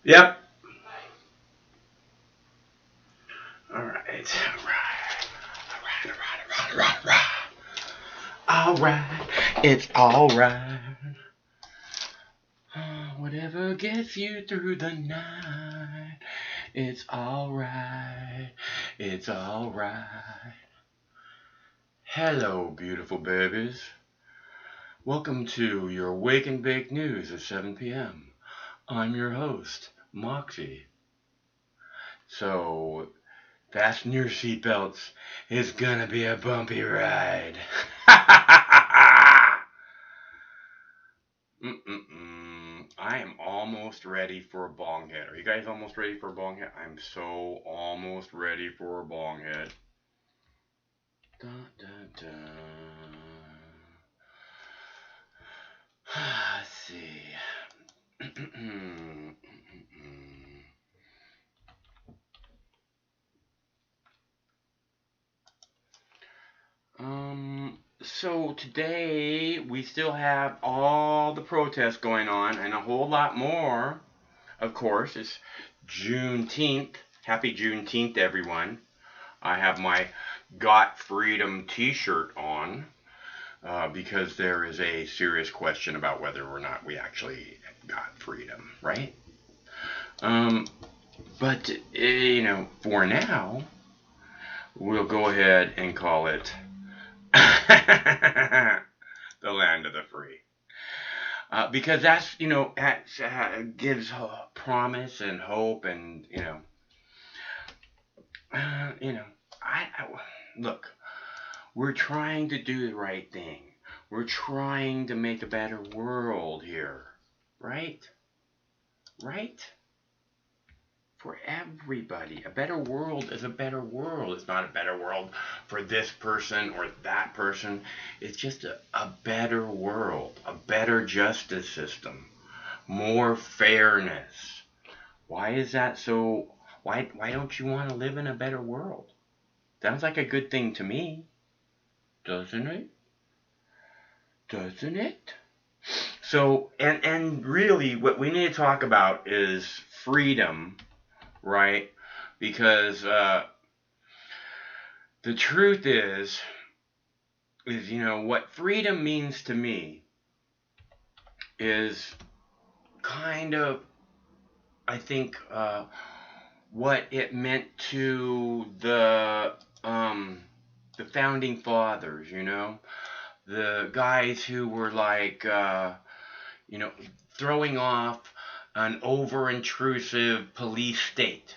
Yep. All right. All right. All right. All right. All right. All right. It's all right. Whatever gets you through the night. It's all right. It's all right. Hello, beautiful babies. Welcome to your Wake and Bake News at 7 p.m. I'm your host, Moxie. So, fasten your seatbelts. It's gonna be a bumpy ride. I am almost ready for a bong hit. Are you guys almost ready for a bong hit? I'm so almost ready for a bong hit. Dun, dun, dun. Let's see. So today we still have all the protests going on and a whole lot more. Of course, it's Juneteenth. Happy Juneteenth, everyone. I have my Got Freedom t-shirt on because there is a serious question about whether or not we actually got freedom, right? Um, but, for now, we'll go ahead and call it the land of the free. Because that's, that gives promise and hope and, I look, we're trying to do the right thing. We're trying to make a better world here, right? Right? For everybody. A better world is a better world. It's not a better world for this person or that person. It's just a better world, a better justice system, more fairness. Why is that so? Why don't you want to live in a better world? Sounds like a good thing to me, doesn't it? Doesn't it? So, and really, what we need to talk about is freedom, right? Because the truth is what freedom means to me is kind of, I think, what it meant to the founding fathers, the guys who were like, throwing off an over intrusive police state,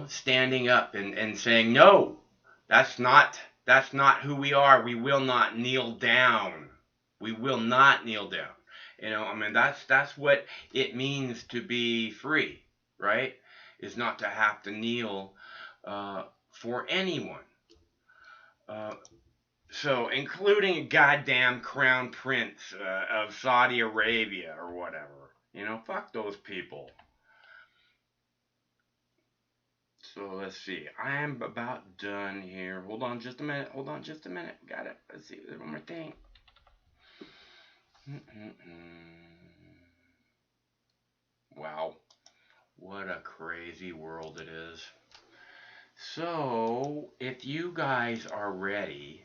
standing up and saying, no, that's not who we are. We will not kneel down. We will not kneel down. That's what it means to be free, right? Is not to have to kneel for anyone. Uh, so, including a goddamn crown prince of Saudi Arabia or whatever. Fuck those people. So, let's see. I am about done here. Hold on just a minute. Hold on just a minute. Got it. Let's see. There's one more thing. Wow. What a crazy world it is. So, if you guys are ready,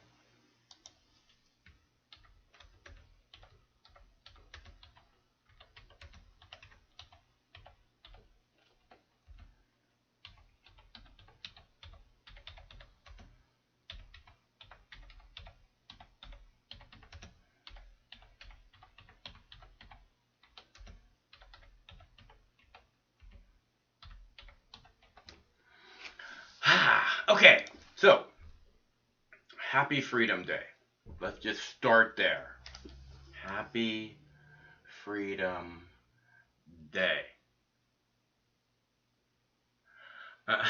okay, so happy Freedom Day. Let's just start there. Happy Freedom Day. Uh,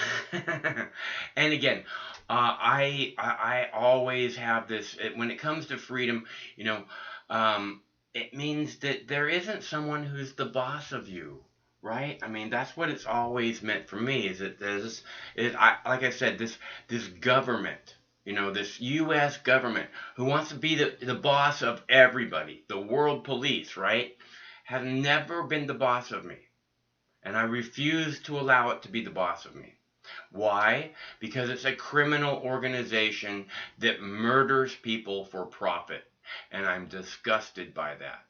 and again, I always have this when it comes to freedom. It means that there isn't someone who's the boss of you, right? That's what it's always meant for me. Is that like I said, this government, this U.S. government who wants to be the boss of everybody, the world police, right? Has never been the boss of me. And I refuse to allow it to be the boss of me. Why? Because it's a criminal organization that murders people for profit. And I'm disgusted by that.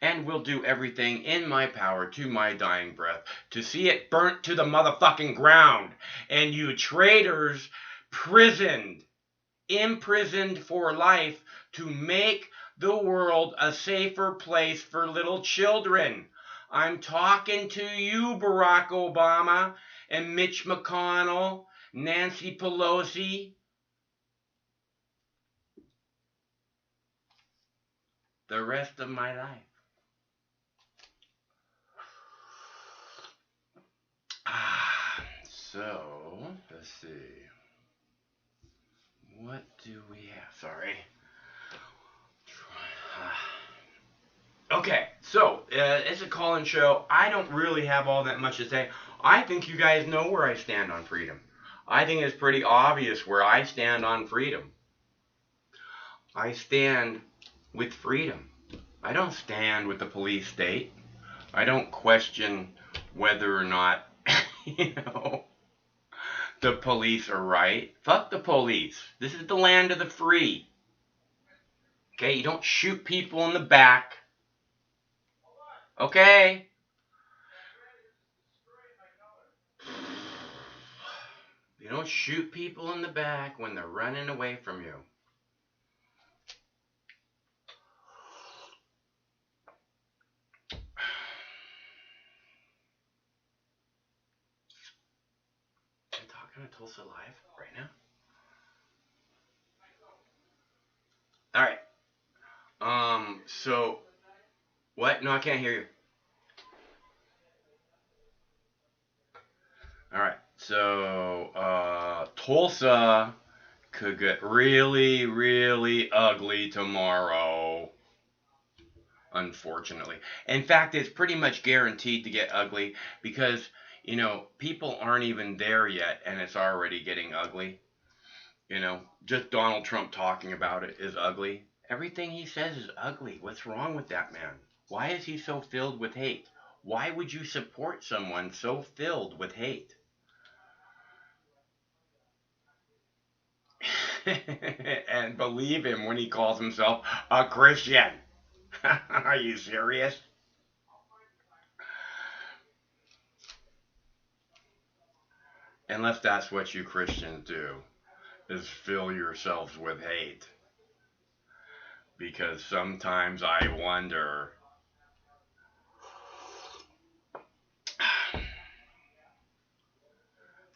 And will do everything in my power to my dying breath to see it burnt to the motherfucking ground. And you traitors imprisoned for life to make the world a safer place for little children. I'm talking to you, Barack Obama and Mitch McConnell, Nancy Pelosi. The rest of my life. So, let's see. What do we have? Sorry. Okay, so it's a call-in show. I don't really have all that much to say. I think you guys know where I stand on freedom. I think it's pretty obvious where I stand on freedom. I stand with freedom. I don't stand with the police state. I don't question whether or not, the police are right. Fuck the police. This is the land of the free. Okay, you don't shoot people in the back. Okay? You don't shoot people in the back when they're running away from you. I'm talking to Tulsa Live right now. Alright. So, what? No, I can't hear you. Alright, so, Tulsa could get really, really ugly tomorrow. Unfortunately. In fact, it's pretty much guaranteed to get ugly because, people aren't even there yet and it's already getting ugly. Just Donald Trump talking about it is ugly. Everything he says is ugly. What's wrong with that man? Why is he so filled with hate? Why would you support someone so filled with hate? And believe him when he calls himself a Christian. Are you serious? Unless that's what you Christians do, is fill yourselves with hate. Because sometimes I wonder,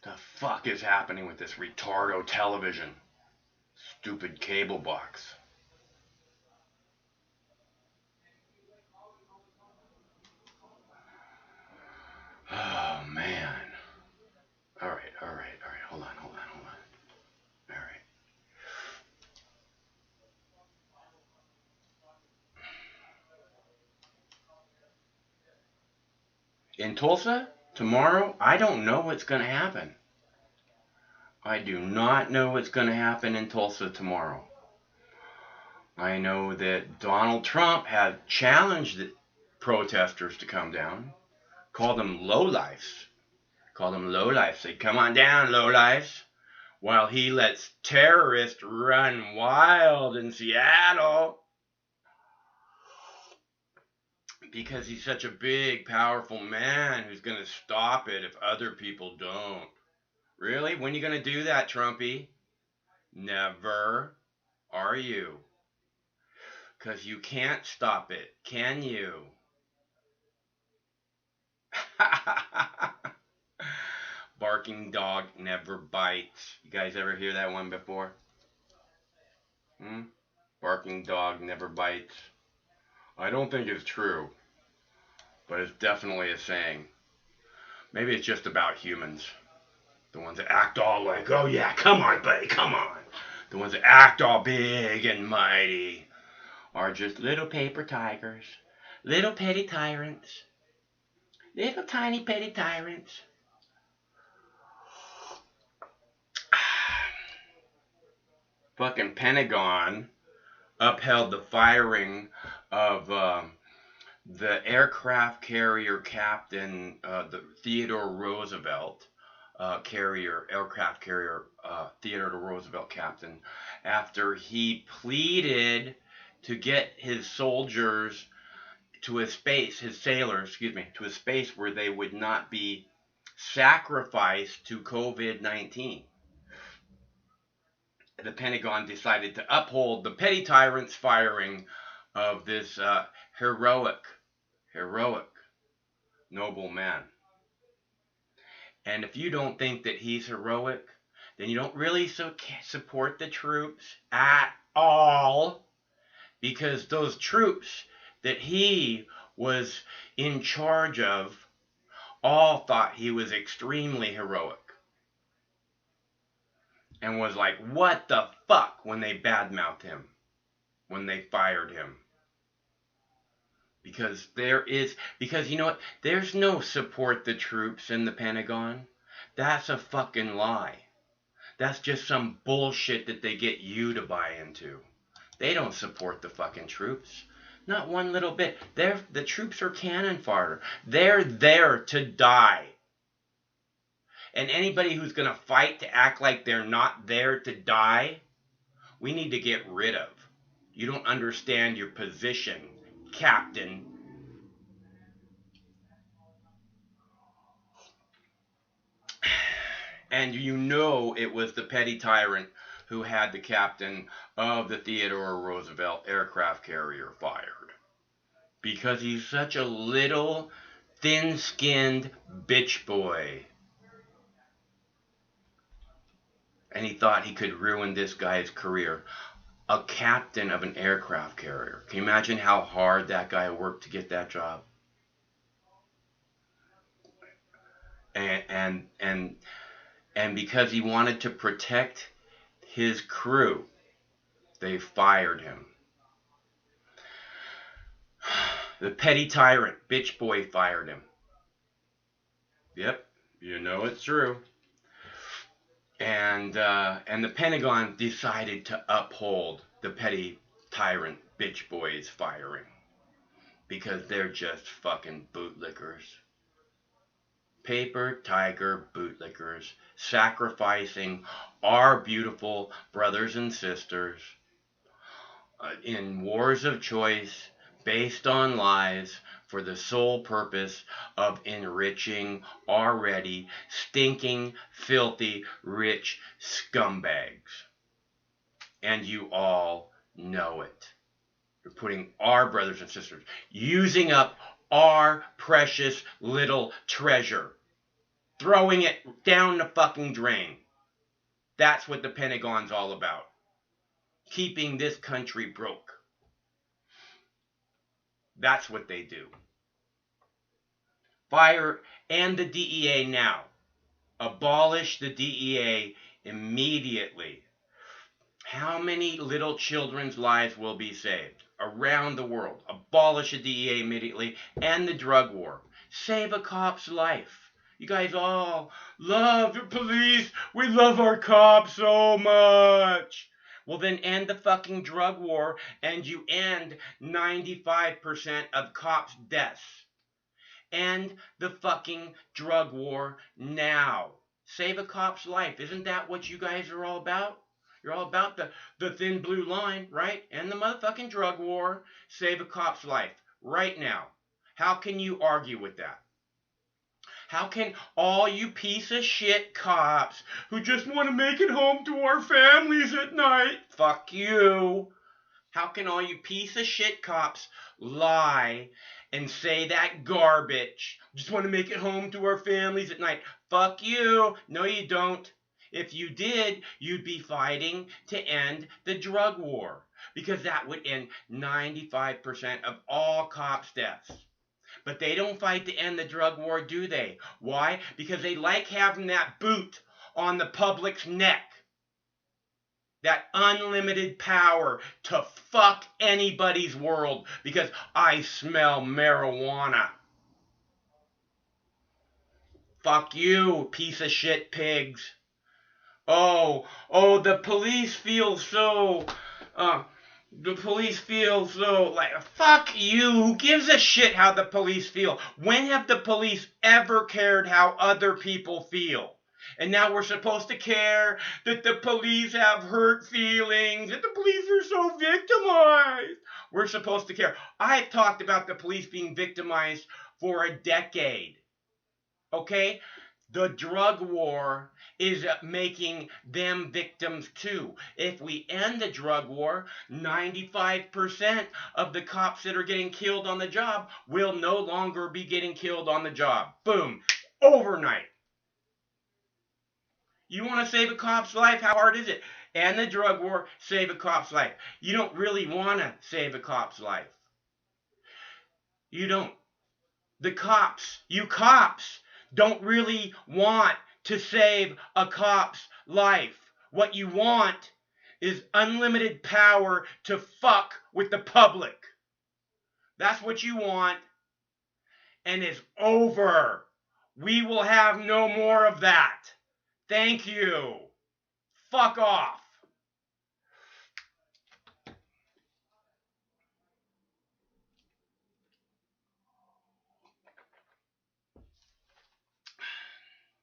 the fuck is happening with this retardo television? Stupid cable box. Oh, man. All right. Hold on. All right. In Tulsa, tomorrow, I don't know what's going to happen. I do not know what's going to happen in Tulsa tomorrow. I know that Donald Trump has challenged the protesters to come down, called them lowlifes. Say, come on down, lowlifes. While he lets terrorists run wild in Seattle. Because he's such a big, powerful man who's going to stop it if other people don't. Really? When are you going to do that, Trumpy? Never. Are you? Because you can't stop it, can you? Barking dog never bites. You guys ever hear that one before? Barking dog never bites. I don't think it's true, but it's definitely a saying. Maybe it's just about humans. The ones that act all like, oh yeah, come on, buddy, come on. The ones that act all big and mighty are just little paper tigers, little petty tyrants, little tiny petty tyrants. Fucking Pentagon upheld the firing of the aircraft carrier captain, the Theodore Roosevelt aircraft carrier, Theodore Roosevelt captain, after he pleaded to get his soldiers to a space, his sailors, to a space where they would not be sacrificed to COVID-19. The Pentagon decided to uphold the petty tyrant's firing of this heroic, noble man. And if you don't think that he's heroic, then you don't really support the troops at all, because those troops that he was in charge of all thought he was extremely heroic. And was like, what the fuck, when they badmouthed him, when they fired him. Because you know what, there's no support the troops in the Pentagon. That's a fucking lie. That's just some bullshit that they get you to buy into. They don't support the fucking troops. Not one little bit. The troops are cannon fodder. They're there to die. And anybody who's going to fight to act like they're not there to die, we need to get rid of. You don't understand your position, Captain. And you know it was the petty tyrant who had the captain of the Theodore Roosevelt aircraft carrier fired. Because he's such a little, thin-skinned bitch boy. And he thought he could ruin this guy's career. A captain of an aircraft carrier. Can you imagine how hard that guy worked to get that job? And because he wanted to protect his crew, they fired him. The petty tyrant, bitch boy, fired him. Yep, you know it's true. And the Pentagon decided to uphold the petty tyrant bitch boy's firing. Because they're just fucking bootlickers. Paper tiger bootlickers. Sacrificing our beautiful brothers and sisters in wars of choice based on lies for the sole purpose of enriching already stinking, filthy, rich scumbags. And you all know it. You're putting our brothers and sisters, using up our precious little treasure, throwing it down the fucking drain. That's what the Pentagon's all about. Keeping this country broke. That's what they do. Fire and the DEA now. Abolish the DEA immediately. How many little children's lives will be saved around the world? Abolish the DEA immediately, and the drug war. Save a cop's life. You guys all love your police. We love our cops so much. Well, then end the fucking drug war, and you end 95% of cops' deaths. End the fucking drug war now. Save a cop's life. Isn't that what you guys are all about? You're all about the thin blue line, right? And the motherfucking drug war. Save a cop's life right now. How can you argue with that? How can all you piece of shit cops who just want to make it home to our families at night, fuck you. How can all you piece of shit cops lie and say that garbage? Just want to make it home to our families at night. Fuck you. No, you don't. If you did, you'd be fighting to end the drug war, because that would end 95% of all cops' deaths. But they don't fight to end the drug war, do they? Why? Because they like having that boot on the public's neck. That unlimited power to fuck anybody's world because I smell marijuana. Fuck you, piece of shit pigs. Oh, the police feel so The police feel so like, fuck you. Who gives a shit how the police feel? When have the police ever cared how other people feel? And now we're supposed to care that the police have hurt feelings, that the police are so victimized. We're supposed to care. I've talked about the police being victimized for a decade. Okay? The drug war is making them victims too. If we end the drug war, 95% of the cops that are getting killed on the job will no longer be getting killed on the job. Boom. Overnight. You want to save a cop's life? How hard is it? End the drug war, save a cop's life. You don't really want to save a cop's life. You don't. The cops, you cops, don't really want to save a cop's life. What you want is unlimited power to fuck with the public. That's what you want, and it's over. We will have no more of that. Thank you. Fuck off.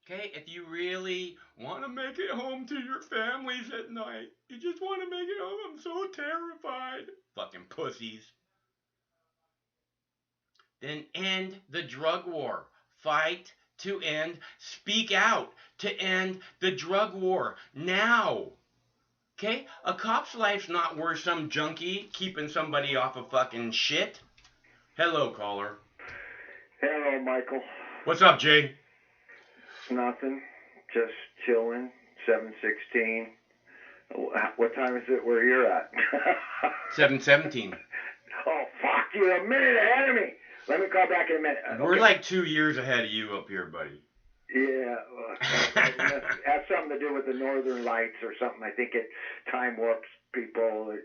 Okay, if you really want to make it home to your families at night, you just want to make it home, I'm so terrified. Fucking pussies. Then end the drug war. Fight to end, speak out to end the drug war now. Okay? A cop's life's not worth some junkie keeping somebody off of fucking shit. Hello, caller. Hello, Michael. What's up, Jay? Nothing. Just chilling. 7:16. What time is it where you're at? 7:17. Oh, fuck, you're a minute ahead of me. Let me call back in a minute. We're like 2 years ahead of you up here, buddy. Yeah, it has something to do with the northern lights or something. I think it time warps people. It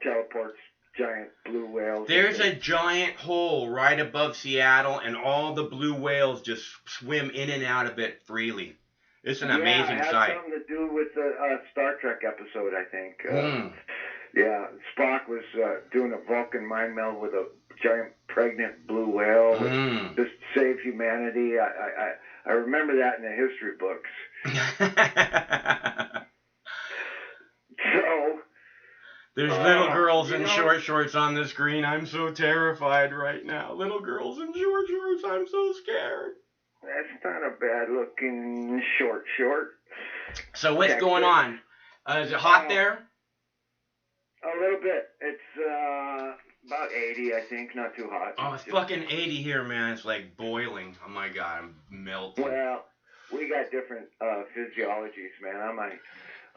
teleports giant blue whales. There's a giant hole right above Seattle, and all the blue whales just swim in and out of it freely. It's an amazing sight. It had something to do with the Star Trek episode, I think. Yeah, Spock was doing a Vulcan mind meld with a giant pregnant blue whale just to save humanity. I remember that in the history books. So there's little girls in short shorts on the screen. I'm so terrified right now. Little girls in short shorts. I'm so scared. That's not a bad looking short. So what's going on? Is it hot there? A little bit. It's about 80, I think. Not too hot. Oh, it's fucking 80 here, man. It's like boiling. Oh my god, I'm melting. Well, we got different physiologies, man. I'm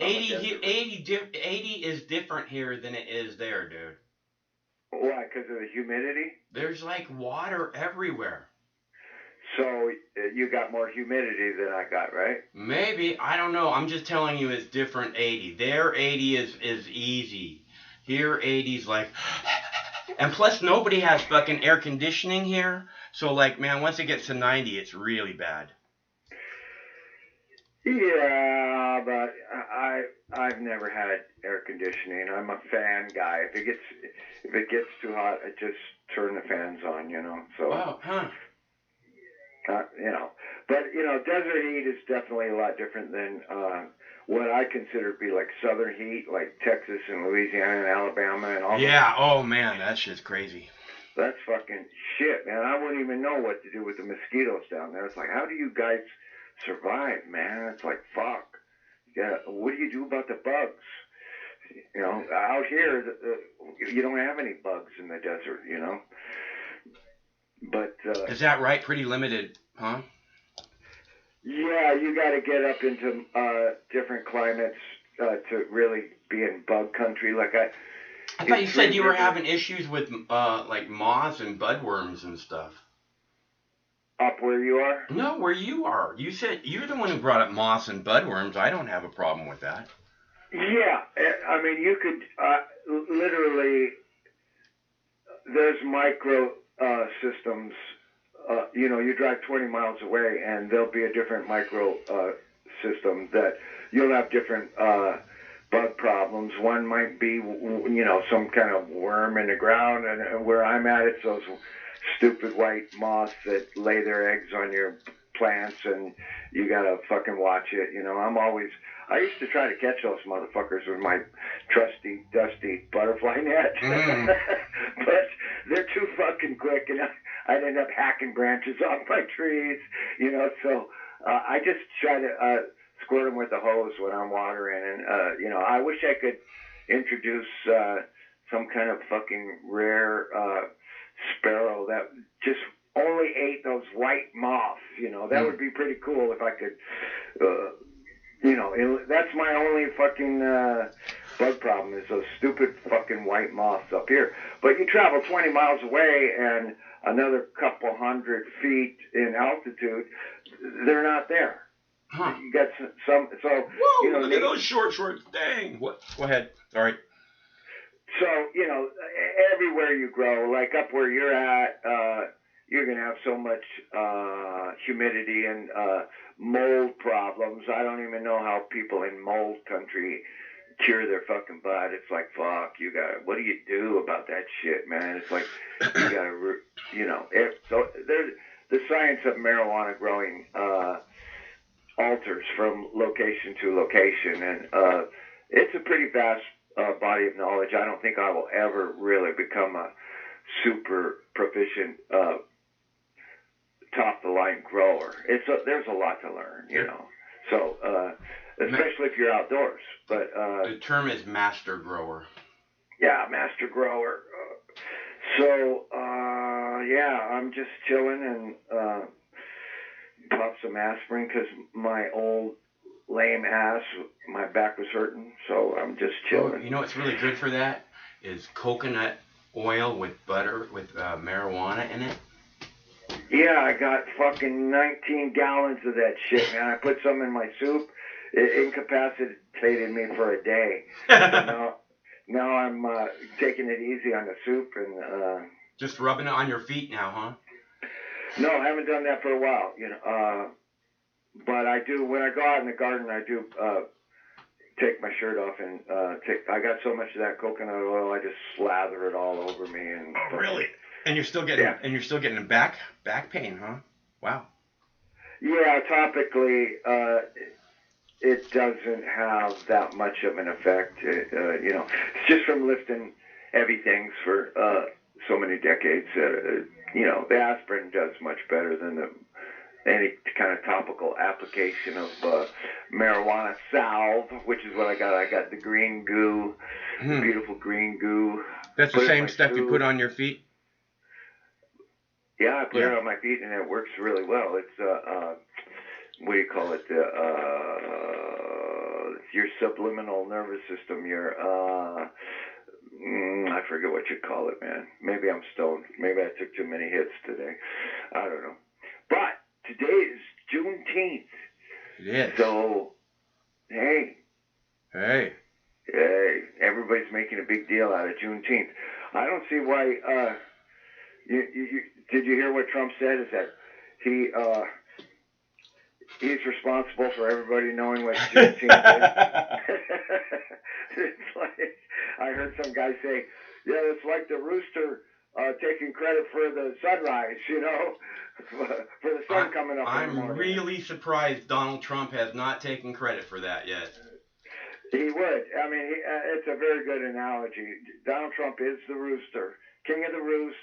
80 is different here than it is there, dude. Why? Because of the humidity? There's like water everywhere. So you got more humidity than I got, right? Maybe. I don't know. I'm just telling you it's different 80. Their 80 is easy. Here 80's like... And plus nobody has fucking air conditioning here. So like, man, once it gets to 90, it's really bad. Yeah, but I've never had air conditioning. I'm a fan guy. If it gets too hot, I just turn the fans on, you know. So wow, huh. You know, but you know, desert heat is definitely a lot different than what I consider to be like southern heat, like Texas and Louisiana and Alabama and all. Yeah, oh man, that shit's crazy. That's fucking shit, man. I wouldn't even know what to do with the mosquitoes down there. It's like, how do you guys survive, man? It's like, fuck. Yeah, what do you do about the bugs? You know, out here, you don't have any bugs in the desert, you know. But is that right? Pretty limited, huh? Yeah, you got to get up into different climates to really be in bug country. Like I thought you said you were having issues with like moths and budworms and stuff. Up where you are? No, where you are. You said you're the one who brought up moths and budworms. I don't have a problem with that. Yeah, I mean, you could literally. There's micro systems. You know, you drive 20 miles away, and there'll be a different micro system that you'll have different bug problems. One might be, some kind of worm in the ground, and where I'm at, it's those stupid white moths that lay their eggs on your plants, and you gotta fucking watch it. I used to try to catch those motherfuckers with my trusty, dusty butterfly net, but they're too fucking quick, and I'd end up hacking branches off my trees, so I just try to squirt them with the hose when I'm watering, and I wish I could introduce some kind of fucking rare sparrow that just only ate those white moths. That would be pretty cool if I could. That's my only fucking bug problem is those stupid fucking white moths up here. But you travel 20 miles away and another couple 100 feet in altitude, they're not there. Huh. You got some. So whoa! Look at those short. Dang. What? Go ahead. Sorry. So everywhere you grow, like up where you're at, you're gonna have so much humidity and mold problems. I don't even know how people in mold country cure their fucking butt. It's like, fuck, what do you do about that shit, man? It's like, you gotta, so there's the science of marijuana growing alters from location to location, and it's a pretty vast body of knowledge. I don't think I will ever really become a super proficient top-the-line grower. There's a lot to learn, So, especially if you're outdoors. But the term is master grower. Yeah, master grower. So, I'm just chilling and pop some aspirin because my old lame ass, my back was hurting. So I'm just chilling. You know what's really good for that is coconut oil with butter with marijuana in it. Yeah, I got fucking 19 gallons of that shit, man. I put some in my soup. It incapacitated me for a day. Now I'm taking it easy on the soup and just rubbing it on your feet now, huh? No, I haven't done that for a while, but I do when I go out in the garden. I do take my shirt off and I got so much of that coconut oil. I just slather it all over me. And really? And you're still getting back pain, huh? Wow. Yeah, topically, it doesn't have that much of an effect. It's just from lifting heavy things for so many decades. The aspirin does much better than any kind of topical application of marijuana salve, which is what I got. I got the green goo, beautiful green goo. That's the same stuff you put on your feet? Yeah, I put it on my feet, and it works really well. It's, what do you call it? Your subliminal nervous system, I forget what you call it, man. Maybe I'm stoned. Maybe I took too many hits today. I don't know. But today is Juneteenth. It is. So, hey, everybody's making a big deal out of Juneteenth. I don't see why, did you hear what Trump said? Is that he's responsible for everybody knowing what Juneteenth is? It's like, I heard some guy say, yeah, it's like the rooster taking credit for the sunrise, for the sun coming up in the morning. I'm really surprised Donald Trump has not taken credit for that yet. He would. I mean, it's a very good analogy. Donald Trump is the rooster, king of the roost.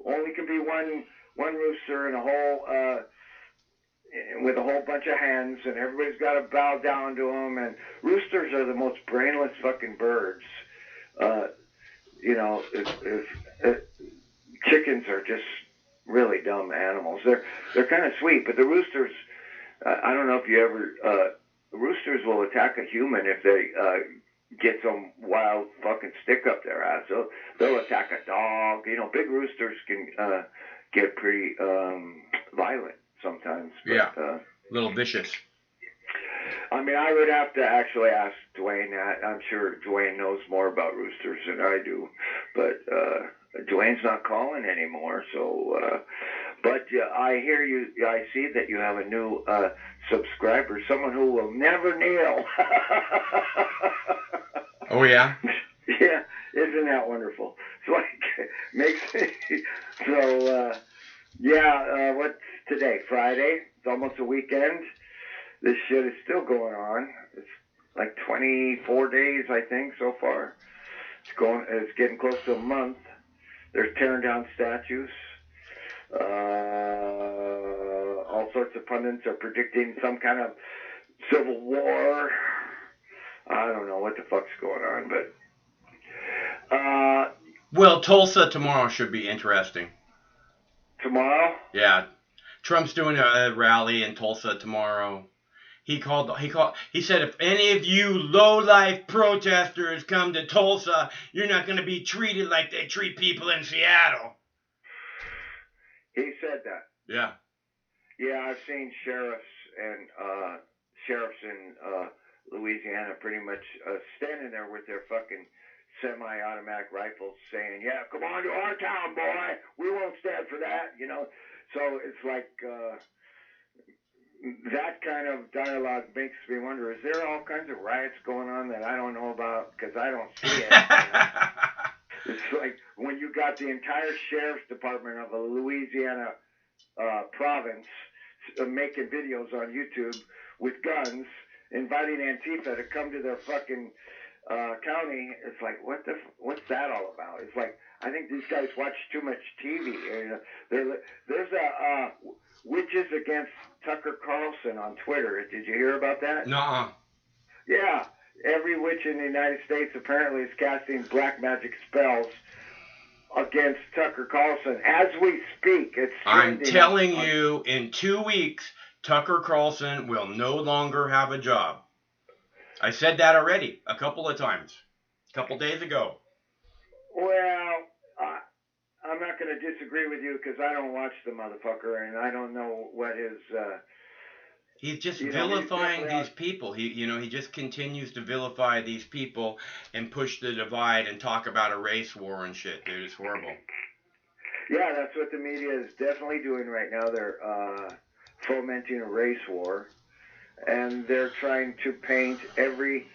Only can be one rooster in a whole, with a whole bunch of hens, and everybody's got to bow down to him. And roosters are the most brainless fucking birds. Chickens are just really dumb animals. They're kind of sweet, but the roosters, I don't know if you ever, roosters will attack a human if they get some wild fucking stick up their ass. So they'll attack a dog. Big roosters can get pretty violent sometimes. But, a little vicious. I mean, I would have to actually ask Dwayne that. I'm sure Dwayne knows more about roosters than I do. But Dwayne's not calling anymore. So, But I hear you. I see that you have a new subscriber, someone who will never kneel. Oh yeah. Yeah, isn't that wonderful? It's like makes me so. What's today? Friday. It's almost a weekend. This shit is still going on. It's like 24 days, I think, so far. It's getting close to a month. They're tearing down statues. All sorts of pundits are predicting some kind of civil war. I don't know what the fuck's going on, but well, Tulsa tomorrow should be interesting. Tomorrow? Yeah, Trump's doing a rally in Tulsa tomorrow. He said, if any of you low-life protesters come to Tulsa, you're not going to be treated like they treat people in Seattle. He said that. Yeah. Yeah, I've seen sheriffs in Louisiana pretty much standing there with their fucking semi-automatic rifles saying, yeah, come on to our town, boy. We won't stand for that, you know. So it's like... that kind of dialogue makes me wonder, is there all kinds of riots going on that I don't know about because I don't see it? You know? It's like when you got the entire sheriff's department of a Louisiana province making videos on YouTube with guns, inviting Antifa to come to their fucking county. It's like, what's that all about? It's like, I think these guys watch too much TV. You know, there's a... Witches Against Tucker Carlson on Twitter. Did you hear about that? Nuh-uh. Yeah. Every witch in the United States apparently is casting black magic spells against Tucker Carlson as we speak. I'm telling you, in 2 weeks, Tucker Carlson will no longer have a job. I said that already a couple of times. A couple days ago. Well, I'm not going to disagree with you because I don't watch the motherfucker and I don't know what his... he's just vilifying these people. He just continues to vilify these people and push the divide and talk about a race war and shit, dude. It's horrible. Yeah, that's what the media is definitely doing right now. They're fomenting a race war, and they're trying to paint every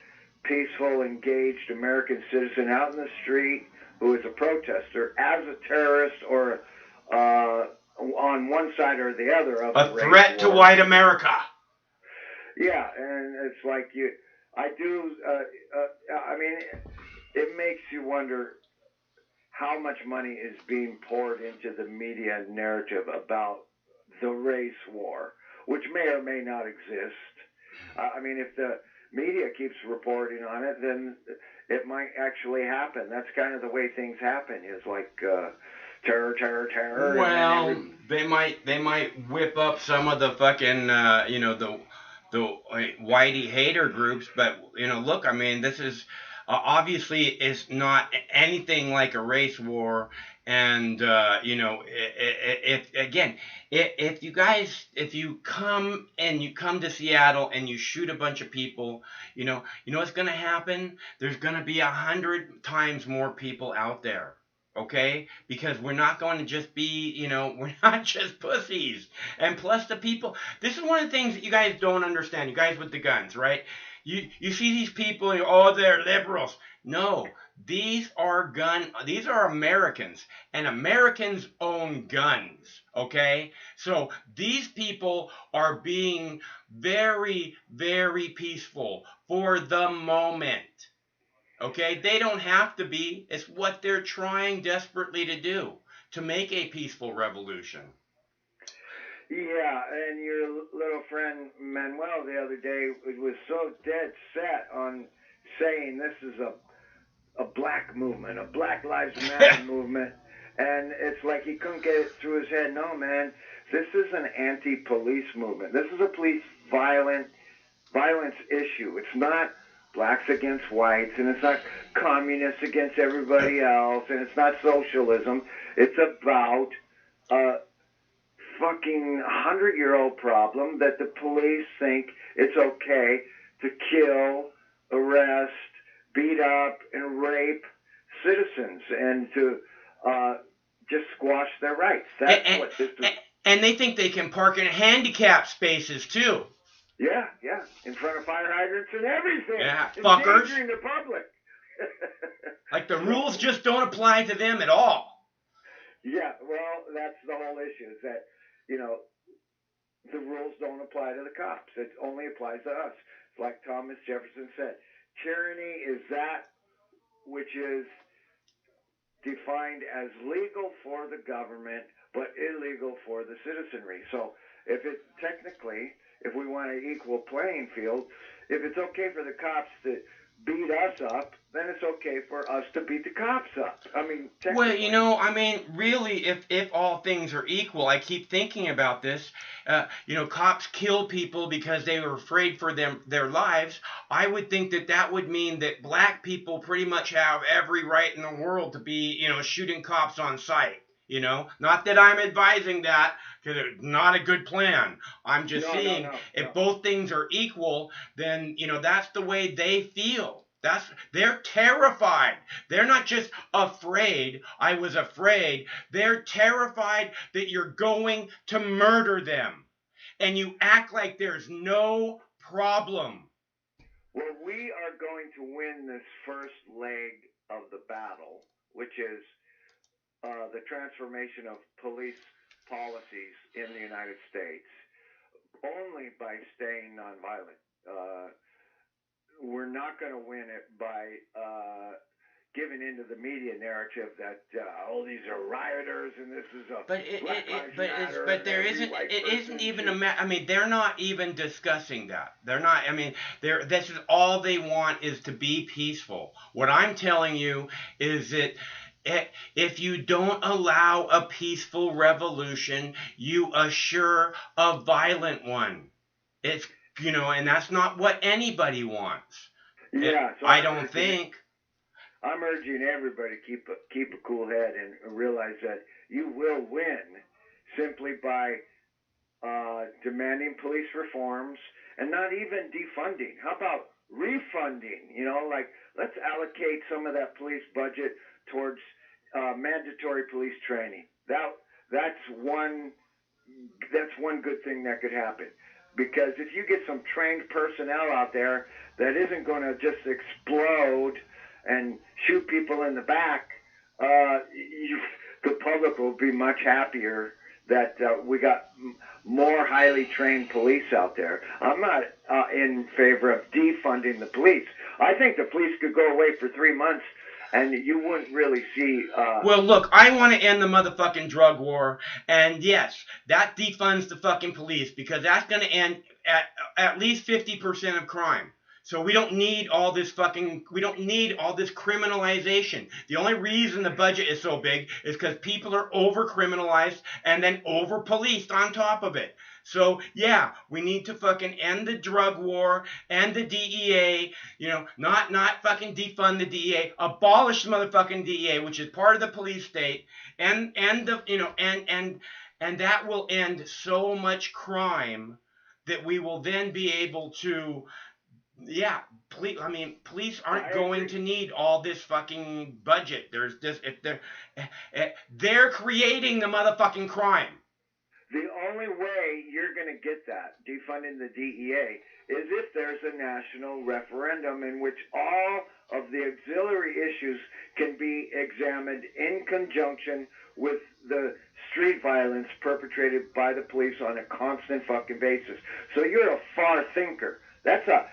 peaceful, engaged American citizen out in the street who is a protester as a terrorist or on one side or the other of a threat to white America. Yeah, and it's like I mean, it makes you wonder how much money is being poured into the media narrative about the race war, which may or may not exist. I mean, if the media keeps reporting on it, then it might actually happen. That's kind of the way things happen, is like terror. Well, they might whip up some of the fucking, the whitey hater groups, but, look, I mean, this is, obviously is not anything like a race war, and, if you come to Seattle and you shoot a bunch of people, you know what's going to happen? There's going to be 100 times more people out there. Okay? Because we're not going to just be, we're not just pussies. And plus the people, this is one of the things that you guys don't understand, you guys with the guns, right? You see these people, they're liberals. No, these are Americans, and Americans own guns, okay? So these people are being very, very peaceful for the moment. Okay, they don't have to be. It's what they're trying desperately to do, to make a peaceful revolution. Yeah, and your little friend Manuel the other day was so dead set on saying this is a black movement, a Black Lives Matter movement, and it's like he couldn't get it through his head. No, man, this is an anti-police movement. This is a police violence issue. It's not blacks against whites, and it's not communists against everybody else, and it's not socialism. It's about a fucking 100-year-old problem that the police think it's okay to kill, arrest, beat up, and rape citizens, and to just squash their rights. That's what this is. And they think they can park in handicap spaces too. Yeah, in front of fire hydrants and everything. Yeah, fuckers. Endangering the public. Like the rules just don't apply to them at all. Yeah, well, that's the whole issue, is that, the rules don't apply to the cops. It only applies to us. It's like Thomas Jefferson said, tyranny is that which is defined as legal for the government but illegal for the citizenry. So if we want an equal playing field, if it's okay for the cops to beat us up, then it's okay for us to beat the cops up. I mean, well, really, if all things are equal, I keep thinking about this. Cops kill people because they were afraid for their lives. I would think that would mean that black people pretty much have every right in the world to be, shooting cops on sight. Not that I'm advising that, because it's not a good plan. I'm just saying, if both things are equal, then, that's the way they feel. They're terrified. They're not just afraid. I was afraid. They're terrified that you're going to murder them. And you act like there's no problem. Well, we are going to win this first leg of the battle, which is the transformation of police policies in the United States, only by staying nonviolent. We're not going to win it by giving into the media narrative that these are rioters and this is a but there isn't even a they're not even discussing that. They're not. This is all they want is to be peaceful. What I'm telling you is that if you don't allow a peaceful revolution, you assure a violent one. It's and that's not what anybody wants. Yeah, so I don't think. I'm urging everybody to keep a cool head and realize that you will win simply by demanding police reforms and not even defunding. How about refunding? Let's allocate some of that police budget towards mandatory police training. That's one good thing that could happen. Because if you get some trained personnel out there that isn't going to just explode and shoot people in the back, the public will be much happier that we got more highly trained police out there. I'm not in favor of defunding the police. I think the police could go away for 3 months and you wouldn't really see... Well, look, I want to end the motherfucking drug war, and yes, that defunds the fucking police, because that's going to end at least 50% of crime. So we don't need all this criminalization. The only reason the budget is so big is because people are over-criminalized and then over-policed on top of it. So, yeah, we need to fucking end the drug war, end the DEA, not fucking defund the DEA, abolish the motherfucking DEA, which is part of the police state, and that will end so much crime that we will then be able to, police aren't going to need all this fucking budget. There's this, they're creating the motherfucking crime. The only way you're going to get that, defunding the DEA, is if there's a national referendum in which all of the auxiliary issues can be examined in conjunction with the street violence perpetrated by the police on a constant fucking basis. So you're a far thinker. That's a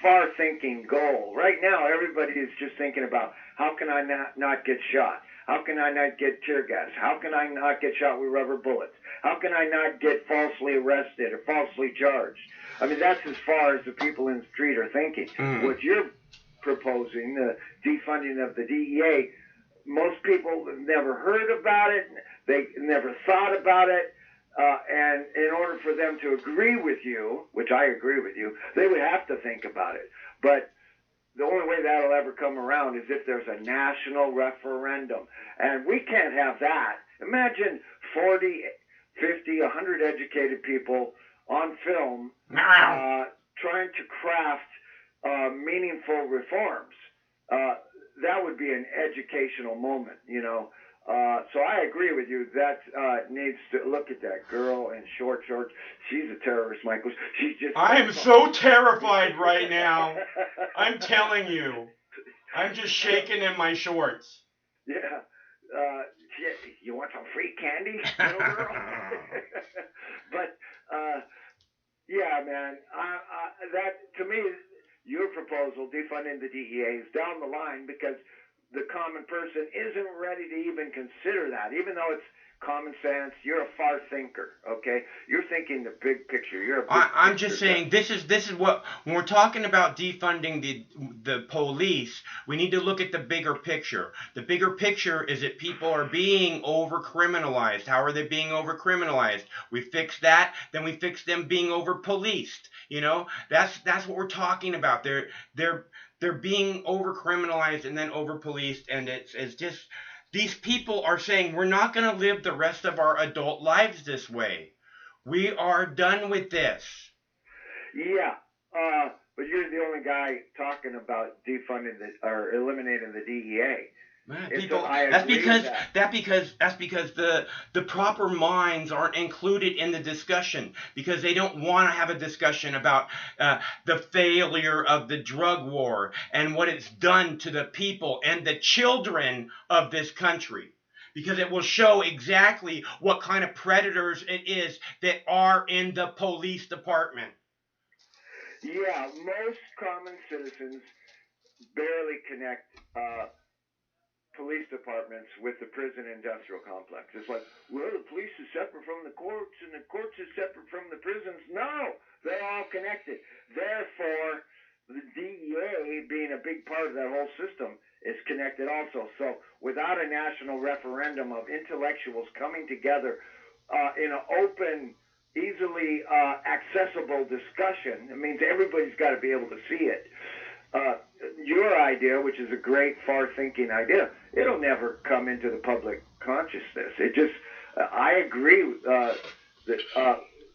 far-thinking goal. Right now, everybody is just thinking about, how can I not get shot? How can I not get tear gas? How can I not get shot with rubber bullets? How can I not get falsely arrested or falsely charged? That's as far as the people in the street are thinking. Mm-hmm. What you're proposing, the defunding of the DEA, most people have never heard about it. They never thought about it. And in order for them to agree with you, which I agree with you, they would have to think about it. But the only way that'll ever come around is if there's a national referendum. And we can't have that. Imagine 40, 50, 100 educated people on film trying to craft meaningful reforms. That would be an educational moment, So I agree with you. That needs to look at that girl in short shorts. She's a terrorist, Michael. She's just. I am so terrified right now. I'm telling you. I'm just shaking in my shorts. Yeah. You want some free candy, little girl? But yeah, man. That to me, your proposal defunding the DEA is down the line because the common person isn't ready to even consider that, even though it's common sense. You're a far thinker, okay? You're thinking the big picture. I'm just saying this is what when we're talking about defunding the police, we need to look at the bigger picture. The bigger picture is that people are being over criminalized. How are they being over criminalized? We fix that, then we fix them being over policed. You know, that's what we're talking about. They're being over criminalized and then over policed, and it's just these people are saying we're not going to live the rest of our adult lives this way. We are done with this. Yeah, but you're the only guy talking about defunding or eliminating the DEA. Man, people, that's because the proper minds aren't included in the discussion because they don't want to have a discussion about the failure of the drug war and what it's done to the people and the children of this country. Because it will show exactly what kind of predators it is that are in the police department. Yeah, most common citizens barely connect police departments with the prison industrial complex. It's like, well, the police is separate from the courts and the courts is separate from the prisons. No, they're all connected. Therefore, the DEA being a big part of that whole system is connected also. So without a national referendum of intellectuals coming together in an open, easily accessible discussion, it means everybody's got to be able to see it. Your idea, which is a great far-thinking idea, it'll never come into the public consciousness. It just, I agree that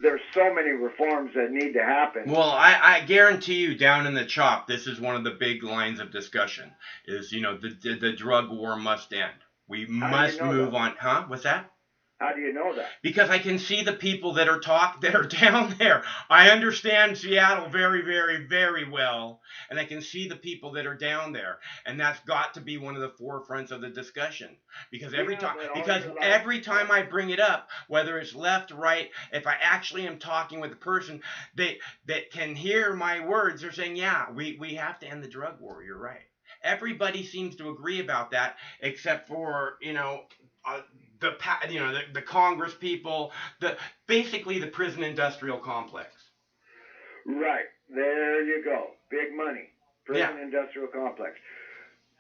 there's so many reforms that need to happen. Well, I guarantee you, down in the CHOP, this is one of the big lines of discussion. Is the drug war must end. We must move on. Huh? What's that? How do you know that? Because I can see the people that are down there. I understand Seattle very, very, very well, and I can see the people that are down there, and that's got to be one of the forefronts of the discussion. Because every time I bring it up, whether it's left, right, if I actually am talking with a person that can hear my words, they're saying, yeah, we have to end the drug war. You're right. Everybody seems to agree about that, except for the Congress people, basically the prison industrial complex. Right. There you go. Big money. Prison industrial complex.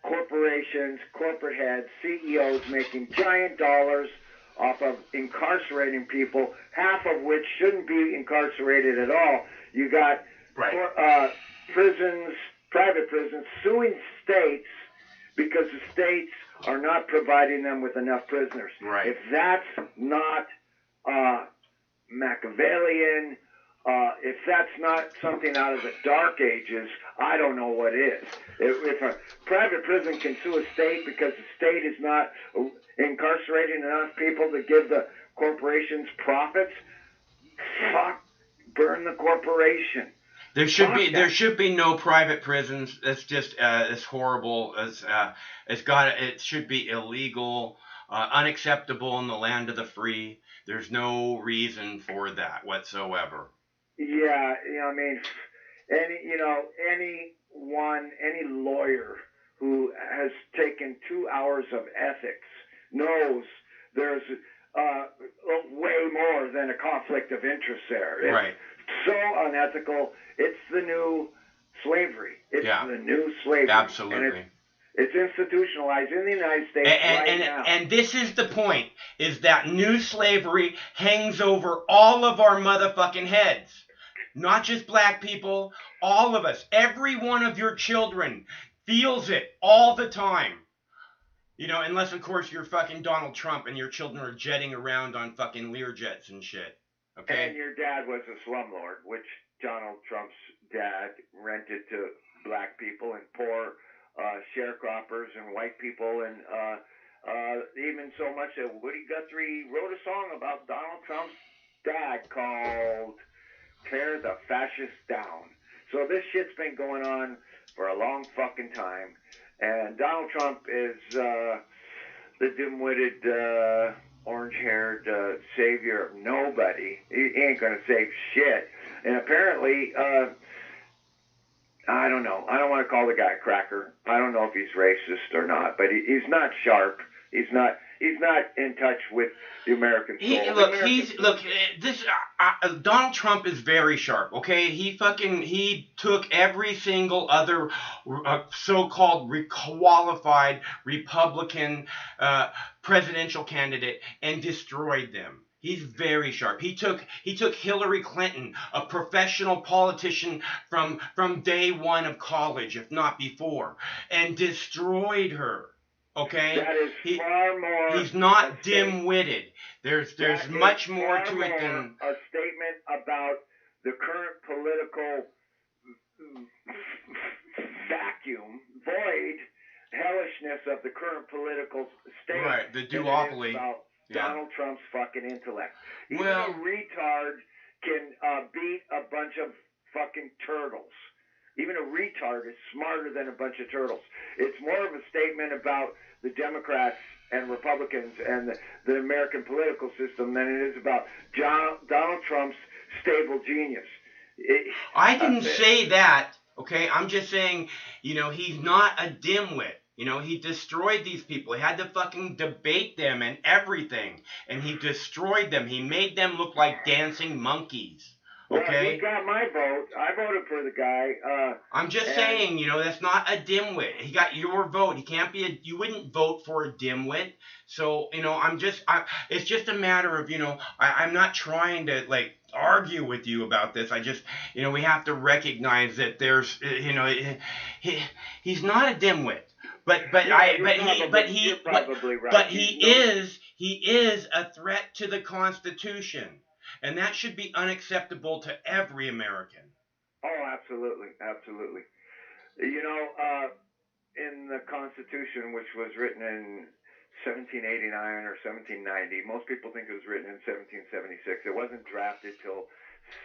Corporations, corporate heads, CEOs making giant dollars off of incarcerating people, half of which shouldn't be incarcerated at all. You got prisons, private prisons, suing states because the states are not providing them with enough prisoners. Right. If that's not Machiavellian, if that's not something out of the dark ages, I don't know what is. If a private prison can sue a state because the state is not incarcerating enough people to give the corporations profits, fuck, burn the corporation. There should be no private prisons. That's just it's horrible. It should be illegal, unacceptable in the land of the free. There's no reason for that whatsoever. Yeah, I mean, any lawyer who has taken 2 hours of ethics knows there's way more than a conflict of interest there. It's right. So unethical. It's the new slavery. It's the new slavery. Absolutely. And it's institutionalized in the United States now. And this is the point, is that new slavery hangs over all of our motherfucking heads. Not just black people, all of us. Every one of your children feels it all the time. Unless, of course, you're fucking Donald Trump and your children are jetting around on fucking Learjets and shit. Okay? And your dad was a slumlord, which Donald Trump's dad rented to black people and poor sharecroppers and white people and Even so much that Woody Guthrie wrote a song about Donald Trump's dad called Tear the Fascists Down. So this shit's been going on for a long fucking time. And Donald Trump is the dim-witted, orange-haired savior of nobody. He ain't gonna save shit. And apparently, I don't know. I don't want to call the guy a cracker. I don't know if he's racist or not, but he's not sharp. He's not in touch with the American soul. Donald Trump is very sharp, okay? He took every single other so-called qualified Republican presidential candidate and destroyed them. He's very sharp. He took Hillary Clinton, a professional politician from day one of college, if not before, and destroyed her. Okay? That is far more. He's not dim-witted. There's much more to it than a statement about the current political vacuum, void, hellishness of the current political state. Right, the duopoly. About Donald Trump's fucking intellect. Even Well, a retard can beat a bunch of fucking turtles. Even a retard is smarter than a bunch of turtles. It's more of a statement about the Democrats and Republicans and the American political system than it is about Donald Trump's stable genius. I didn't say that, okay? I'm just saying, he's not a dimwit. He destroyed these people. He had to fucking debate them and everything. And he destroyed them. He made them look like dancing monkeys. Okay? Well, he got my vote. I voted for the guy. I'm just saying, that's not a dimwit. He got your vote. He can't be you wouldn't vote for a dimwit. So, it's just a matter of, I'm not trying to, argue with you about this. I just, we have to recognize that there's, he's not a dimwit. He is a threat to the Constitution. And that should be unacceptable to every American. Oh, absolutely. Absolutely. In the Constitution, which was written in 1789 or 1790, most people think it was written in 1776. It wasn't drafted till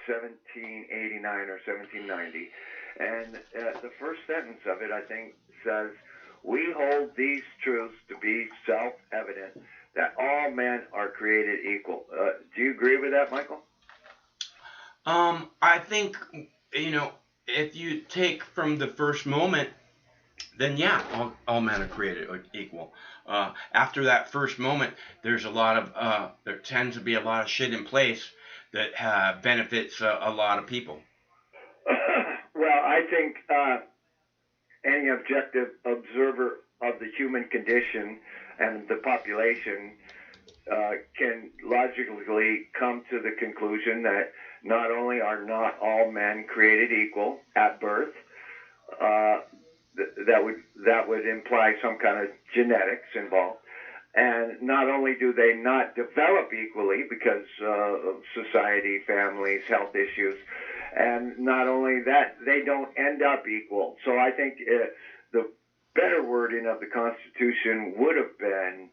1789 or 1790. And the first sentence of it, I think, says, "We hold these truths to be self-evident, that all men are created equal." Do you agree with that, Michael? I think, if you take from the first moment, then yeah, all men are created equal. After that first moment, there tends to be a lot of shit in place that benefits a lot of people. Well, I think any objective observer of the human condition and the population can logically come to the conclusion that not only are not all men created equal at birth, that would imply some kind of genetics involved, and not only do they not develop equally because of society, families, health issues, and not only that, they don't end up equal. So I think the better wording of the Constitution would have been,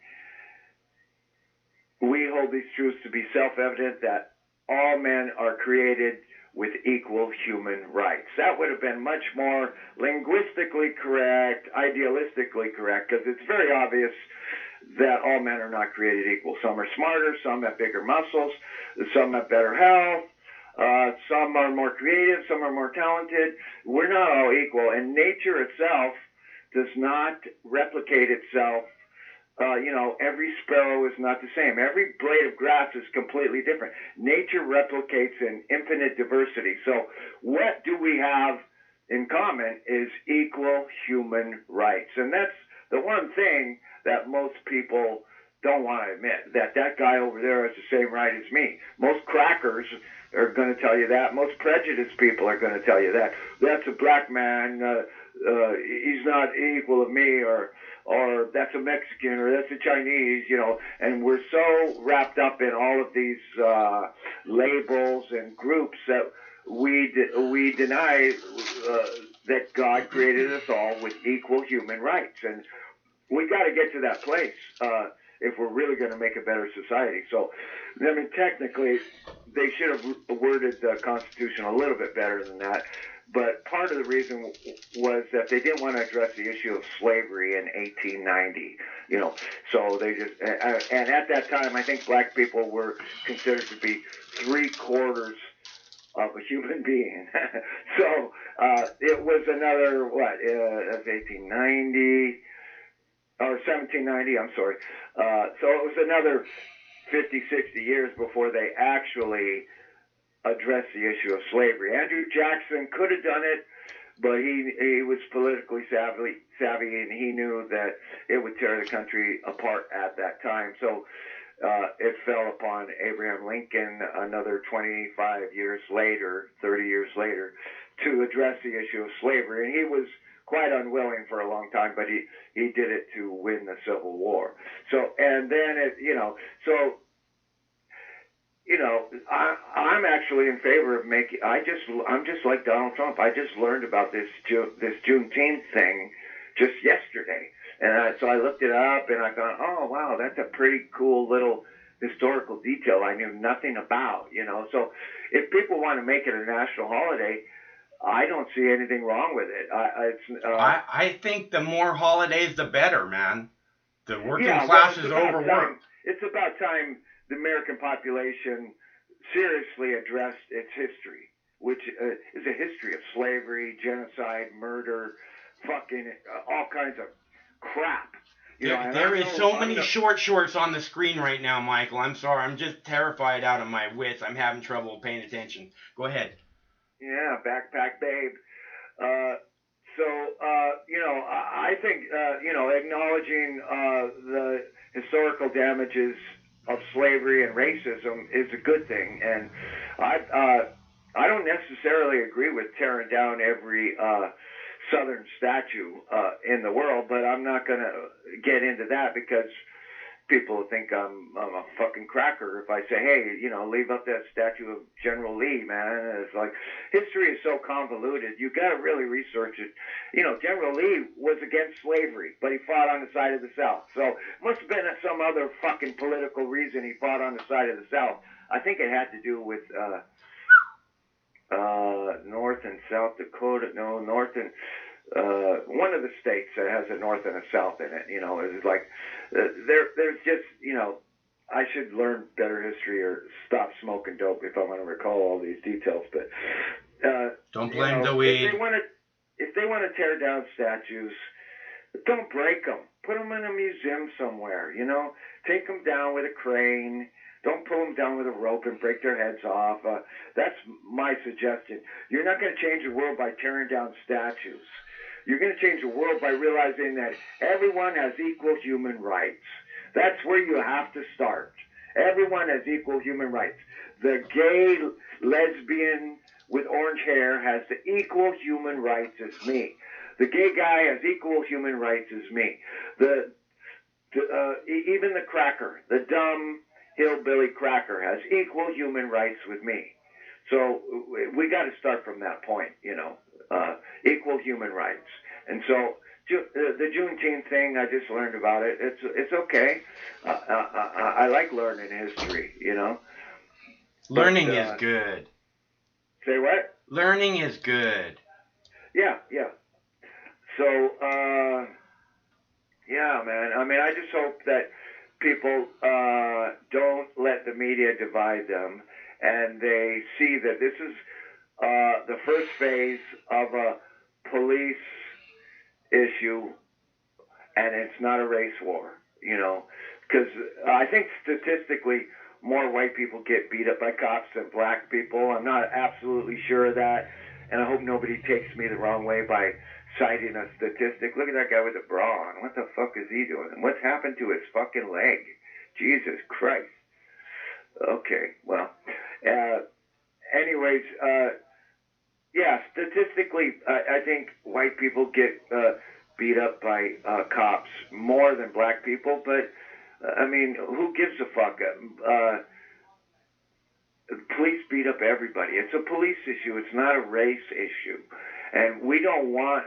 "We hold these truths to be self-evident, that all men are created with equal human rights." That would have been much more linguistically correct, idealistically correct, because it's very obvious that all men are not created equal. Some are smarter, some have bigger muscles, some have better health, some are more creative, some are more talented. We're not all equal, and nature itself does not replicate itself. Every sparrow is not the same. Every blade of grass is completely different. Nature replicates in infinite diversity. So what do we have in common is equal human rights. And that's the one thing that most people don't want to admit, that guy over there has the same right as me. Most crackers are going to tell you that. Most prejudiced people are going to tell you that. That's a black man, he's not equal to me, or that's a Mexican, or that's a Chinese, and we're so wrapped up in all of these labels and groups that we deny that God created us all with equal human rights. And we got to get to that place if we're really going to make a better society. So, I mean, technically, they should have worded the Constitution a little bit better than that. But part of the reason was that they didn't want to address the issue of slavery in 1890. You know, so they just and at that time, I think black people were considered to be 3/4 of a human being. So it was another that's 1890 or 1790. I'm sorry. So it was another 50, 60 years before they actually address the issue of slavery. Andrew Jackson could have done it, but he was politically savvy, and he knew that it would tear the country apart at that time. So it fell upon Abraham Lincoln another 25 years later, 30 years later, to address the issue of slavery. And he was quite unwilling for a long time, but he did it to win the Civil War. So, and then I'm actually in favor of making. I'm just like Donald Trump. I just learned about this Juneteenth thing just yesterday, and so I looked it up, and I thought, oh wow, that's a pretty cool little historical detail I knew nothing about. So if people want to make it a national holiday, I don't see anything wrong with it. I think the more holidays, the better, man. The working class is overworked. It's about time the American population seriously addressed its history, which is a history of slavery, genocide, murder, fucking all kinds of crap. There is so many shorts on the screen right now, Michael. I'm sorry. I'm just terrified out of my wits. I'm having trouble paying attention. Go ahead. Yeah, backpack babe. I think, acknowledging the historical damages of slavery and racism is a good thing. And I don't necessarily agree with tearing down every Southern statue in the world, but I'm not going to get into that because people think I'm a fucking cracker if I say, hey, leave up that statue of General Lee, man. It's like, history is so convoluted. You got to really research it. General Lee was against slavery, but he fought on the side of the South. So it must have been some other fucking political reason he fought on the side of the South. I think it had to do with North and South Dakota. No, North and one of the states that has a North and a South in it. It's like there's just I should learn better history or stop smoking dope if I want to recall all these details. But don't blame the weed. If they want to tear down statues, don't break them. Put them in a museum somewhere. Take them down with a crane. Don't pull them down with a rope and break their heads off. That's my suggestion. You're not going to change the world by tearing down statues. You're going to change the world by realizing that everyone has equal human rights. That's where you have to start. Everyone has equal human rights. The gay lesbian with orange hair has the equal human rights as me. The gay guy has equal human rights as me. Even the cracker, the dumb hillbilly cracker, has equal human rights with me. So we got to start from that point, equal human rights. And so the Juneteenth thing, I just learned about it. It's okay. I like learning history, Learning is good. Say what? Learning is good. Yeah. So, yeah, man. I mean, I just hope that people don't let the media divide them, and they see that this is the first phase of a police issue, and it's not a race war, because I think statistically more white people get beat up by cops than black people. I'm not absolutely sure of that, and I hope nobody takes me the wrong way by citing a statistic. Look at that guy with the bra on. What the fuck is he doing? And what's happened to his fucking leg? Jesus Christ. Okay, well, anyways, yeah, statistically, I think white people get beat up by cops more than black people, but I mean, who gives a fuck? Police beat up everybody. It's a police issue. It's not a race issue. And we don't want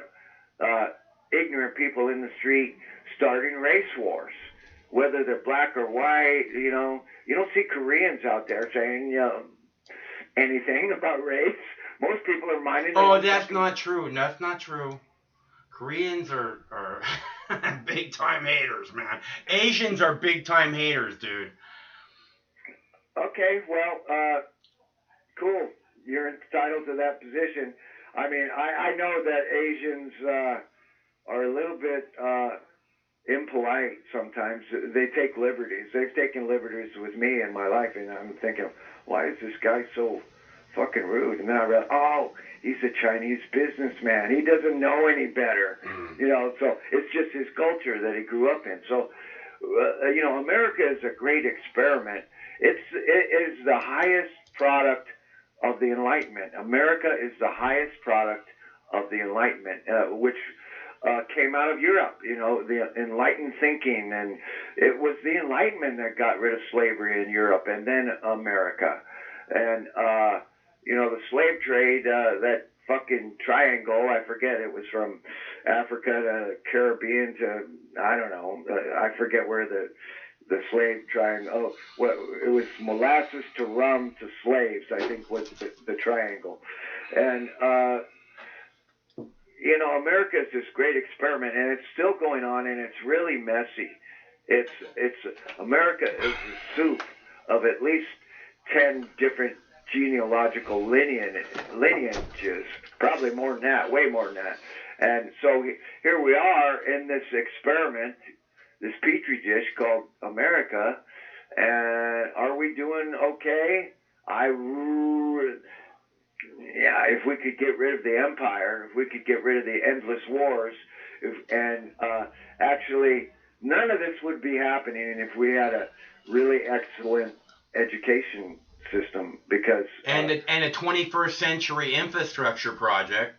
ignorant people in the street starting race wars, whether they're black or white. You know, you don't see Koreans out there saying anything about race. Most people are minding. Oh, that's not true. That's not true. Koreans are big time haters, man. Asians are big time haters, dude. Okay, well, cool. You're entitled to that position. I mean, I know that Asians are a little bit impolite sometimes. They take liberties. They've taken liberties with me in my life, and I'm thinking, why is this guy so fucking rude? And then I realized, oh, he's a Chinese businessman. He doesn't know any better. You know, so it's just his culture that he grew up in. So, you know, America is a great experiment. It is the highest product of the Enlightenment. America is the highest product of the Enlightenment, which came out of Europe, you know, the enlightened thinking. And it was the Enlightenment that got rid of slavery in Europe, and then America. And, you know, the slave trade, that fucking triangle, I forget, it was from Africa to Caribbean to, I don't know, I forget where the slave triangle, oh, well, it was molasses to rum to slaves, I think was the triangle. And, you know, America is this great experiment, and it's still going on, and it's really messy. America is a soup of at least 10 different genealogical lineages, probably more than that, way more than that. And so here we are in this experiment, this petri dish called America, and are we doing okay? Yeah, if we could get rid of the empire, if we could get rid of the endless wars, actually none of this would be happening if we had a really excellent education system, because and a 21st century infrastructure project.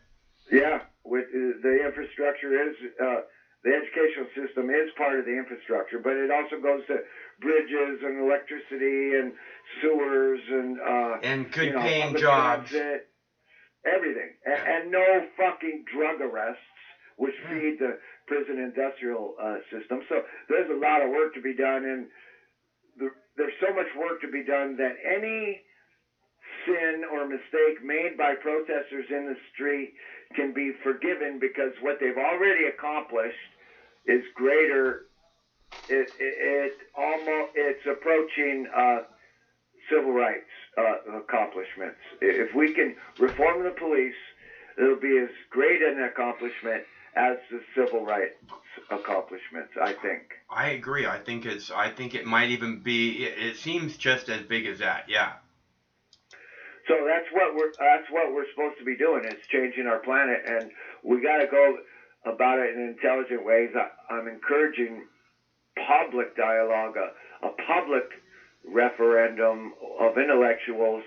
Yeah, with the infrastructure is the educational system is part of the infrastructure, but it also goes to bridges and electricity and sewers and good paying jobs, transit, everything, and no fucking drug arrests, which feed the prison industrial system. So there's a lot of work to be done, and there's so much work to be done that any sin or mistake made by protesters in the street can be forgiven, because what they've already accomplished is greater. It's approaching civil rights accomplishments. If we can reform the police, it'll be as great an accomplishment as the civil rights accomplishments, I think. I agree. I think it might even be. It seems just as big as that. Yeah. So that's what we're supposed to be doing, is changing our planet, and we got to go about it in intelligent ways. I'm encouraging public dialogue, a public referendum of intellectuals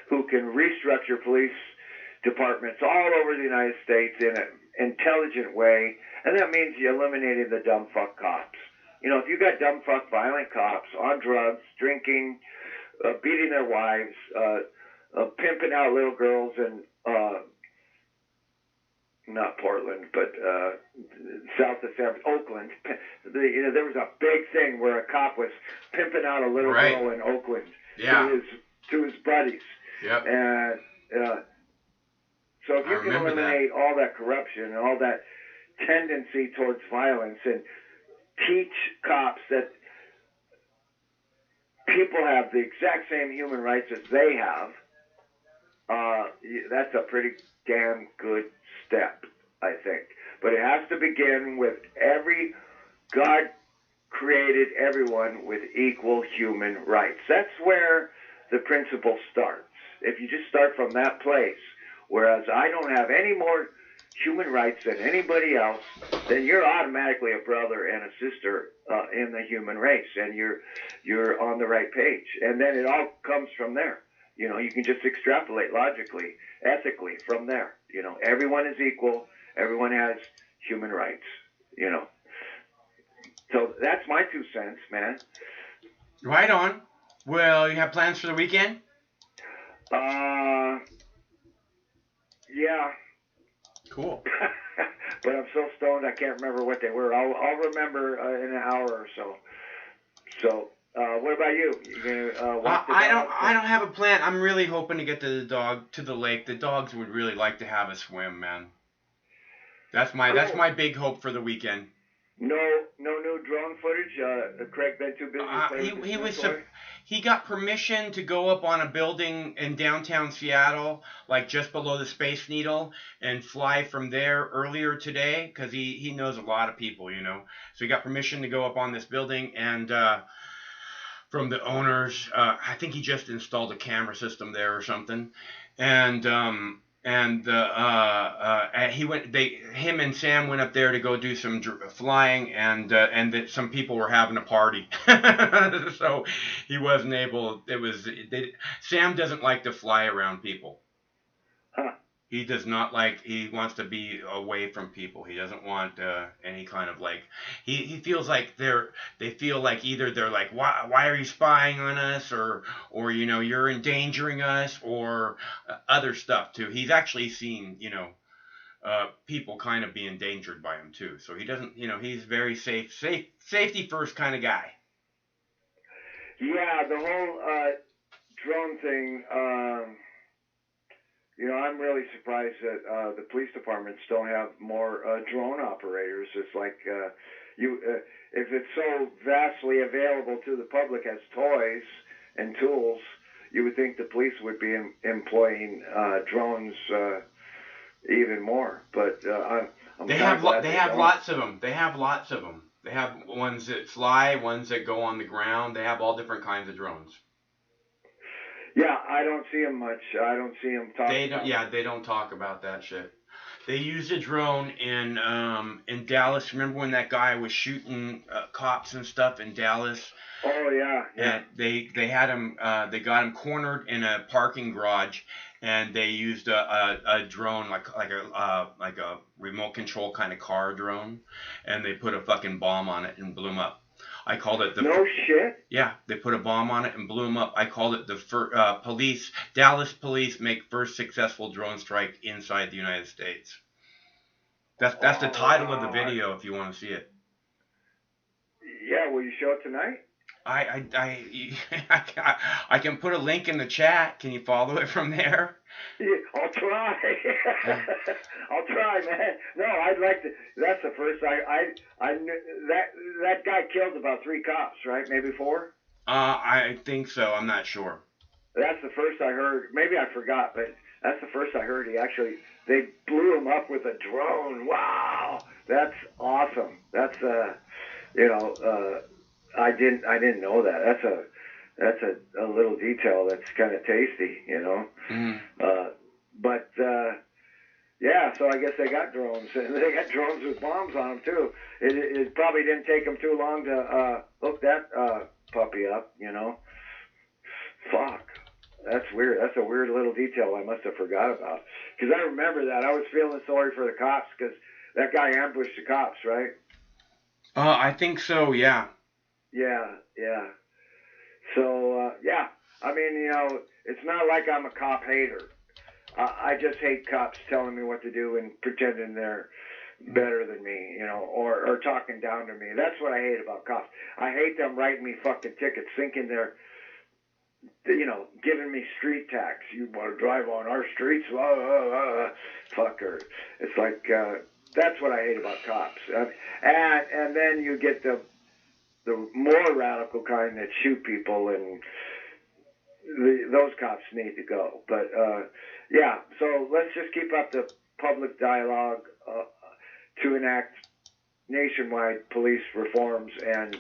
who can restructure police departments all over the United States in an intelligent way, and that means you eliminating the dumb fuck cops. You know, if you got dumb fuck violent cops on drugs, drinking, beating their wives, pimping out little girls in not Portland, but south of Oakland. There was a big thing where a cop was pimping out a little girl in Oakland to his buddies. Yep. And so if you can eliminate all that corruption and all that tendency towards violence, and teach cops that people have the exact same human rights as they have, that's a pretty damn good step, I think. But it has to begin with God created everyone with equal human rights. That's where the principle starts. If you just start from that place, whereas I don't have any more human rights than anybody else, then you're automatically a brother and a sister in the human race, and you're on the right page. And then it all comes from there. You know, you can just extrapolate logically, ethically from there. You know, everyone is equal. Everyone has human rights, you know. So that's my 2 cents, man. Right on. Well, you have plans for the weekend? Yeah. Cool. but I'm so stoned I can't remember what they were. I'll remember in an hour or so. So, what about you? You gonna walk the dog? I don't have a plan. I'm really hoping to get to the lake. The dogs would really like to have a swim, man. That's my big hope for the weekend. No new drone footage. Craig been too busy. He got permission to go up on a building in downtown Seattle, like just below the Space Needle, and fly from there earlier today, because he knows a lot of people, you know. So he got permission to go up on this building, and from the owners, I think he just installed a camera system there or something, and him and Sam went up there to go do some flying, and some people were having a party, so he wasn't able. Sam doesn't like to fly around people. Huh. He does not like. He wants to be away from people. He doesn't want any kind of like. He feels like they feel like either they're like, why are you spying on us, or you know, you're endangering us, or other stuff too. He's actually seen, you know, people kind of be endangered by him too. So he doesn't, you know, he's very safety first kind of guy. Yeah, the whole drone thing. You know, I'm really surprised that the police departments don't have more drone operators. It's like if it's so vastly available to the public as toys and tools, you would think the police would be employing drones even more. But they have lots of them. They have lots of them. They have ones that fly, ones that go on the ground. They have all different kinds of drones. Yeah, I don't see them much. I don't see them talk. They don't talk about that shit. They used a drone in Dallas. Remember when that guy was shooting cops and stuff in Dallas? Oh yeah. And they had him. They got him cornered in a parking garage, and they used a drone like a remote control kind of car drone, and they put a fucking bomb on it and blew him up. I called it No shit. Yeah, they put a bomb on it and blew him up. I called it the Dallas police make first successful drone strike inside the United States. That's the title of the video if you want to see it. Yeah, will you show it tonight? I can put a link in the chat. Can you follow it from there? Yeah, I'll try. I'll try, man. No, I'd like to. That's the first I knew that guy killed about 3 cops, right? Maybe 4. I think so. I'm not sure. That's the first I heard. Maybe I forgot, but that's the first I heard. They blew him up with a drone. Wow, that's awesome. That's I didn't know that. That's a little detail that's kind of tasty, you know. Yeah, so I guess they got drones, and they got drones with bombs on them too. It probably didn't take them too long to hook that puppy up, you know. Fuck, that's weird. That's a weird little detail I must have forgot about, because I remember that. I was feeling sorry for the cops because that guy ambushed the cops, right? I think so. Yeah. Yeah. So, yeah, I mean, you know, it's not like I'm a cop hater. I just hate cops telling me what to do and pretending they're better than me, you know, or talking down to me. That's what I hate about cops. I hate them writing me fucking tickets, thinking they're, you know, giving me street tax. You want to drive on our streets? Fucker. It's like, that's what I hate about cops. And then you get the more radical kind that shoot people, and those cops need to go. But yeah, so let's just keep up the public dialogue to enact nationwide police reforms. And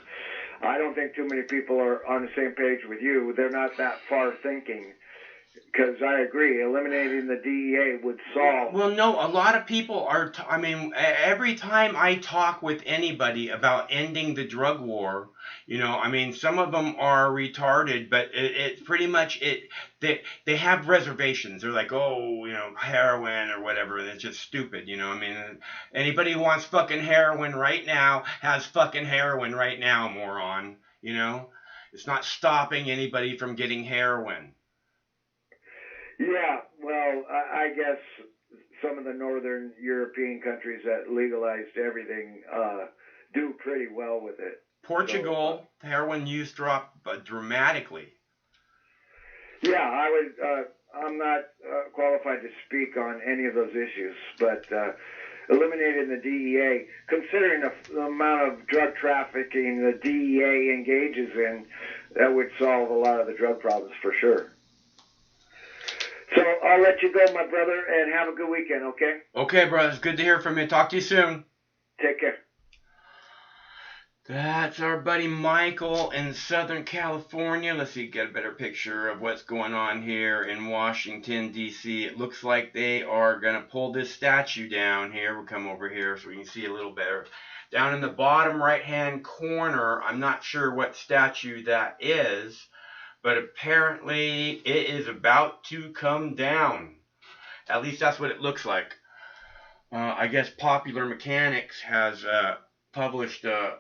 I don't think too many people are on the same page with you. They're not that far thinking. Because I agree, eliminating the DEA would solve. Well, no, a lot of people are. I mean, every time I talk with anybody about ending the drug war, you know, I mean, some of them are retarded, but it's pretty much it. They have reservations. They're like, oh, you know, heroin or whatever, and it's just stupid, you know. I mean, anybody who wants fucking heroin right now has fucking heroin right now, moron. You know, it's not stopping anybody from getting heroin. Yeah, well, I guess some of the northern European countries that legalized everything do pretty well with it. Portugal, heroin use dropped dramatically. Yeah, I'm not qualified to speak on any of those issues, but eliminating the DEA, considering the amount of drug trafficking the DEA engages in, that would solve a lot of the drug problems for sure. So I'll let you go, my brother, and have a good weekend, okay? Okay, brothers. Good to hear from you. Talk to you soon. Take care. That's our buddy Michael in Southern California. Let's see, get a better picture of what's going on here in Washington, D.C. It looks like they are going to pull this statue down here. We'll come over here so we can see a little better. Down in the bottom right-hand corner, I'm not sure what statue that is, but apparently it is about to come down. At least that's what it looks like. I guess Popular Mechanics has published a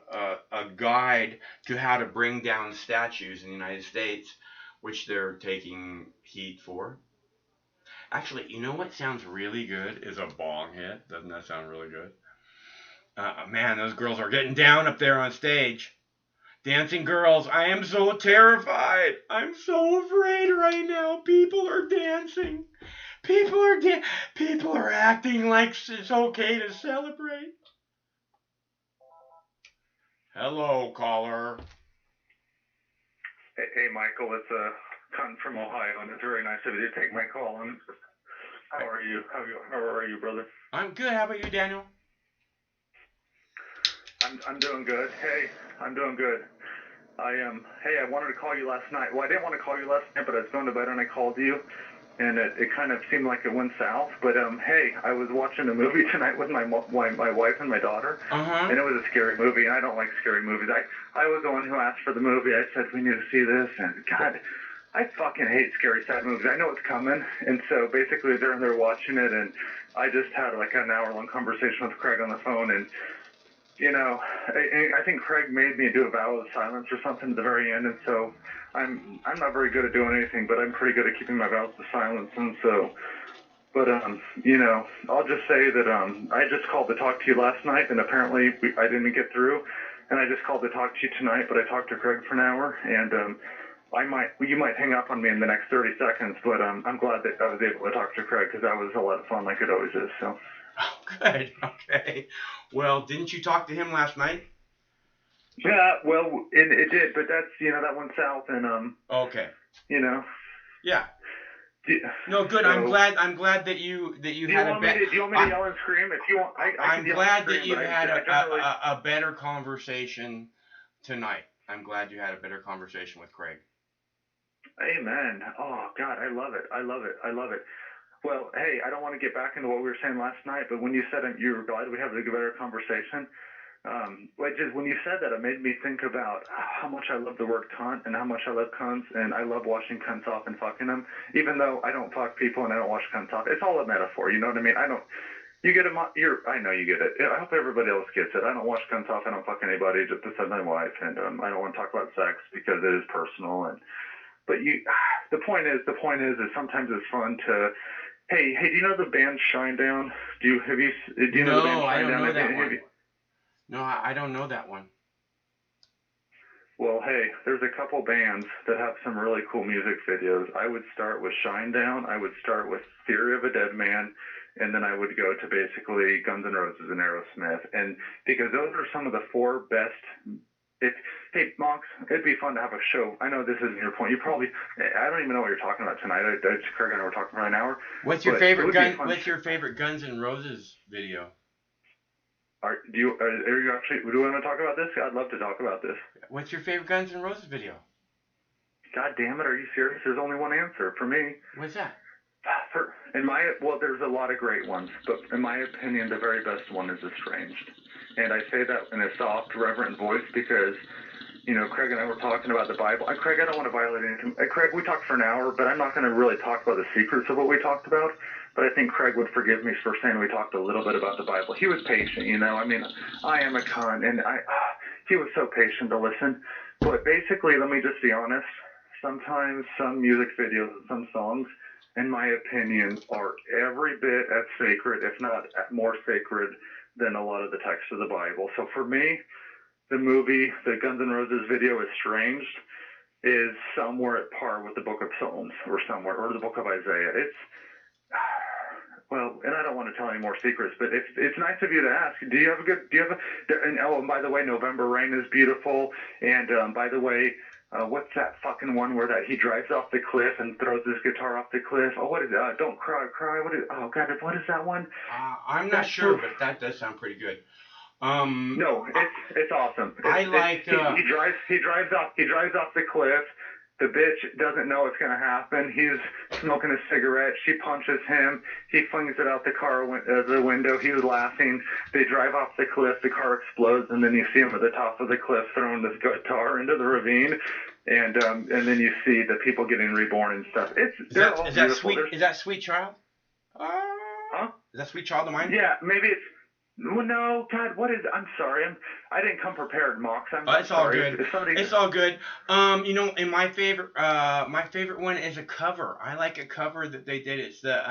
guide to how to bring down statues in the United States, which they're taking heed for. Actually, you know what sounds really good is a bong hit. Doesn't that sound really good? Man, those girls are getting down up there on stage. Dancing girls, I am so terrified. I'm so afraid right now. People are dancing. People are acting like it's okay to celebrate. Hello, caller. Hey, Michael, it's Cunt from Ohio, and it's very nice of you to take my call. How are you? How are you, brother? I'm good. How about you, Daniel? I'm doing good. Hey, I'm doing good. Hey, I wanted to call you last night. Well, I didn't want to call you last night, but I was going to bed and I called you, and it kind of seemed like it went south. But hey, I was watching a movie tonight with my wife and my daughter, and it was a scary movie, and I don't like scary movies. I was the one who asked for the movie. I said we need to see this, and God, I fucking hate scary sad movies. I know it's coming, and so basically they're in there watching it, and I just had like an hour-long conversation with Craig on the phone, and you know, I think Craig made me do a vow of silence or something at the very end, and so I'm not very good at doing anything, but I'm pretty good at keeping my vows of silence, and so, but you know, I'll just say that I just called to talk to you last night, and apparently I didn't get through, and I just called to talk to you tonight, but I talked to Craig for an hour, and you might hang up on me in the next 30 seconds, but I'm glad that I was able to talk to Craig, because that was a lot of fun, like it always is, so. Oh, good. Okay. Well, didn't you talk to him last night? Yeah, well, it did, but that's, you know, that went south, and Okay. You know. Yeah. No, good. So, I'm glad that you had a better. Do you want me to yell and scream? If you want, I'm glad that you had a better conversation tonight. I'm glad you had a better conversation with Craig. Amen. Oh God, I love it. I love it. I love it. Well, hey, I don't want to get back into what we were saying last night, but when you said you were glad we had a better conversation, when you said that, it made me think about how much I love the word cunt and how much I love cunts, and I love washing cunts off and fucking them, even though I don't fuck people and I don't wash cunts off. It's all a metaphor, you know what I mean? You get I know you get it. I hope everybody else gets it. I don't wash cunts off. I don't fuck anybody, just besides my wife, and I don't want to talk about sex because it is personal. But the point is sometimes it's fun to. Hey, do you know the band Shinedown? Do you know the band Shinedown? No, I don't know that one. No, I don't know that one. Well, hey, there's a couple bands that have some really cool music videos. I would start with Shinedown. I would start with Theory of a Dead Man, and then I would go to basically Guns N' Roses and Aerosmith. And because those are some of the four best. Hey, Monks, it'd be fun to have a show. I know this isn't your point. I don't even know what you're talking about tonight. Craig and I were talking for an hour. What's your favorite Guns N' Roses video? Do you actually? Do you want to talk about this? I'd love to talk about this. What's your favorite Guns N' Roses video? God damn it! Are you serious? There's only one answer for me. What's that? There's a lot of great ones, but in my opinion, the very best one is Estranged. And I say that in a soft, reverent voice because, you know, Craig and I were talking about the Bible. Craig, I don't want to violate anything. Craig, we talked for an hour, but I'm not going to really talk about the secrets of what we talked about. But I think Craig would forgive me for saying we talked a little bit about the Bible. He was patient, you know. I mean, I am a con, and he was so patient to listen. But basically, let me just be honest. Sometimes some music videos and some songs in my opinion, are every bit as sacred, if not more sacred, than a lot of the texts of the Bible. So for me, the movie, the Guns N' Roses video, Estranged, is somewhere at par with the Book of Psalms, or the Book of Isaiah. It's well, and I don't want to tell any more secrets, but it's nice of you to ask. Do you have and by the way, November Rain is beautiful. And by the way, what's that fucking one where that he drives off the cliff and throws his guitar off the cliff? Oh, what is it? Don't cry. Oh God, what is that one? I'm not sure, but that does sound pretty good. No, it's awesome. I like. He drives off the cliff. The bitch doesn't know what's going to happen. He's smoking a cigarette. She punches him. He flings it out the window. He was laughing. They drive off the cliff. The car explodes, and then you see him at the top of the cliff throwing this guitar into the ravine. And then you see the people getting reborn and stuff. Is that Sweet Child? Huh? Is that Sweet Child of Mine? Yeah, maybe it's. Well, no, God, what is? I'm sorry, I didn't come prepared, Mox. It's sorry. All good. It's all good. And my favorite one is a cover. I like a cover that they did. It's the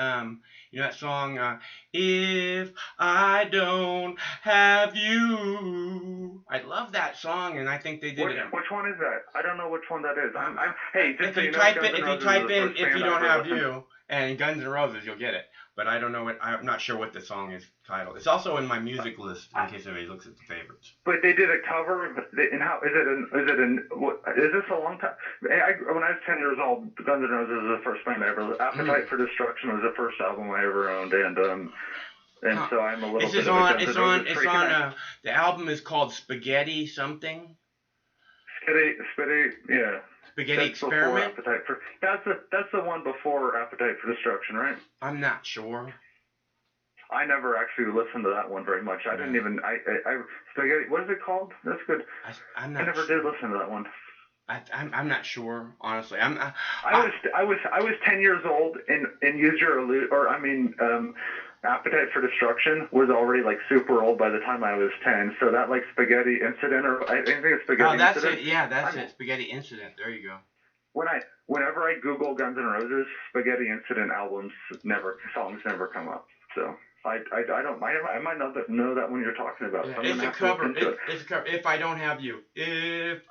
that song, If I Don't Have You. I love that song, and I think they did it. Which one is that? I don't know which one that is. Hey, just if you type in If You Don't Have You and Guns N' Roses, you'll get it. But I don't know I'm not sure what the song is titled. It's also in my music list in case anybody looks at the favorites. But they did a cover. And how is is this a long time? When I was 10 years old, Guns N' Roses was the first band I ever. Appetite for Destruction was the first album I ever owned, and so I'm a little. The album is called Spaghetti something. Spaghetti, yeah. Spaghetti Experiment? That's the one before Appetite for Destruction, right? I'm not sure. I never actually listened to that one very much. I didn't even. Spaghetti. What is it called? That's good. I never did listen to that one. I'm not sure, honestly. I was 10 years old, and Use Your Illusion, Appetite for Destruction was already like super old by the time I was 10. So that like Spaghetti Incident, or I think it's Spaghetti Incident. Oh, that's it. Yeah, that's it. Spaghetti Incident. There you go. Whenever I Google Guns N' Roses, Spaghetti Incident songs never come up. So I might not know that one you're talking about. Yeah, it's a cover. It's a cover. If I Don't Have You. If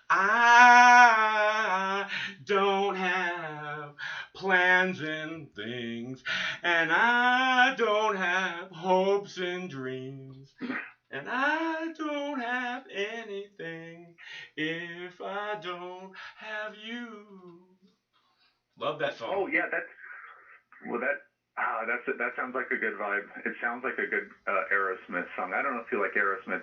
I don't have plans and things, and I don't have hopes and dreams, and I don't have anything if I don't have you. Love that song. Oh yeah, that sounds like a good vibe. It sounds like a good Aerosmith song. I don't know if you like Aerosmith.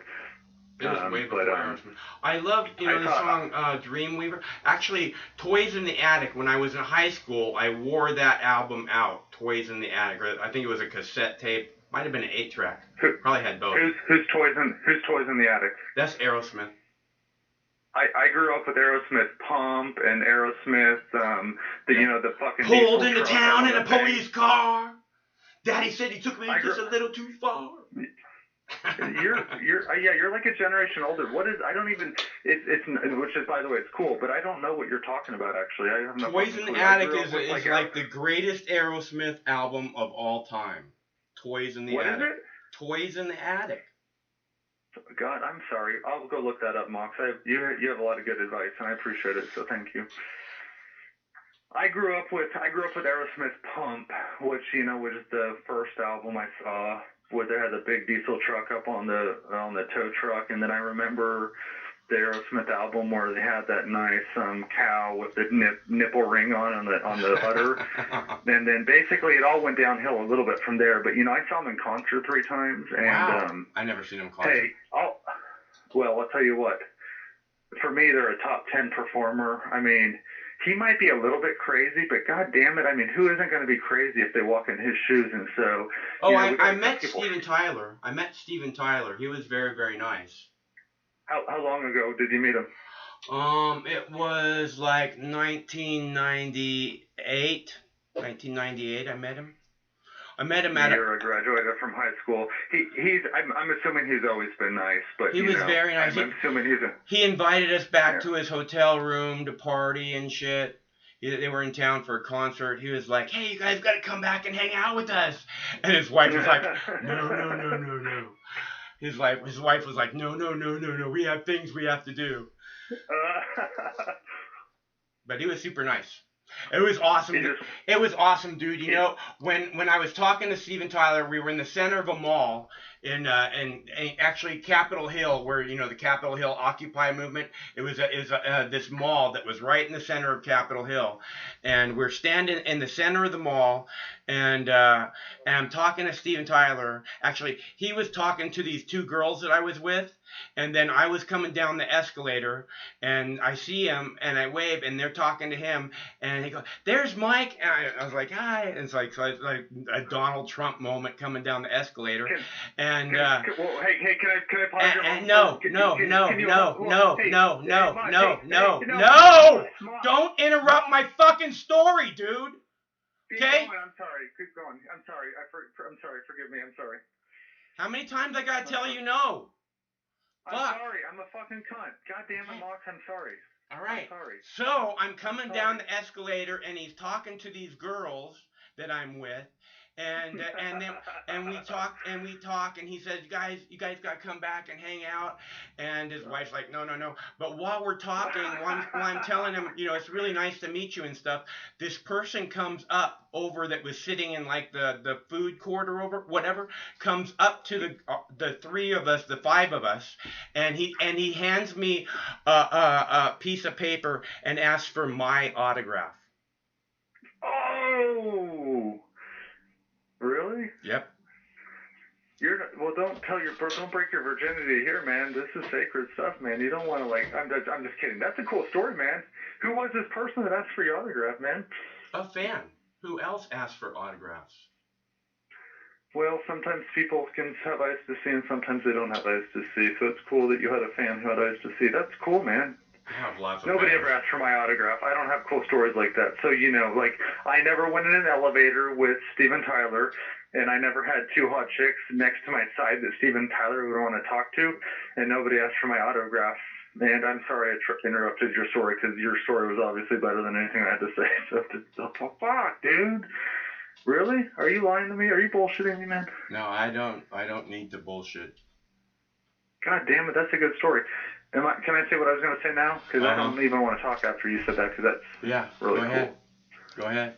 It was way before Aerosmith. I love, the song Dreamweaver. Actually, Toys in the Attic, when I was in high school, I wore that album out, Toys in the Attic. I think it was a cassette tape. Might have been an 8-track. Probably had both. Who's Toys in the Attic? That's Aerosmith. I grew up with Aerosmith Pump and Aerosmith, the fucking... Pulled into town in a police car. Daddy said he took me just a little too far. You're like a generation older. What is? I don't even. It's which is, by the way, it's cool, but I don't know what you're talking about. Actually, I have no. Toys in the Attic is like the greatest Aerosmith album of all time. Toys in the Attic. What is it? Toys in the Attic. God, I'm sorry. I'll go look that up, Mox. You have a lot of good advice, and I appreciate it. So thank you. I grew up with Aerosmith Pump, which was the first album I saw, where they had the big diesel truck up on the tow truck, and then I remember the Aerosmith album where they had that nice cow with the nipple ring on the udder, and then basically it all went downhill a little bit from there. But I saw them in concert 3 times, and wow. I never seen them in concert. Hey, I'll tell you what. For me, they're a top 10 performer. I mean, he might be a little bit crazy, but god damn it, I mean, who isn't going to be crazy if they walk in his shoes? And so... I met Steven Tyler. He was very, very nice. How long ago did you meet him? It was like 1998 I met him. I met him at a graduated from high school. I'm assuming he's always been nice, but he was very nice. I'm assuming he invited us back to his hotel room to party and shit. They were in town for a concert. He was like, "Hey, you guys got to come back and hang out with us." And his wife was like, "No." His wife was like, "No. We have things we have to do." But he was super nice. It was awesome. It was awesome, dude. You know, when I was talking to Steven Tyler, we were in the center of a mall in actually Capitol Hill, where the Capitol Hill Occupy movement. It was this mall that was right in the center of Capitol Hill, and we're standing in the center of the mall, and I'm talking to Steven Tyler. Actually, he was talking to these two girls that I was with. And then I was coming down the escalator, and I see him, and I wave, and they're talking to him, and he goes, "There's Mike." And I was like, "Hi." And it's like a Donald Trump moment coming down the escalator. Hey, can I pause your no. Don't interrupt my fucking story, dude. Okay? I'm sorry. Keep going. I'm sorry. I'm sorry. Forgive me. I'm sorry. How many times I gotta tell you no? I'm sorry. I'm a fucking cunt. God damn it, Mox. I'm sorry. All right. I'm sorry. So I'm coming down the escalator, and he's talking to these girls that I'm with, and we talk, and he says, you guys got to come back and hang out. And his wife's like, no. But while we're talking, while I'm telling him, it's really nice to meet you and stuff, this person comes up over that was sitting in like the food court or whatever, comes up to the three of us, the five of us, and he hands me a piece of paper and asks for my autograph. Oh. Really? Yep. Don't break your virginity here, man. This is sacred stuff, man. You don't want to I'm just kidding. That's a cool story, man. Who was this person that asked for your autograph, man? A fan. Who else asked for autographs? Well, sometimes people can have eyes to see, and sometimes they don't have eyes to see. So it's cool that you had a fan who had eyes to see. That's cool, man. I have lots of Nobody fans. ever asked for my autograph. I don't have cool stories like that. So, I never went in an elevator with Steven Tyler, and I never had two hot chicks next to my side that Steven Tyler would want to talk to, and nobody asked for my autograph. And I'm sorry I interrupted your story, because your story was obviously better than anything I had to say. So, fuck, dude. Really? Are you lying to me? Are you bullshitting me, man? No, I don't need the bullshit. God damn it, that's a good story. Can I say what I was going to say now? Because I don't even want to talk after you said that, because that's really cool. Go ahead.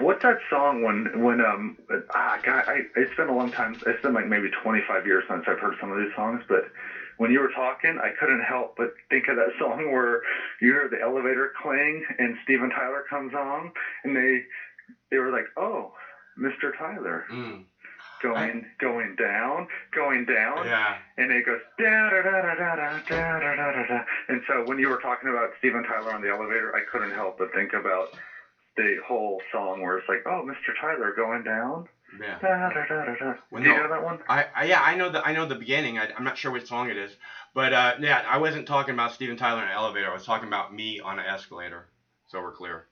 What's that song it's been a long time. It's been like maybe 25 years since I've heard some of these songs, but when you were talking, I couldn't help but think of that song where you hear the elevator clang and Steven Tyler comes on, and they were like, "Oh, Mr. Tyler." Going down, yeah. And it goes da da da da da da da da da. And so when you were talking about Steven Tyler on the elevator, I couldn't help but think about the whole song where it's like, "Oh, Mr. Tyler going down." Yeah. Da, da, da, da, da. Well, Do you know that one? I know the beginning. I'm not sure which song it is, but I wasn't talking about Steven Tyler in an elevator. I was talking about me on an escalator. So we're clear.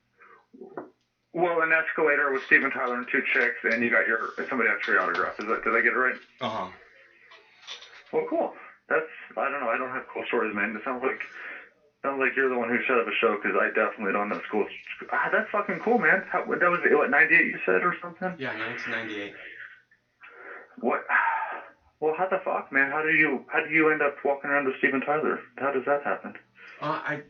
Well, an escalator with Steven Tyler and two chicks, and you got somebody asked for your autograph. Did I get it right? Uh-huh. Well, cool. I don't know. I don't have cool stories, man. It sounds like you're the one who shut up a show, because I definitely don't have cool. That's fucking cool, man. That was what, 98 you said or something? Yeah, 1998. What? Well, how the fuck, man? How do you end up walking around with Steven Tyler? How does that happen? I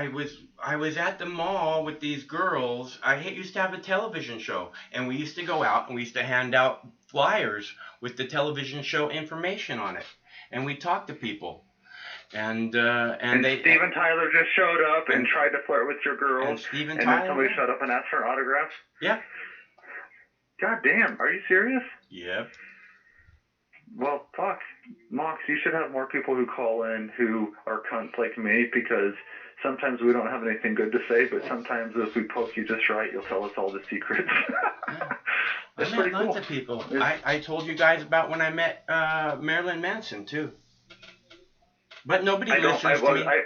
was at the mall with these girls. I used to have a television show, and we used to go out and we used to hand out flyers with the television show information on it, and we talked to people. And Steven Tyler just showed up and tried to flirt with your girls, and then somebody showed up and asked for an autograph? Yeah. God damn, are you serious? Yep. Well, fuck, Mox, you should have more people who call in who are cunts like me, because sometimes we don't have anything good to say, but sometimes if we poke you just right, you'll tell us all the secrets. I met lots of people. I told you guys about when I met Marilyn Manson, too. But nobody listens to me. I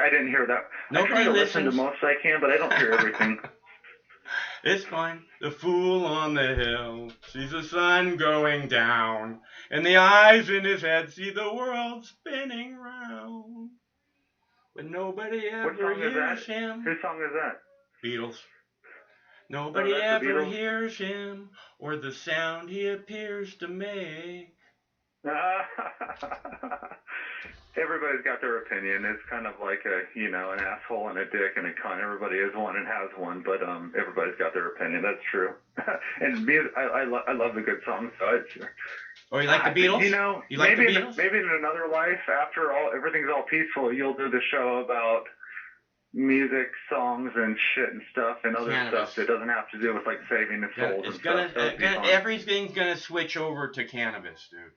didn't hear that. Nobody I try to listens. listen to most I can, but I don't hear everything. It's fine. The fool on the hill sees the sun going down, and the eyes in his head see the world spinning round. But nobody ever hears him. Whose song is that? Beatles. Oh, Nobody that's the ever Beatles. hears him or the sound he appears to make. Everybody's got their opinion. It's kind of like an asshole and a dick and a cunt. Everybody is one and has one, but everybody's got their opinion. That's true. And music, I love the good songs. So it's, Oh, you like the Beatles? You like maybe the Beatles? maybe in another life, after everything's all peaceful, you'll do the show about music, songs, and shit and stuff and other Cannabis. stuff that doesn't have to do with like saving the souls It's and gonna, stuff. That'd be fun. everything's gonna switch over to cannabis, dude.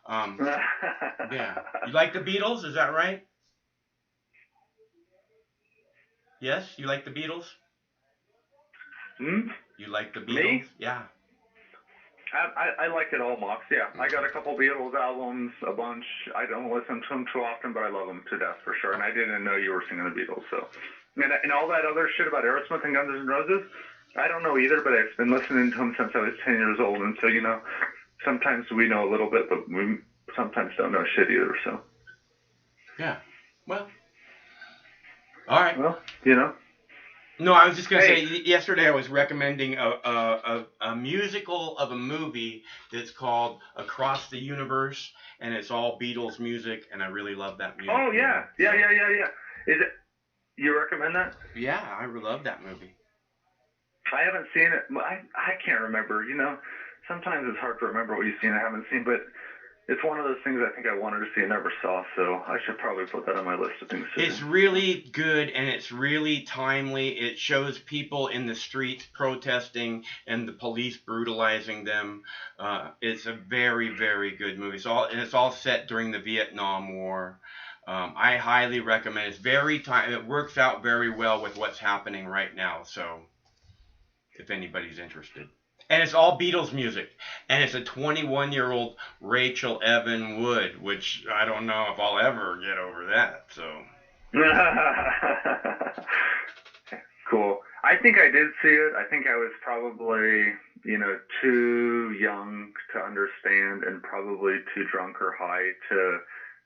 Yeah. You like the Beatles? Is that right? Yes, you like the Beatles? Hmm? You like the Beatles? Me? Yeah. I like it all, Mox. Yeah, I got a couple Beatles albums, a bunch. I don't listen to them too often, but I love them to death for sure. And I didn't know you were singing the Beatles, so. And all that other shit about Aerosmith and Guns N' Roses, I don't know either, but I've been listening to them since I was 10 years old, and so, sometimes we know a little bit, but we sometimes don't know shit either, so. Yeah. Well. All right. Well, No, I was just gonna Hey. say. Yesterday, I was recommending a musical of a movie that's called Across the Universe, and it's all Beatles music, and I really love that music. Oh, yeah. Yeah. Is it, you recommend that? Yeah, I love that movie. I haven't seen it. I can't remember. Sometimes it's hard to remember what you've seen and haven't seen, but it's one of those things I think I wanted to see and never saw, so I should probably put that on my list of things to It's do. really good, and it's really timely. It shows people in the streets protesting and the police brutalizing them. It's a very, very good movie. It's all set during the Vietnam War. I highly recommend it. It works out very well with what's happening right now, so if anybody's interested. And it's all Beatles music. And it's a 21-year-old Rachel Evan Wood, which I don't know if I'll ever get over that, so. Cool. I think I did see it. I think I was probably, too young to understand and probably too drunk or high to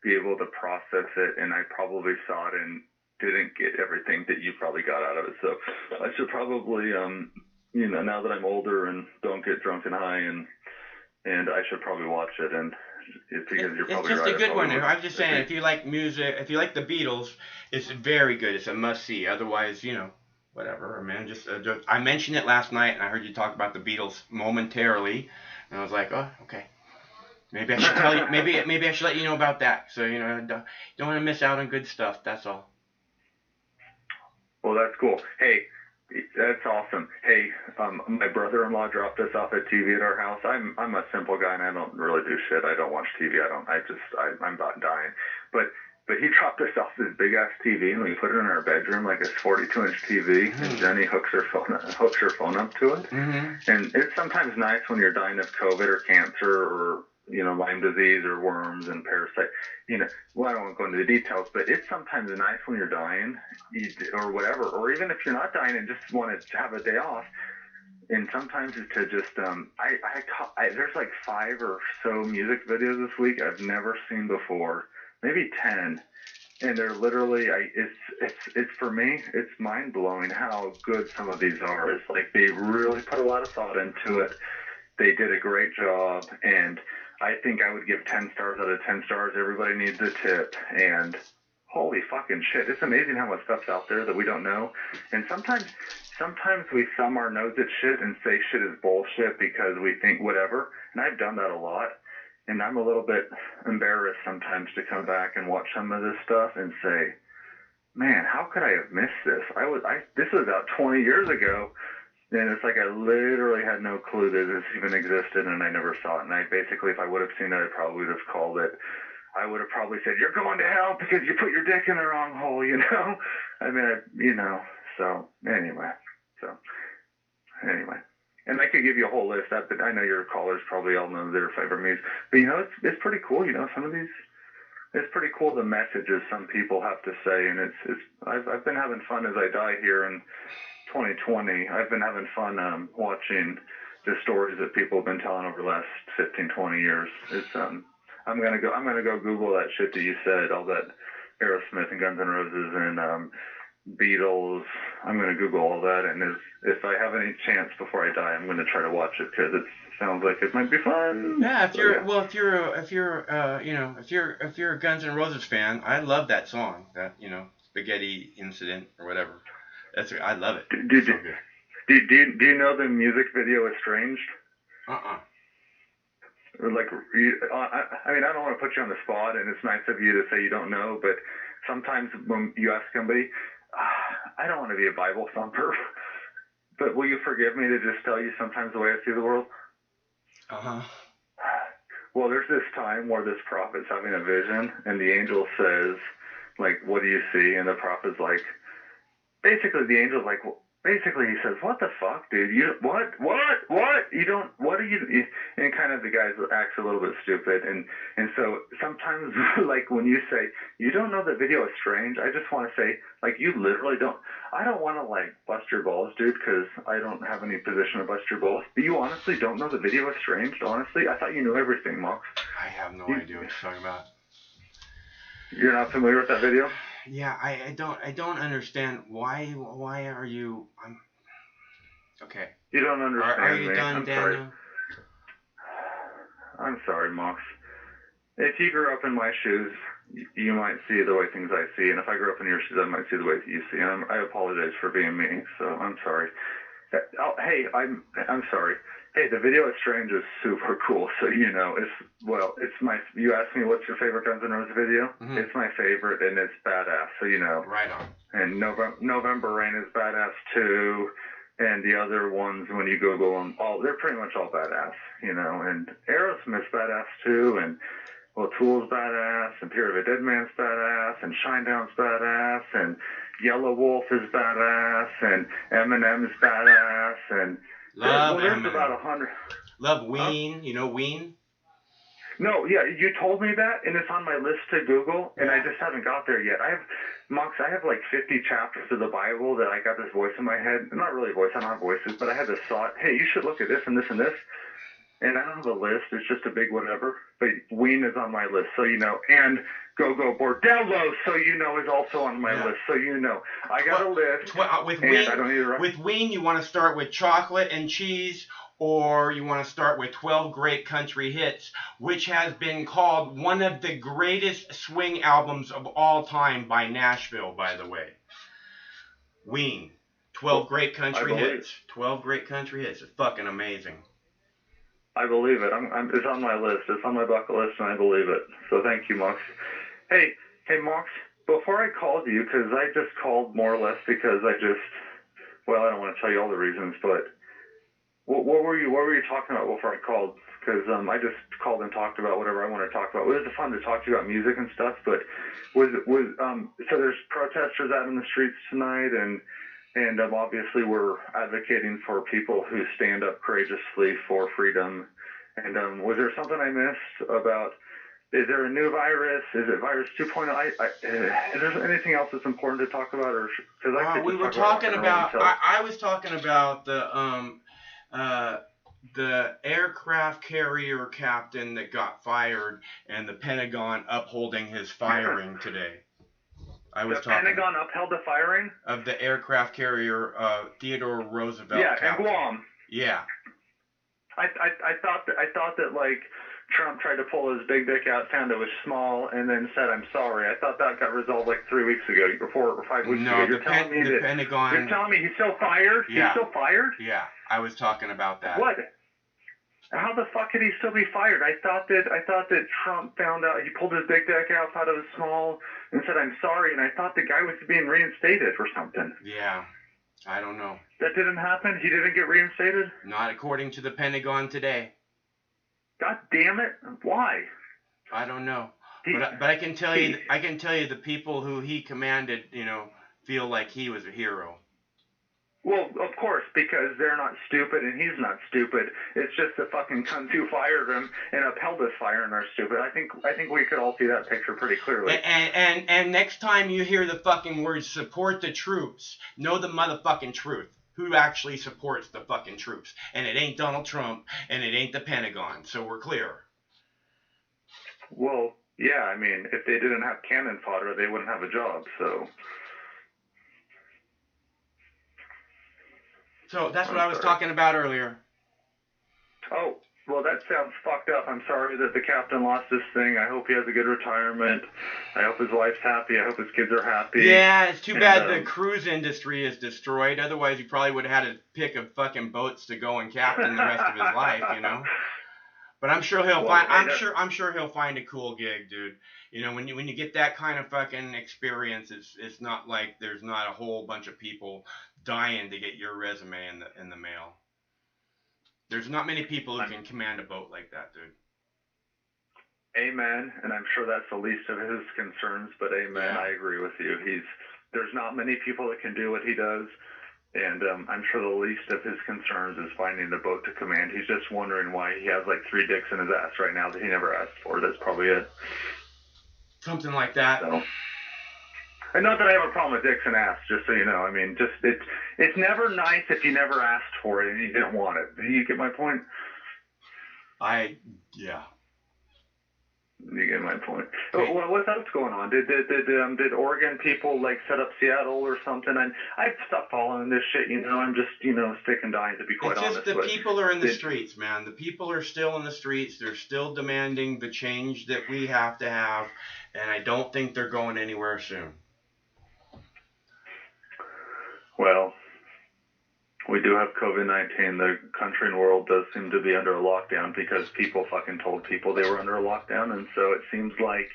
be able to process it, and I probably saw it and didn't get everything that you probably got out of it. So I should probably, now that I'm older and don't get drunk and high, and I should probably watch it. And because you're probably It's just right, a good one. probably I'm just saying, if you like music, if you like the Beatles, it's very good. It's a must-see. Otherwise, whatever. I mentioned it last night, and I heard you talk about the Beatles momentarily, and I was like, oh, okay. Maybe I should tell you. Maybe I should let you know about that. So don't want to miss out on good stuff. That's all. Well, that's cool. Hey, that's awesome. Hey, my brother-in-law dropped us off at TV at our house. I'm a simple guy and I don't really do shit. I don't watch TV. I'm about dying. But he dropped us off this big ass TV and we put it in our bedroom, like a 42-inch TV. And Jenny hooks her phone up to it. Mm-hmm. And it's sometimes nice when you're dying of COVID or cancer or Lyme disease or worms and parasite. Well, I don't want to go into the details, but it's sometimes nice when you're dying or whatever, or even if you're not dying and just want to have a day off. And sometimes it's to just, there's like 5 or so music videos this week I've never seen before, maybe 10. And they're literally, it's for me, it's mind blowing how good some of these are. It's like they really put a lot of thought into it. They did a great job, and I think I would give 10 stars out of 10 stars. Everybody needs a tip, and holy fucking shit. It's amazing how much stuff's out there that we don't know. And sometimes we thumb our nose at shit and say shit is bullshit because we think whatever. And I've done that a lot. And I'm a little bit embarrassed sometimes to come back and watch some of this stuff and say, man, how could I have missed this? This was about 20 years ago. And it's like I literally had no clue that this even existed, and I never saw it. And I basically, if I would have seen it, I probably would have called it. I would have probably said, "You're going to hell because you put your dick in the wrong hole," I mean, So anyway. And I could give you a whole list. I know your callers probably all know their favorite music, but it's pretty cool. Some of these. It's pretty cool the messages some people have to say, and I've been having fun as I die here and. 2020, I've been having fun watching the stories that people have been telling over the last 15, 20 years. It's I'm gonna go Google that shit that you said, all that Aerosmith and Guns N' Roses and Beatles. I'm going to Google all that, and if I have any chance before I die, I'm going to try to watch it because it sounds like it might be fun. Yeah, if So, you're yeah. well, if you're a Guns N' Roses fan, I love that song, that Spaghetti Incident or whatever. I love it. Do, It's so good. do you know the music video Estranged? Or like, I mean, I don't want to put you on the spot, and it's nice of you to say you don't know, but sometimes when you ask somebody, I don't want to be a Bible thumper, but will you forgive me to just tell you sometimes the way I see the world? Well, there's this time where this prophet's having a vision, and the angel says, like, what do you see? And the prophet's like, basically the angel's like, basically he says, what the fuck, dude? What? You don't, what are you, and kind of the guy acts a little bit stupid. And so sometimes, like, when you say, you don't know the video is strange, I just want to say, like, you literally don't. I don't want to, like, bust your balls, dude, because I don't have any position to bust your balls. But you honestly don't know the video is strange, honestly? I thought you knew everything, Mox. I have no idea what you're talking about. You're not familiar with that video? Yeah, I don't understand why are you okay. You don't understand Are you me. done, I'm Daniel? sorry. I'm sorry, Mox. If you grew up in my shoes, you might see the way things I see, and if I grew up in your shoes, I might see the way you see. I apologize for being me, so I'm sorry. Hey, I'm sorry. Hey, the video is Strange is super cool, so you know, it's my, you asked me what's your favorite Guns N' Roses video? Mm-hmm. It's my favorite, and it's badass, so you know. Right on. And November Rain is badass too, and the other ones, when you Google them, they're pretty much all badass, you know, and Aerosmith's badass too, and well, Tool's badass, and Fear of a Dead Man's badass, and Shinedown's badass, and Yellow Wolf is badass, and Eminem's badass, and Love there's Eminem. about 100. Love Ween. You know Ween? No, yeah, you told me that, and it's on my list to Google, and I just haven't got there yet. I have like 50 chapters of the Bible that I got this voice in my head. Not really a voice, I don't have voices, but I had this thought, hey, you should look at this and this and this. And I don't have a list, it's just a big whatever. But Ween is on my list, so you know. And Go Go Bordello, so you know, is also on my list, so you know. I got a list, with and Ween, I don't need to write. With Ween, you want to start with Chocolate and Cheese, or you want to start with 12 Great Country Hits, which has been called one of the greatest swing albums of all time by Nashville, by the way. Ween, 12 Great Country Hits. 12 Great Country Hits. It's fucking amazing. I believe it. It's on my list. It's on my bucket list, and I believe it. So thank you, Mox. Hey, Mox, before I called you, because I just called more or less because I don't want to tell you all the reasons, but what were you talking about before I called? Because I just called and talked about whatever I want to talk about. It was fun to talk to you about music and stuff, but so there's protesters out in the streets tonight, and obviously we're advocating for people who stand up courageously for freedom. And was there something I missed about? Is there a new virus? Is it virus 2.0? Is there anything else that's important to talk about? Or because we were talking about. I was talking about the aircraft carrier captain that got fired, and the Pentagon upholding his firing today. The Pentagon upheld the firing of the aircraft carrier Theodore Roosevelt. Yeah, captain. in Guam. Yeah. I thought that like Trump tried to pull his big dick out, found it was small, and then said I'm sorry. I thought that got resolved like 3 weeks ago, or 4 or 5 weeks ago. You're telling me the Pentagon. You're telling me he's still fired? Yeah. He's still fired? Yeah, I was talking about that. What? How the fuck could he still be fired? I thought that Trump found out, he pulled his big dick out, thought it was small, and said I'm sorry, and I thought the guy was being reinstated or something. Yeah, I don't know. That didn't happen? He didn't get reinstated? Not according to the Pentagon today. God damn it! Why? I don't know. But I can tell you the people who he commanded, feel like he was a hero. Well, of course, because they're not stupid and he's not stupid. It's just the fucking cunts who fired him and upheld his firing are stupid. I think we could all see that picture pretty clearly. And next time you hear the fucking words support the troops, know the motherfucking truth. Who actually supports the fucking troops? And it ain't Donald Trump, and it ain't the Pentagon. So we're clear. Well, yeah, I mean, if they didn't have cannon fodder, they wouldn't have a job. So So that's what I was talking about earlier. Oh, well, that sounds fucked up. I'm sorry that the captain lost this thing. I hope he has a good retirement. I hope his wife's happy. I hope his kids are happy. Yeah, it's too bad the cruise industry is destroyed. Otherwise, he probably would have had a pick of fucking boats to go and captain the rest of his life, you know. But I'm sure he'll find. I'm sure he'll find a cool gig, dude. You know, when you get that kind of fucking experience, it's not like there's not a whole bunch of people dying to get your resume in the mail. There's not many people who can command a boat like that, dude. Amen, and I'm sure that's the least of his concerns, but amen, yeah. I agree with you. There's not many people that can do what he does, and I'm sure the least of his concerns is finding the boat to command. He's just wondering why he has like 3 dicks in his ass right now that he never asked for. That's probably it. Something like that. So. And not that I have a problem with dicks and ass, just so you know. I mean, just it's never nice if you never asked for it and you didn't want it. Do you get my point? Yeah. You get my point. Okay. What else going on? Did Oregon people like set up Seattle or something? And I've stopped following this shit. You know, I'm just sick and dying to be quite honest. It's just the people are in the streets, man. The people are still in the streets. They're still demanding the change that we have to have, and I don't think they're going anywhere soon. Well, we do have COVID-19. The country and world does seem to be under a lockdown because people fucking told people they were under a lockdown. And so it seems like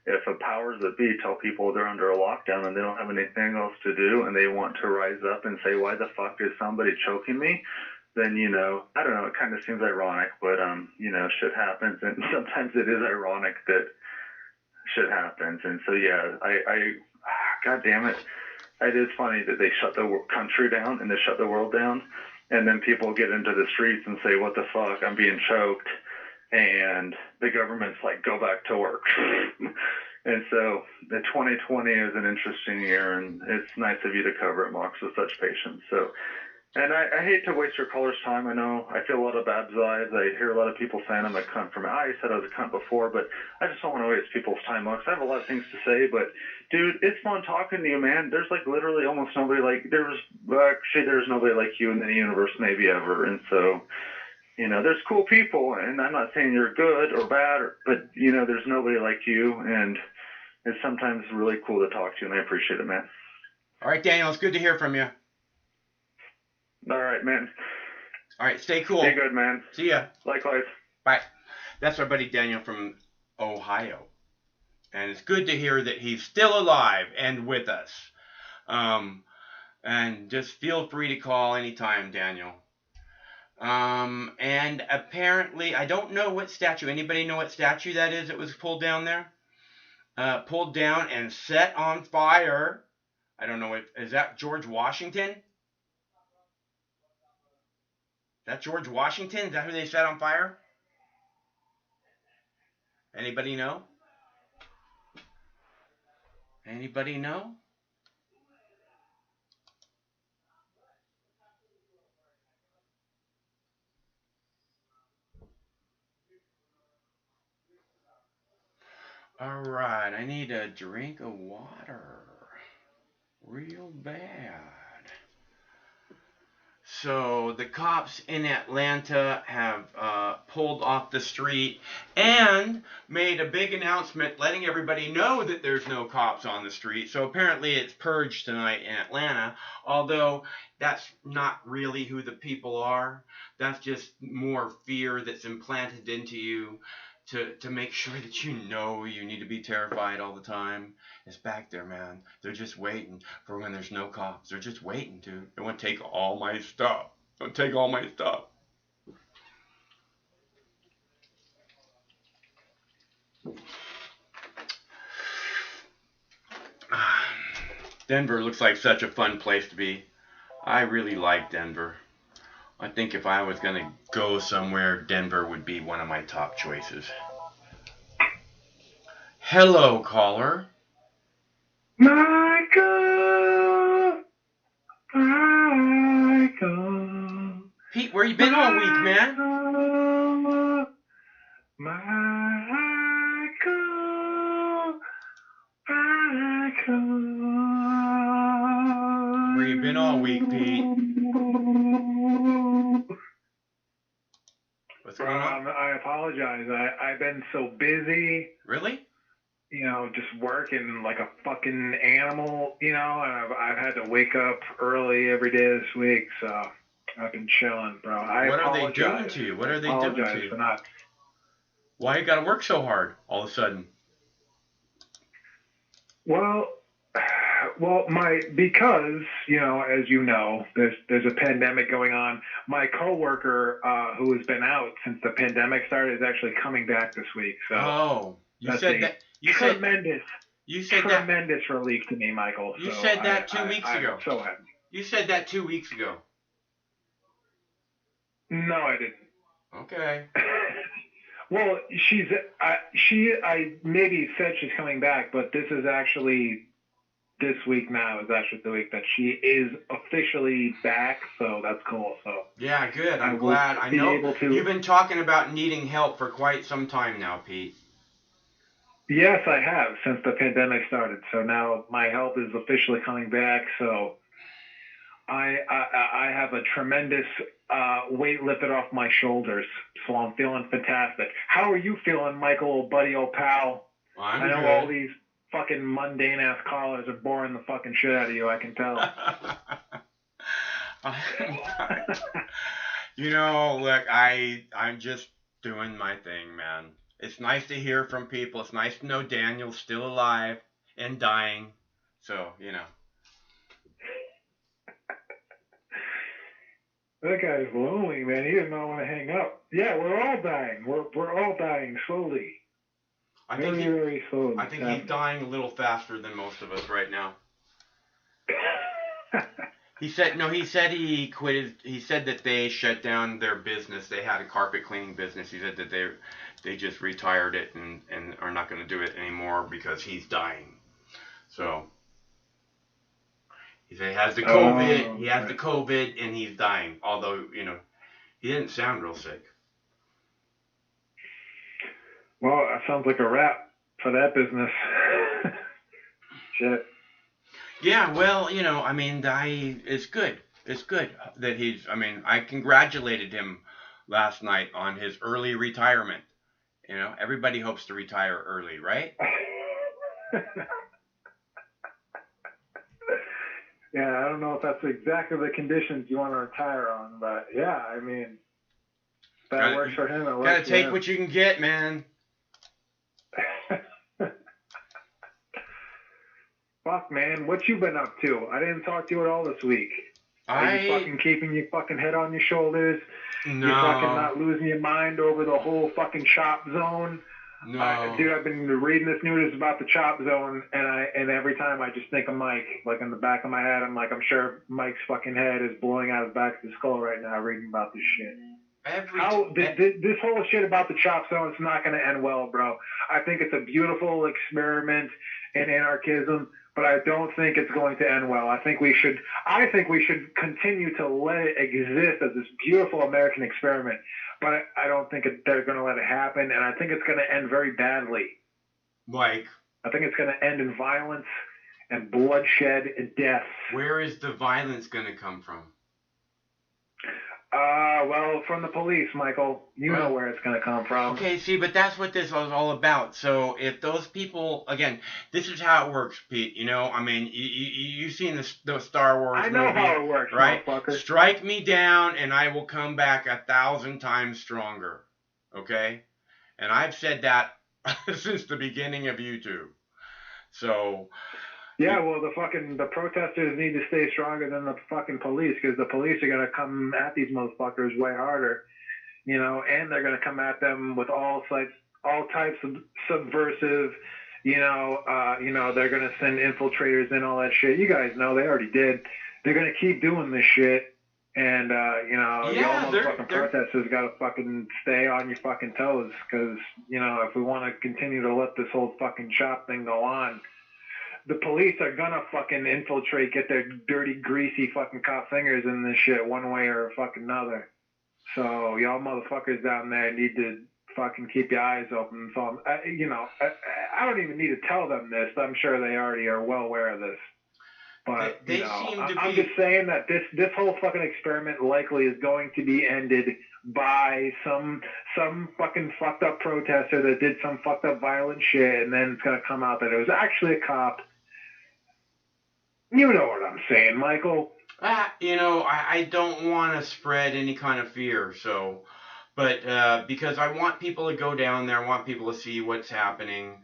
if a powers that be tell people they're under a lockdown and they don't have anything else to do and they want to rise up and say, why the fuck is somebody choking me? Then, I don't know, it kind of seems ironic, but, shit happens. And sometimes it is ironic that shit happens. And so, yeah, God damn it. It is funny that they shut the country down and they shut the world down, and then people get into the streets and say, what the fuck, I'm being choked, and the government's like, go back to work. And so the 2020 is an interesting year, and it's nice of you to cover it, Mox, with such patience. So, and I hate to waste your caller's time. I know I feel a lot of bad vibes. I hear a lot of people saying I'm a cunt from I said I was a cunt before, but I just don't want to waste people's time, Mox. I have a lot of things to say, but dude, it's fun talking to you, man. There's like literally almost nobody there's nobody like you in the universe maybe ever. And so, there's cool people, and I'm not saying you're good or bad, but there's nobody like you, and it's sometimes really cool to talk to you, and I appreciate it, man. All right, Daniel, it's good to hear from you. All right, man. All right, stay cool. Stay good, man. See ya. Likewise. Bye. That's our buddy Daniel from Ohio. And it's good to hear that he's still alive and with us. And just feel free to call anytime, Daniel. And apparently, I don't know what statue. Anybody know what statue that is that was pulled down there? Pulled down and set on fire. I don't know. Is that George Washington? Is that George Washington? Is that who they set on fire? Anybody know? Anybody know? All right, I need a drink of water. Real bad. So the cops in Atlanta have pulled off the street and made a big announcement letting everybody know that there's no cops on the street. So apparently it's purged tonight in Atlanta, although that's not really who the people are. That's just more fear that's implanted into you to make sure that you need to be terrified all the time. It's back there, man. They're just waiting for when there's no cops. They're just waiting, dude. They want to take all my stuff. Don't take all my stuff. Denver looks like such a fun place to be. I really like Denver. I think if I was going to go somewhere, Denver would be one of my top choices. Hello, caller. Michael. Pete, where you been all week, man? Where you been all week, Pete? going on? I apologize. I've been so busy, Really? just working like a fucking animal, and I've had to wake up early every day this week, so I've been chilling, bro. What are they doing to you? What are they doing to you? For not. Why you gotta work so hard all of a sudden? Well, because as you know, there's a pandemic going on. My coworker, who has been out since the pandemic started, is actually coming back this week. So you said that. You tremendous that. relief to me, Michael. You said that 2 weeks ago. I'm so happy. You said that 2 weeks ago. No, I didn't. Okay. Well, I maybe said she's coming back, but this week now is actually the week that she is officially back, so that's cool. So yeah, good. I'm glad. I know you've been talking about needing help for quite some time now, Pete. Yes, I have since the pandemic started. So now my health is officially coming back. So I have a tremendous weight lifted off my shoulders. So I'm feeling fantastic. How are you feeling, Michael, old buddy, old pal? Well, I know good. All these fucking mundane ass callers are boring the fucking shit out of you. I can tell. Look, I'm just doing my thing, man. It's nice to hear from people. It's nice to know Daniel's still alive and dying. So, That guy's lonely, man. He does not want to hang up. Yeah, we're all dying. We're all dying slowly. Very slowly. I think he's dying a little faster than most of us right now. He said he quit. He said that they shut down their business. They had a carpet cleaning business. He said that they just retired it and are not going to do it anymore because he's dying. So he has the COVID. He has the COVID and he's dying. Although he didn't sound real sick. Well, that sounds like a wrap for that business. Shit. Yeah, well, it's good. It's good that I congratulated him last night on his early retirement. Everybody hopes to retire early, right? Yeah, I don't know if that's exactly the conditions you want to retire on, but yeah, that works for him. Gotta take what you can get, man. Fuck, man, what you been up to? I didn't talk to you at all this week. Are you fucking keeping your fucking head on your shoulders? No. You're fucking not losing your mind over the whole fucking chop zone? No. Dude, I've been reading this news about the chop zone, and every time I just think of Mike. Like in the back of my head, I'm like, I'm sure Mike's fucking head is blowing out of the back of his skull right now reading about this shit. This whole shit about the chop zone is not going to end well, bro. I think it's a beautiful experiment in anarchism, but I don't think it's going to end well. I think we should continue to let it exist as this beautiful American experiment, but I don't think they're going to let it happen, and I think it's going to end very badly. Like? I think it's going to end in violence and bloodshed and death. Where is the violence going to come from? Well, from the police, Michael. You know where it's going to come from. Okay, see, but that's what this was all about. So if those people, again, this is how it works, Pete. You've seen the Star Wars movie. I know how it works, right? Motherfucker. Strike me down and I will come back 1,000 times stronger. Okay? And I've said that since the beginning of YouTube. So... Yeah, well, the protesters need to stay stronger than the fucking police, because the police are going to come at these motherfuckers way harder, and they're going to come at them with all types of subversive, they're going to send infiltrators and all that shit. You guys know they already did. They're going to keep doing this shit, and, y'all motherfucking protesters got to fucking stay on your fucking toes, because, if we want to continue to let this whole fucking chop thing go on, the police are gonna fucking infiltrate, get their dirty, greasy fucking cop fingers in this shit one way or fucking another. So y'all motherfuckers down there need to fucking keep your eyes open. So I don't even need to tell them this. I'm sure they already are well aware of this. But I'm just saying that this whole fucking experiment likely is going to be ended by some fucking fucked up protester that did some fucked up violent shit, and then it's gonna come out that it was actually a cop. You know what I'm saying, Michael? I don't want to spread any kind of fear, but because I want people to go down there, I want people to see what's happening,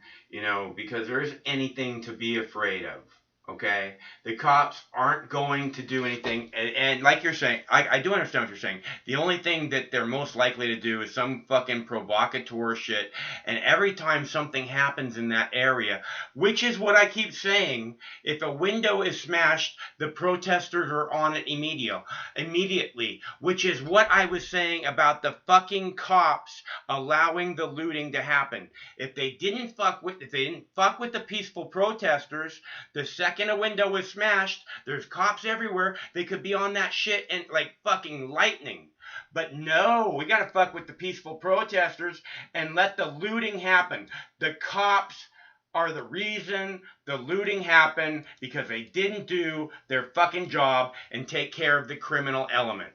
because there isn't anything to be afraid of. Okay, the cops aren't going to do anything, and like you're saying, I do understand what you're saying. The only thing that they're most likely to do is some fucking provocateur shit, and every time something happens in that area, which is what I keep saying, if a window is smashed, the protesters are on it immediately, which is what I was saying about the fucking cops allowing the looting to happen. If they didn't fuck with the peaceful protesters, the second a window was smashed, there's cops everywhere. They could be on that shit and like fucking lightning. But no, we gotta fuck with the peaceful protesters and let the looting happen. The cops are the reason the looting happened because they didn't do their fucking job and take care of the criminal element.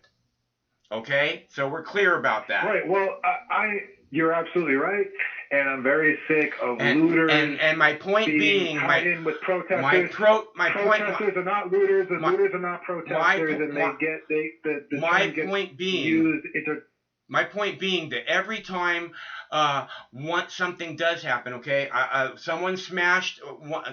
Okay? So we're clear about that. Right. Well, you're absolutely right, and I'm very sick of looters. And my point being, tied in with protesters. Protesters are not looters, and looters are not protesters, and the point being used my point being that every time something does happen, okay, someone smashed one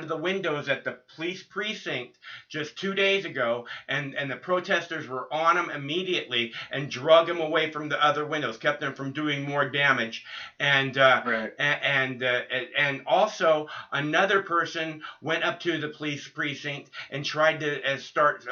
of the windows at the police precinct just 2 days ago, and the protesters were on them immediately and drug them away from the other windows, kept them from doing more damage, and right. and also another person went up to the police precinct and tried to start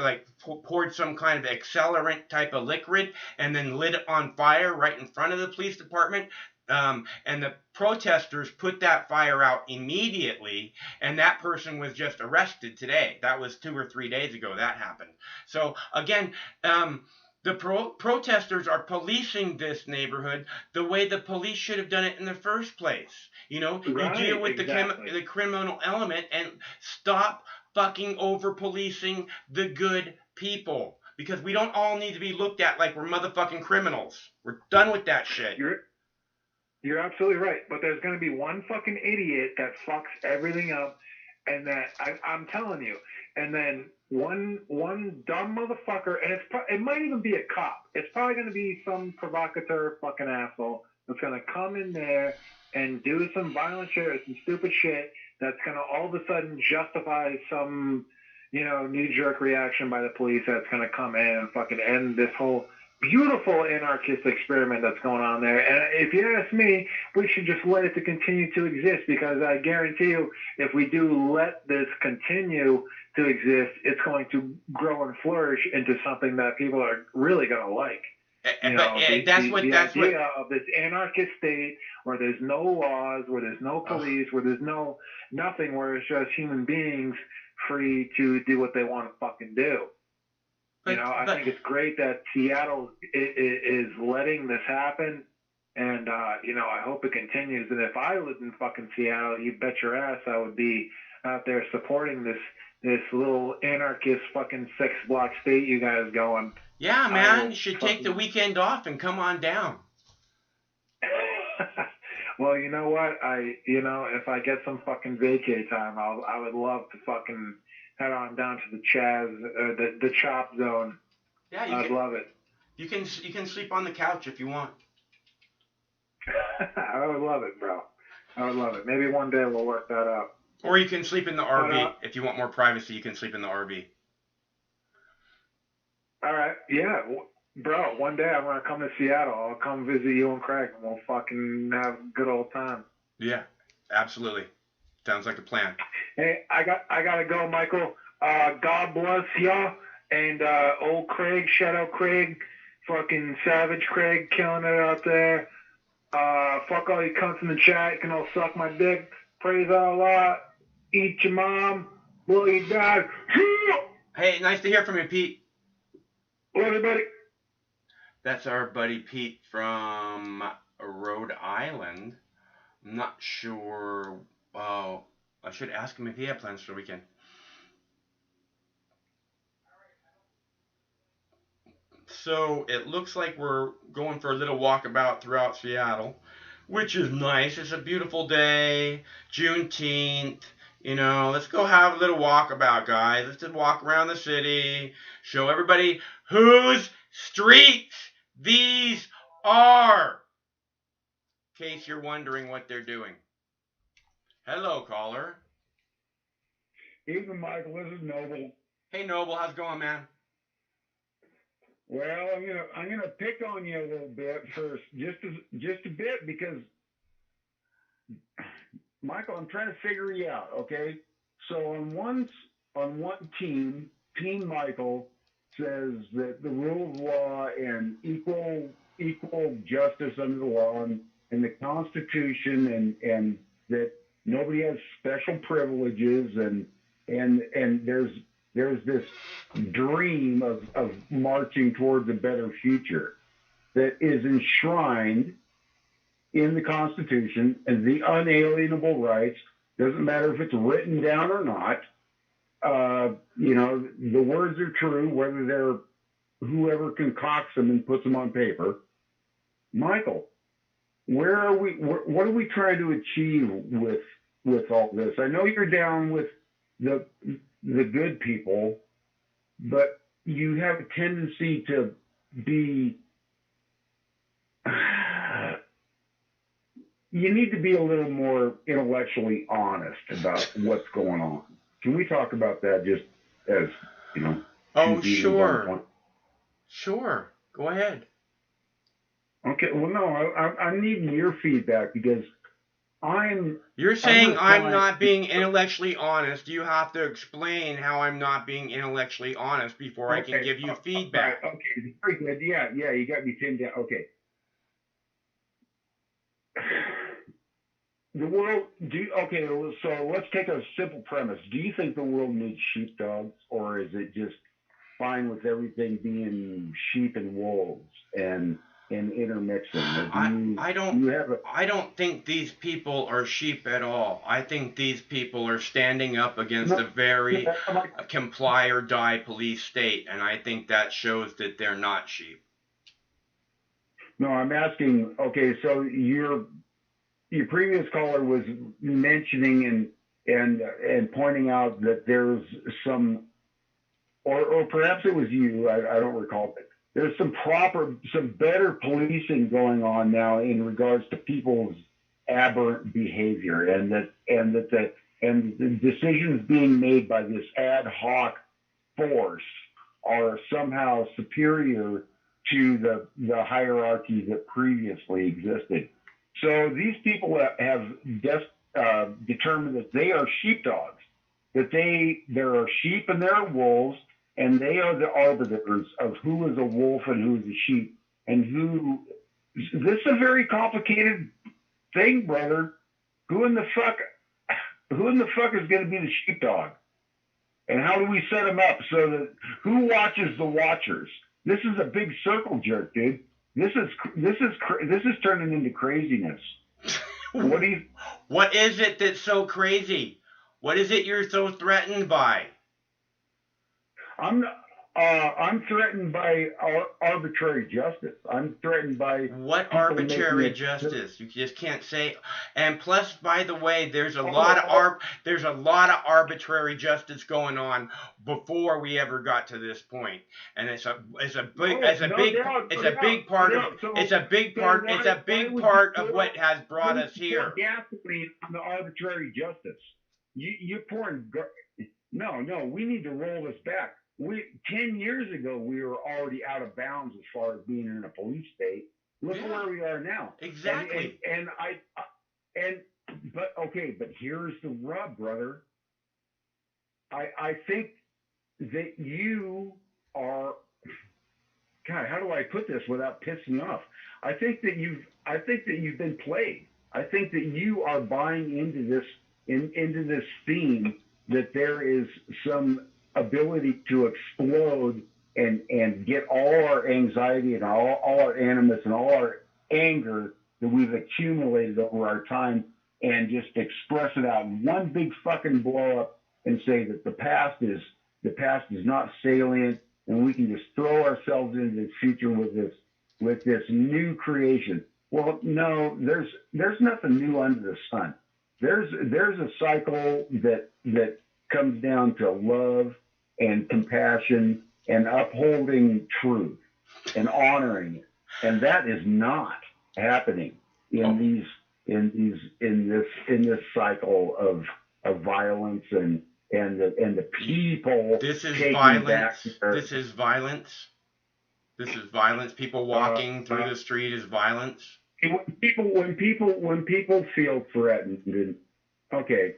poured some kind of accelerant type of liquid and then lit it on fire right in front of the police department. And the protesters put that fire out immediately, and that person was just arrested today. That was 2 or 3 days ago that happened. So again, the protesters are policing this neighborhood the way the police should have done it in the first place. You deal with the criminal element and stop fucking over policing the good people, because we don't all need to be looked at like we're motherfucking criminals. We're done with that shit. You're absolutely right, but there's going to be one fucking idiot that fucks everything up, and that I'm telling you, and then one dumb motherfucker, and it might even be a cop. It's probably going to be some provocateur fucking asshole that's going to come in there and do some violent shit or some stupid shit that's going to all of a sudden justify some knee-jerk reaction by the police that's going to come in and fucking end this whole beautiful anarchist experiment that's going on there. And if you ask me, we should just let it to continue to exist, because I guarantee you, if we do let this continue to exist, it's going to grow and flourish into something that people are really going to like. The idea of this anarchist state where there's no laws, where there's no police, where there's nothing, where it's just human beings free to do what they want to fucking do. I think it's great that Seattle is letting this happen, and I hope it continues. And if I lived in fucking Seattle, you bet your ass I would be out there supporting this little anarchist fucking 6-block state you guys going. Yeah, man, you should take the weekend off and come on down. Well, you know what? If I get some fucking vacay time, I would love to fucking head on down to the Chaz, the Chop Zone. Yeah, I'd love it. You can sleep on the couch if you want. I would love it, bro. I would love it. Maybe one day we'll work that out. Or you can sleep in the RV. If you want more privacy, you can sleep in the RV. All right. Yeah. Bro, one day I'm going to come to Seattle. I'll come visit you and Craig, and we'll fucking have a good old time. Yeah, absolutely. Sounds like a plan. Hey, I gotta go, Michael. God bless y'all. And old Craig, shout out Craig. Fucking Savage Craig, killing it out there. Fuck all you cunts in the chat. You can all suck my dick. Praise Allah. Eat your mom. Will you die? Hey, nice to hear from you, Pete. Love everybody. That's our buddy Pete from Rhode Island. I'm not sure. Oh, I should ask him if he had plans for the weekend. So it looks like we're going for a little walkabout throughout Seattle, which is nice. It's a beautiful day, Juneteenth. Let's go have a little walkabout, guys. Let's just walk around the city, show everybody whose streets these are. In case you're wondering what they're doing. Hello, caller. Evening, Michael. This is Noble. Hey, Noble. How's it going, man? Well, I'm gonna pick on you a little bit first, just a bit, because Michael, I'm trying to figure you out. Okay, so on one team, Team Michael says that the rule of law and equal justice under the law and the Constitution and that nobody has special privileges and there's this dream of marching towards a better future that is enshrined in the Constitution and the unalienable rights. Doesn't matter if it's written down or not. The words are true, whether they're whoever concocts them and puts them on paper. Michael, where are we? What are we trying to achieve with all this? I know you're down with the good people, but you have a tendency to be. You need to be a little more intellectually honest about what's going on. Can we talk about that just as, Oh, sure. Sure. Go ahead. Okay. Well, no, I'm needing your feedback because You're saying I'm not being intellectually honest. You have to explain how I'm not being intellectually honest before I can give you feedback. Right, okay. Very good. Yeah, you got me pinned down. Okay. The world, so let's take a simple premise. Do you think the world needs sheepdogs, or is it just fine with everything being sheep and wolves and intermixing? I don't think these people are sheep at all. I think these people are standing up against a very comply or die police state, and I think that shows that they're not sheep. No, I'm asking, okay, so your previous caller was mentioning and pointing out that there's some, or perhaps it was you, I don't recall, but there's some better policing going on now in regards to people's aberrant behavior, and the decisions being made by this ad hoc force are somehow superior to the hierarchy that previously existed. So these people have determined that they are sheepdogs, that there are sheep and there are wolves, and they are the arbiters of who is a wolf and who is a sheep, and this is a very complicated thing, brother. Who in the fuck is going to be the sheepdog? And how do we set them up so that who watches the watchers? This is a big circle jerk, dude. This is turning into craziness. What is it that's so crazy? What is it you're so threatened by? I'm threatened by arbitrary justice. I'm threatened by what arbitrary justice? You just can't say. And plus, by the way, there's a lot of arbitrary justice going on before we ever got to this point, and it's a big part of what has brought us here. Gasoline on the arbitrary justice. You're pouring. No, we need to roll this back. 10 years ago, we were already out of bounds as far as being in a police state. Look where we are now. Exactly. But here's the rub, brother. I think that you are, God, how do I put this without pissing you off? I think that you've been played. I think that you are buying into this theme that there is some ability to explode and get all our anxiety and all our animus and all our anger that we've accumulated over our time and just express it out in one big fucking blow up and say that the past is not salient and we can just throw ourselves into the future with this new creation. Well, no, there's nothing new under the sun. There's a cycle that comes down to love and compassion and upholding truth and honoring it, and that is not happening in this cycle of violence and the people. This is taking violence. back their, This is violence. This is violence. People walking through the street is violence. when people feel threatened, and okay,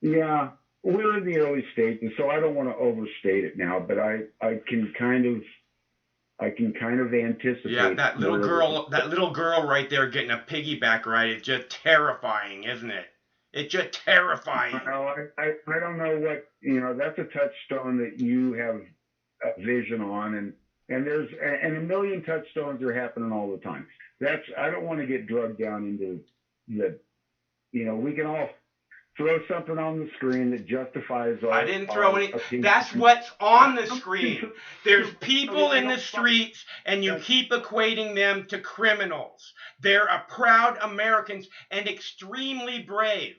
yeah, we're in the early stages, so I don't want to overstate it now, but I can kind of anticipate. Yeah, that little girl right there getting a piggyback ride is just terrifying, isn't it? It's just terrifying. I don't know what, that's a touchstone that you have a vision on, and there's a million touchstones are happening all the time. I don't want to get drugged down into we can all throw something on the screen that justifies I didn't throw any. That's what's on the screen. There's people in the streets, and you keep equating them to criminals. They're a proud Americans and extremely brave.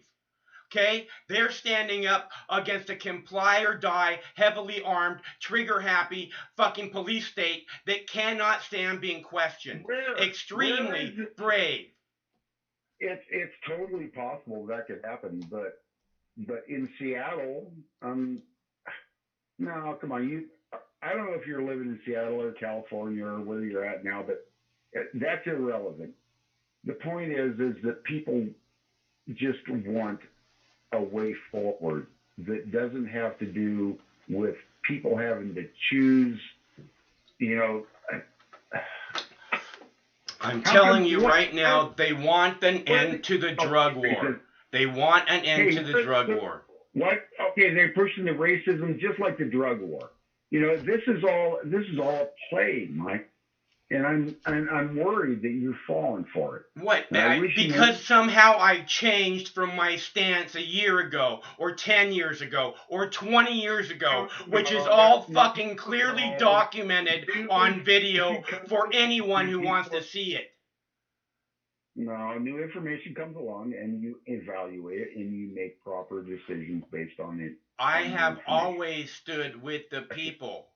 Okay? They're standing up against a comply or die, heavily armed, trigger happy fucking police state that cannot stand being questioned. Extremely brave. It's totally possible that could happen, but in Seattle, no, come on, I don't know if you're living in Seattle or California or where you're at now, but that's irrelevant. The point is that people just want a way forward that doesn't have to do with people having to choose, I'm telling you right now, they want an end to the drug war. They want an end to the drug war. What? Okay, they're pushing the racism just like the drug war. This is all play, Mike. And I'm worried that you're falling for it. What? Because somehow I changed from my stance a year ago, or 10 years ago, or 20 years ago, which is all fucking clearly documented on video for anyone who wants to see it. No, new information comes along, and you evaluate it, and you make proper decisions based on it. I have always stood with the people.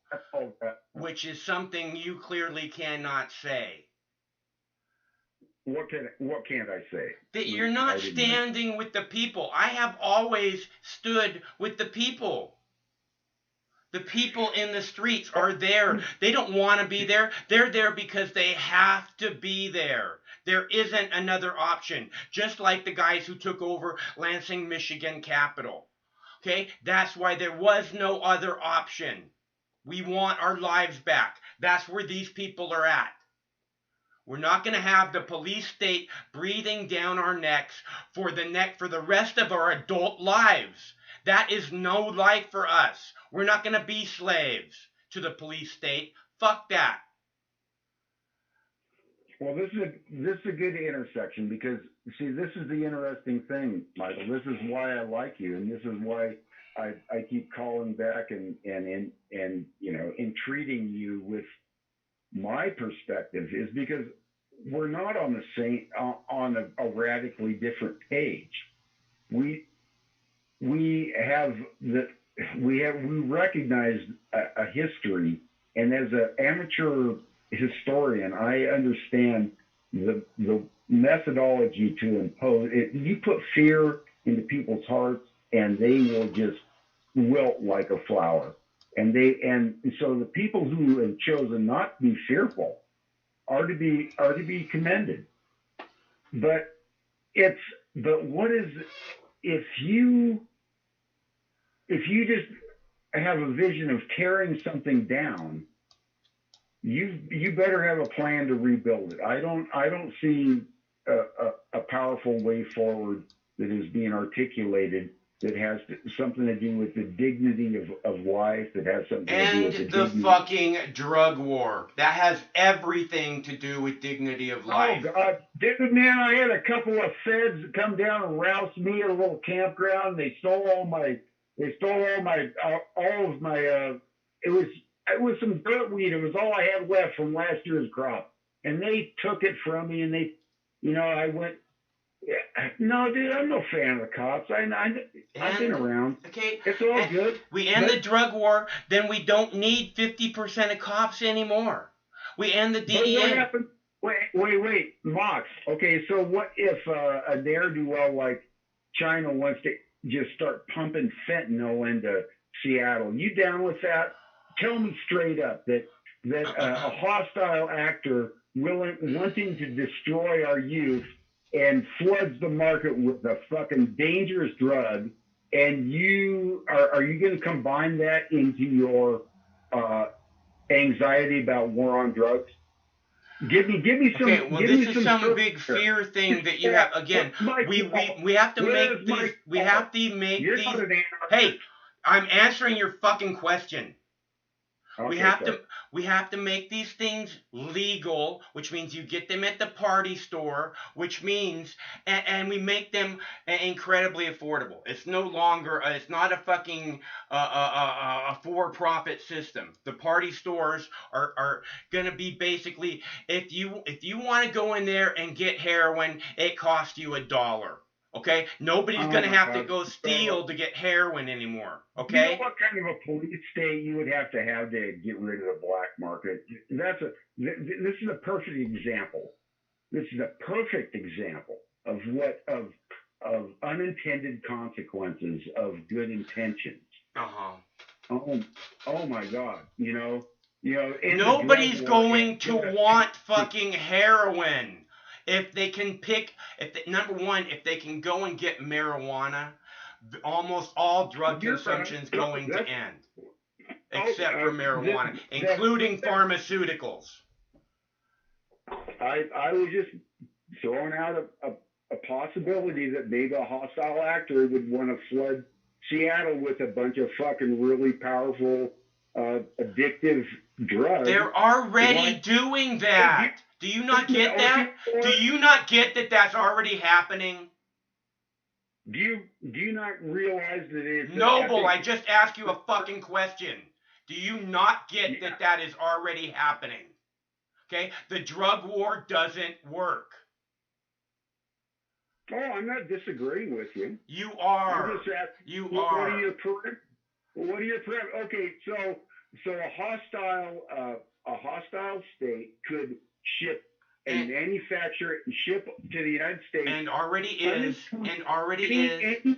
Which is something you clearly cannot say. What can't I say? That you're not standing with the people. I have always stood with the people. The people in the streets are there. They don't want to be there. They're there because they have to be there. There isn't another option. Just like the guys who took over Lansing, Michigan Capitol. Okay? That's why there was no other option. We want our lives back. That's where these people are at. We're not going to have the police state breathing down our necks for the rest of our adult lives. That is no life for us. We're not going to be slaves to the police state. Fuck that. Well, this is a good intersection because, see, this is the interesting thing, Michael. This is why I like you, and this is why I keep calling back and entreating you with my perspective is because we're not on the same on a radically different page. We recognize a history, and as an amateur historian, I understand the methodology to impose it. You put fear into people's hearts, and they will just wilt like a flower. And so the people who have chosen not to be fearful are to be commended. But what is if you just have a vision of tearing something down, you better have a plan to rebuild it. I don't see a powerful way forward that is being articulated that has something to do with the dignity of life, that has something to do with the fucking drug war. That has everything to do with dignity of life. Oh, God. Dude, man, I had a couple of feds come down and roust me at a little campground. They stole all of my, it it was some dirt weed. It was all I had left from last year's crop, and they took it from me. And I went, yeah, no, dude, I'm no fan of the cops. I've been around. Okay, it's all good. We end the drug war, then we don't need 50% of cops anymore. We end the DEA. But what happened? Wait, Mox. Okay, so what if a ne'er-do-well like China wants to just start pumping fentanyl into Seattle? You down with that? Tell me straight up that a hostile actor wanting to destroy our youth and floods the market with a fucking dangerous drug, and are you going to combine that into your anxiety about war on drugs? Give me some. Okay, well, this is some big fear thing that you have. Again, we have to make these. We have to make these. Hey, I'm answering your fucking question. Okay, we have to make these things legal, which means you get them at the party store, which means and we make them incredibly affordable. It's no longer it's not a fucking a for-profit system. The party stores are going to be basically if you want to go in there and get heroin, it costs you $1. Okay? Nobody's going to have to go steal to get heroin anymore. Okay? You know what kind of a police state you would have to get rid of the black market? This is a perfect example. This is a perfect example of of unintended consequences of good intentions. Oh my God. Nobody's going to want fucking heroin. If they can number one, if they can go and get marijuana, almost all drug consumption is going to end, except for marijuana, including pharmaceuticals. I was just throwing out a possibility that maybe a hostile actor would want to flood Seattle with a bunch of fucking really powerful, addictive drugs. They're already doing that. Do you not get that? Do you not get that that's already happening? Do you not realize that it's Noble? I just asked you a fucking question. Do you not get that is already happening? Okay, the drug war doesn't work. Oh, I'm not disagreeing with you. You are. I'm just asking, you what are. What are your Okay, so a hostile state could ship and manufacture and ship to the United States. And already is. Anything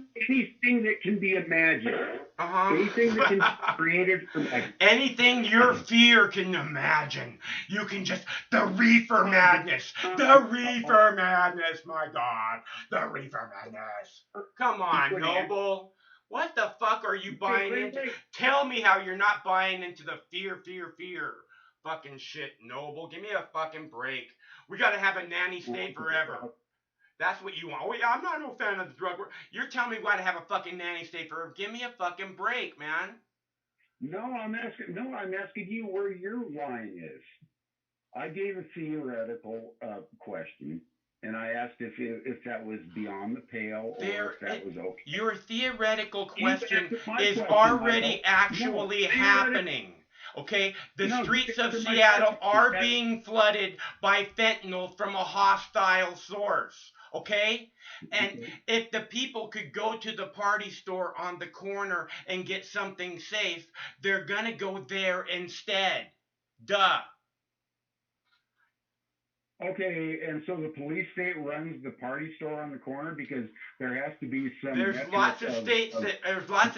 that can be imagined. Anything that can be created from anything your fear can imagine. You can just the reefer madness. The reefer madness, my God. The reefer madness. Come on, Noble. What the fuck are you buying into? Tell me how you're not buying into the fear fucking shit, Noble. Give me a fucking break. We gotta have a nanny state forever. That's what you want. Oh yeah, I'm not no fan of the drug war. You're telling me we gotta have a fucking nanny state forever. Give me a fucking break, man. No, I'm asking you where your line is. I gave a theoretical question, and I asked if that was beyond the pale or if that was okay. Your theoretical question is already actually happening. Okay, the streets of Seattle are being flooded by fentanyl from a hostile source. Okay? And if the people could go to the party store on the corner and get something safe, they're gonna go there instead. Duh. Okay, and so the police state runs the party store on the corner because there has to be some. There's lots of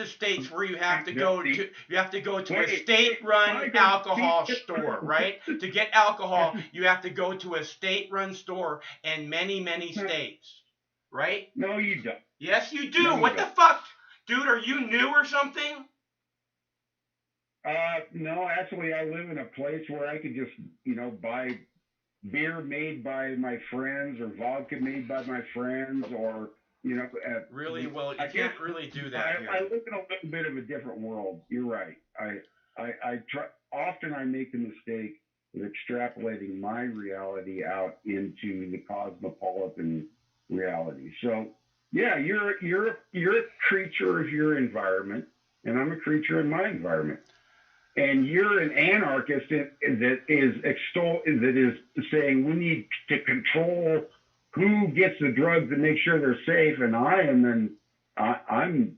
states where you have to go to a state-run alcohol store, right? To get alcohol, you have to go to a state-run store in many states, right? No, you don't. Yes, you do. What the fuck, dude? Are you new or something? No, actually, I live in a place where I could just, buy beer made by my friends or vodka made by my friends or, really? Well, you can't really do that here. I live in a little bit of a different world. You're right. Often I make the mistake of extrapolating my reality out into the cosmopolitan reality. So, yeah, you're a creature of your environment, and I'm a creature in my environment. and you're an anarchist that is saying we need to control who gets the drugs and make sure they're safe, and I'm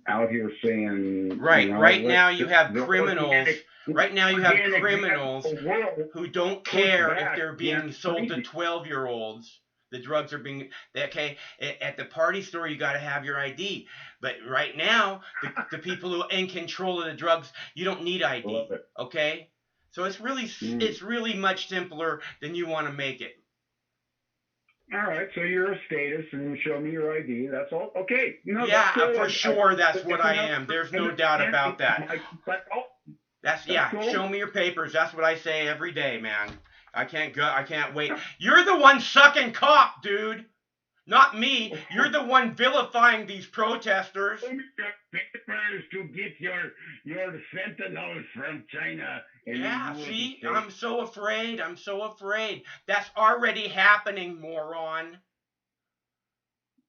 out here saying right. you know, right now you have the criminals. Right now you have criminals world who don't care if back. they're being Yeah, sold to crazy. 12-year-olds. The drugs are being, okay, at the party store you got to have your ID. But right now, the people who are in control of the drugs, you don't need ID, Love it. okay? So it's really much simpler than you want to make it. All right, so you're a status, and you show me your ID. That's all. Okay. Yeah, that's cool. for sure that's what I am. There's no doubt about that. That's cool. Show me your papers. That's what I say every day, man. I can't wait. You're the one sucking cock, dude. Not me. You're the one vilifying these protesters. Papers to get your fentanyl from China. Yeah, see? I'm so afraid. That's already happening, moron.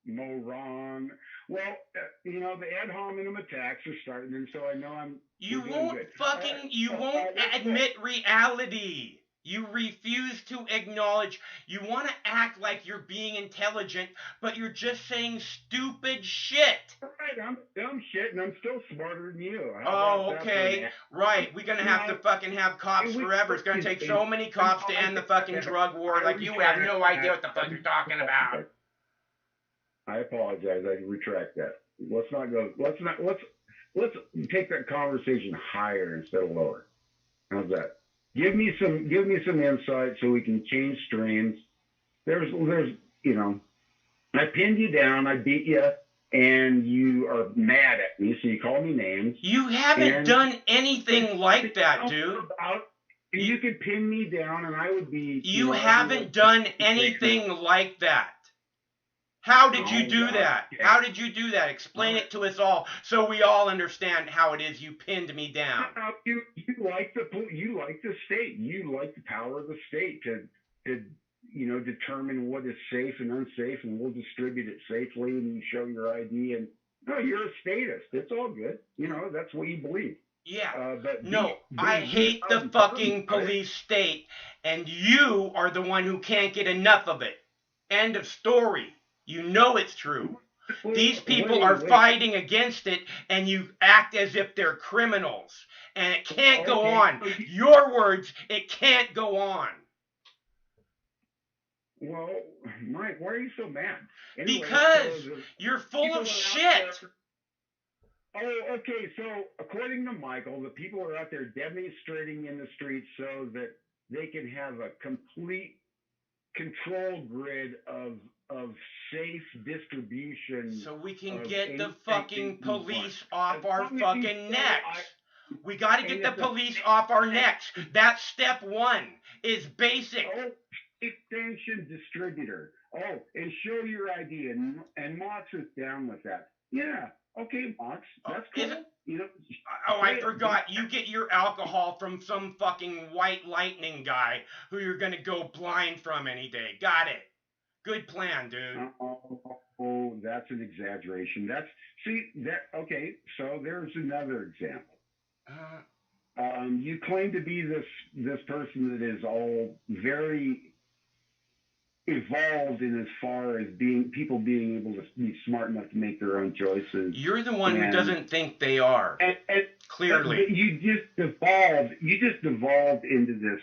Moron. Well, the ad hominem attacks are starting, and so I know You won't admit reality. You refuse to acknowledge. You want to act like you're being intelligent, but you're just saying stupid shit. Right, I'm dumb shit, and I'm still smarter than you. Oh, okay. Right. We're going to have to fucking have cops forever. It's going to take so many cops to end the fucking drug war. Like, you have no idea what the fuck you're talking about. I apologize. I retract that. Let's take that conversation higher instead of lower. How's that? Give me some insight so we can change streams. There's I pinned you down, I beat you, and you are mad at me, so you call me names. You haven't done anything like that, dude. You could pin me down, and I would be. You haven't done anything like that. How did you do that? How did you do that? Explain it to us all so we all understand how it is you pinned me down. You like the state. You like the power of the state to determine what is safe and unsafe, and we'll distribute it safely, and you show your ID, and no, you're a statist. It's all good. That's what you believe. Yeah. I hate the fucking police state, and you are the one who can't get enough of it. End of story. You know it's true. These people are fighting against it, and you act as if they're criminals. And it can't go on. Your words, it can't go on. Well, Mike, why are you so mad? Anyway, because you're full of shit. Oh, okay. So according to Michael, the people are out there demonstrating in the streets so that they can have a complete control grid of safe distribution. So we can get the fucking police off our fucking necks. We got to get the police off our necks. That's step one. Is basic. Oh, extension distributor. Oh, and show your ID. And Mox is down with that. Yeah. Okay, Mox. That's cool. I forgot. You get your alcohol from some fucking white lightning guy who you're going to go blind from any day. Got it. Good plan, dude. Oh, that's an exaggeration. Okay, so there's another example. You claim to be this person that is all very evolved in as far as people being able to be smart enough to make their own choices. You're the one who doesn't think they are. Clearly. You just devolved into this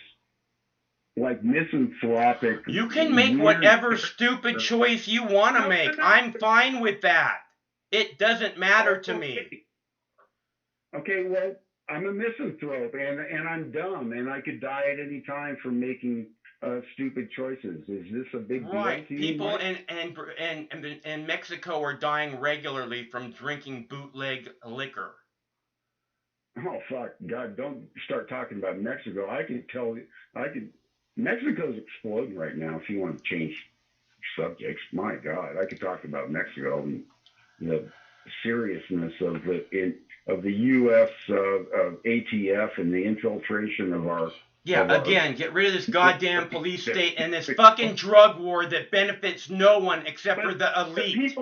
like misanthropic. You can make whatever stupid choice you want to make. I'm fine with that. It doesn't matter to me. Okay, well, I'm a misanthrope and I'm dumb and I could die at any time from making stupid choices. Is this a big deal to you? People in Mexico are dying regularly from drinking bootleg liquor. Oh fuck, God! Don't start talking about Mexico. Mexico's exploding right now. If you want to change subjects, my God, I could talk about Mexico and the seriousness of the U.S. ATF and the infiltration of our. Yeah, get rid of this goddamn police state and this fucking drug war that benefits no one except for the elite.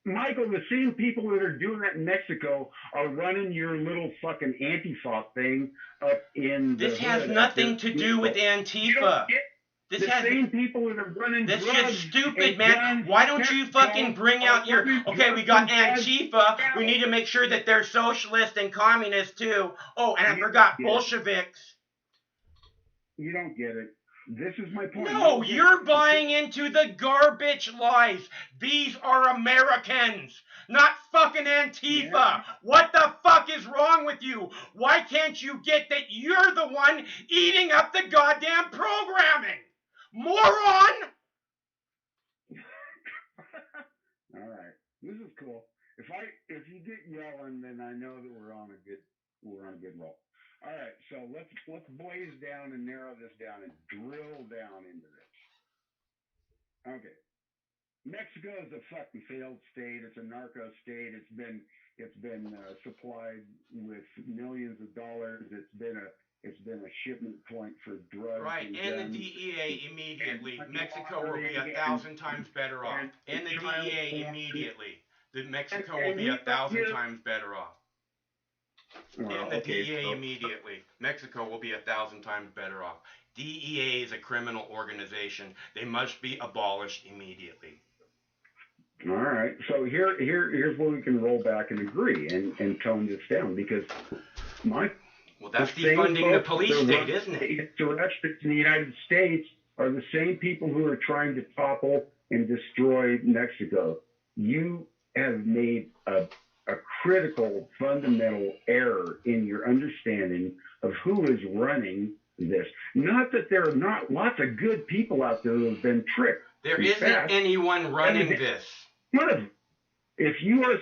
Michael, the same people that are doing that in Mexico are running your little fucking Antifa thing up in the This has hood nothing to do with You don't Antifa. get This the has same people that are running That's drugs just stupid, and man. guns, Why don't you fucking bring out your... running Okay, we drugs got and guns. Antifa. We need to make sure that they're socialist and communist too. Oh, and I forgot Bolsheviks. You don't get it. This is my point. No, you're buying into the garbage lies. These are Americans, not fucking Antifa. Yeah. What the fuck is wrong with you? Why can't you get that you're the one eating up the goddamn programming? Moron! All right, this is cool. If you get yelling, then I know that we're on a good roll. All right, so let's blaze down and narrow this down and drill down into this. Okay, Mexico is a fucking failed state. It's a narco state. It's been supplied with millions of dollars. It's been a shipment point for drugs. Right, and the DEA immediately. Mexico will be 1,000 times better off. And the DEA immediately. Mexico will be 1,000 times better off. And the DEA immediately. Mexico will be 1,000 times better off. DEA is a criminal organization. They must be abolished immediately. All right, so here's where we can roll back and agree and tone this down, because well, that's defunding the police state, isn't it? Insurrectionists in the United States are the same people who are trying to topple and destroy Mexico. You have made a critical, fundamental error in your understanding of who is running this. Not that there are not lots of good people out there who have been tricked. There isn't anyone running this. If you are,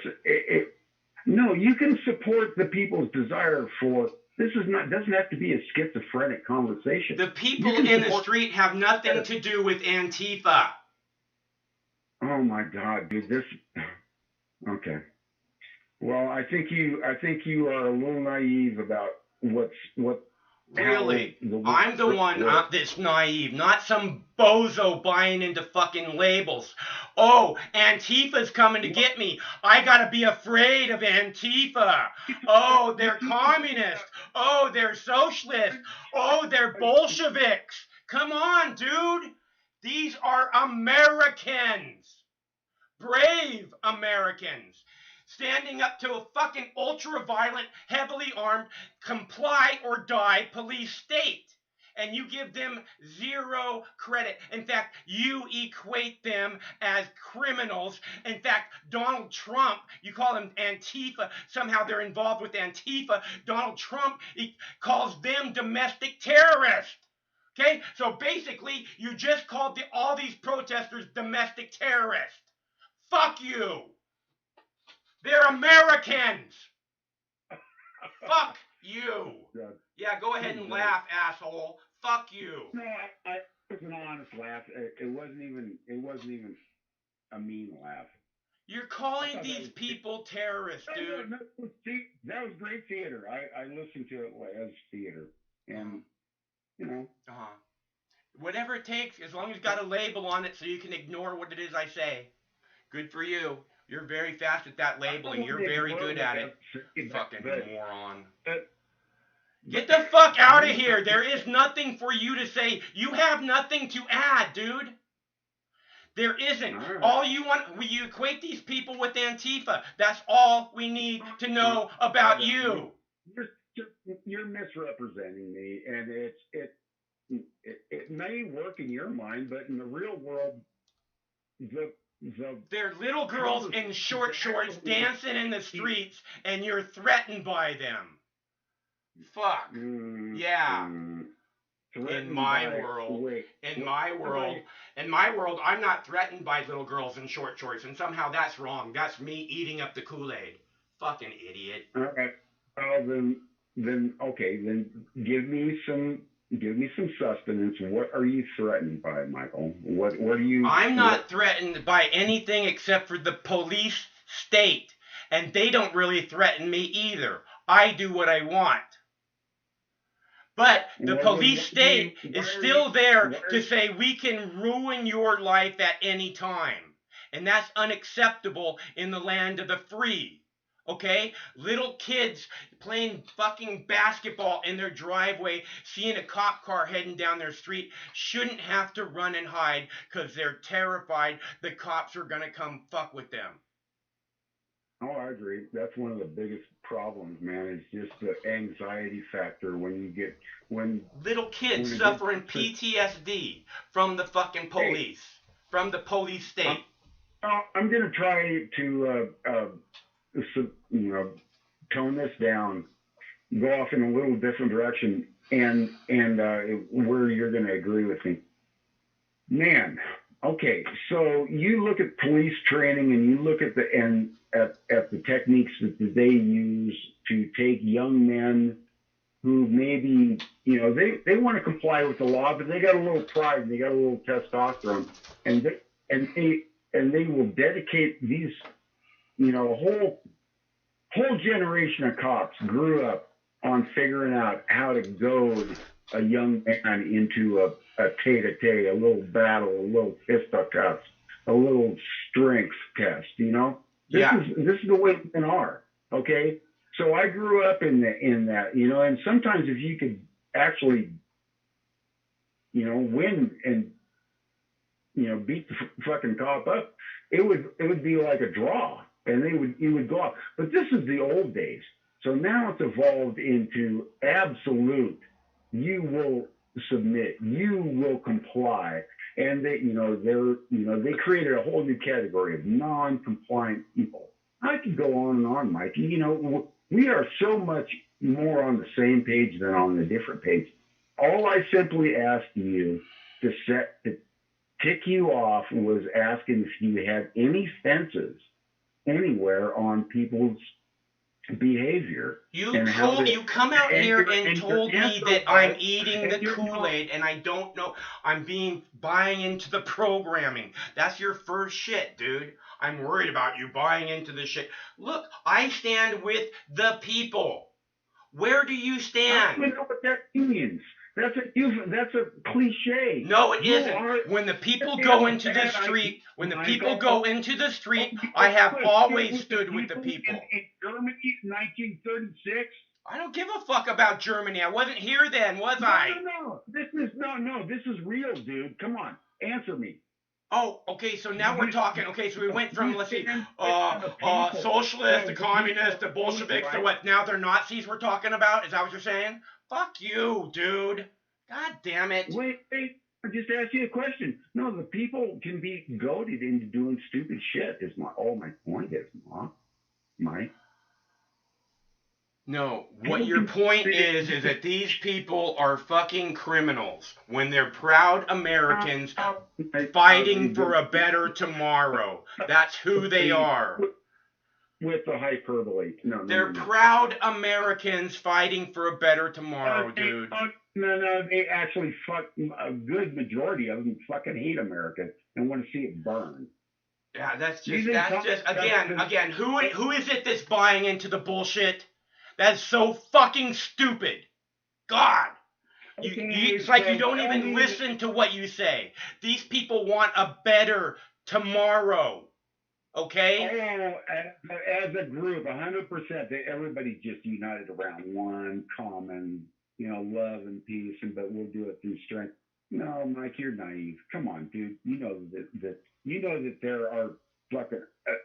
no, you can support the people's desire for. This is not doesn't have to be a schizophrenic conversation. The people in the street have nothing to do with Antifa. Oh my God, dude! This. Okay. Well, I think you are a little naive about what. Really? I'm the one that's naive, not some bozo buying into fucking labels. Oh, Antifa's coming to get me. I gotta be afraid of Antifa. Oh, they're communists. Oh, they're socialists. Oh, they're Bolsheviks. Come on, dude. These are Americans. Brave Americans. Standing up to a fucking ultra-violent, heavily armed, comply or die police state. And you give them zero credit. In fact, you equate them as criminals. In fact, Donald Trump, you call him Antifa. Somehow they're involved with Antifa. Donald Trump calls them domestic terrorists. Okay? So basically, you just called all these protesters domestic terrorists. Fuck you. They're Americans. Fuck you. Yeah, go ahead and laugh, asshole. Fuck you. No, it was an honest laugh. It wasn't even a mean laugh. You're calling these people terrorists, dude. No, that was great theater. I listened to it as theater, and you know. Whatever it takes, as long as you got a label on it, so you can ignore what it is I say. Good for you. You're very fast at that labeling. You're very good at it. Fucking moron. Get the fuck out of here. There is nothing for you to say. You have nothing to add, dude. There isn't. All you want, you equate these people with Antifa. That's all we need to know about you. You're misrepresenting me, and it may work in your mind, but in the real world, they're little girls in short shorts dancing in the streets, and you're threatened by them. Fuck. Yeah. In my world, I'm not threatened by little girls in short shorts, and somehow that's wrong. That's me eating up the Kool-Aid. Fucking idiot. All right. Well, then give me some sustenance. What are you threatened by, Michael? What are you? I'm not threatened by anything except for the police state, and they don't really threaten me either. I do what I want. But the police state is still there to say we can ruin your life at any time. And that's unacceptable in the land of the free. Okay? Little kids playing fucking basketball in their driveway, seeing a cop car heading down their street, shouldn't have to run and hide because they're terrified the cops are going to come fuck with them. Oh, I agree. That's one of the biggest problems, man. Is just the anxiety factor when little kids when suffering PTSD from the fucking police, from the police state. I'm gonna try to tone this down, go off in a little different direction, and where you're gonna agree with me, man. Okay, so you look at police training and you look at the techniques that they use to take young men who maybe, they want to comply with the law, but they got a little pride and they got a little testosterone, and they will dedicate these, whole generation of cops grew up on figuring out how to goad a young man into a tete-a-tete, a little battle, a little fisticuffs, a little strength test, This is the way men are, okay? So I grew up in that, and sometimes if you could actually, win and, beat the fucking cop up, it would be like a draw, and you would go off. But this is the old days. So now it's evolved into absolute. You will submit. You will comply, and they created a whole new category of non-compliant people. I could go on and on, Mikey. We are so much more on the same page than on a different page. All I simply asked you to tick you off was asking if you had any fences anywhere on people's behavior. You come out here and told me that I'm eating the Kool-Aid and I don't know. I'm buying into the programming. That's your first shit, dude. I'm worried about you buying into the shit. Look, I stand with the people. Where do you stand? I don't even know what that means. That's a cliche. No, it isn't. When the people go into the street, I have always stood with the people. In Germany in 1936? I don't give a fuck about Germany. I wasn't here then, was I? No. This is real, dude. Come on, answer me. Oh, okay, so now we're talking. Okay, so we went from, let's see, socialist to communist to Bolsheviks to what? Now they're Nazis we're talking about? Is that what you're saying? Fuck you, dude. God damn it. Wait. I just asked you a question. No, the people can be goaded into doing stupid shit. Is my point is, Mike. No, what your point is that these people are fucking criminals when they're proud Americans fighting for a better tomorrow. That's who they are. With the hyperbole. No. They're proud Americans fighting for a better tomorrow, dude. No, they actually a good majority of them fucking hate America and want to see it burn. Yeah, that's just again, who is it that's buying into the bullshit? That's so fucking stupid. God. It's like you don't even listen to what you say. These people want a better tomorrow. Okay? Oh, as a group, 100%, everybody just united around one common, love and peace, but we'll do it through strength. No, Mike, you're naive. Come on, dude. You know that there are fucking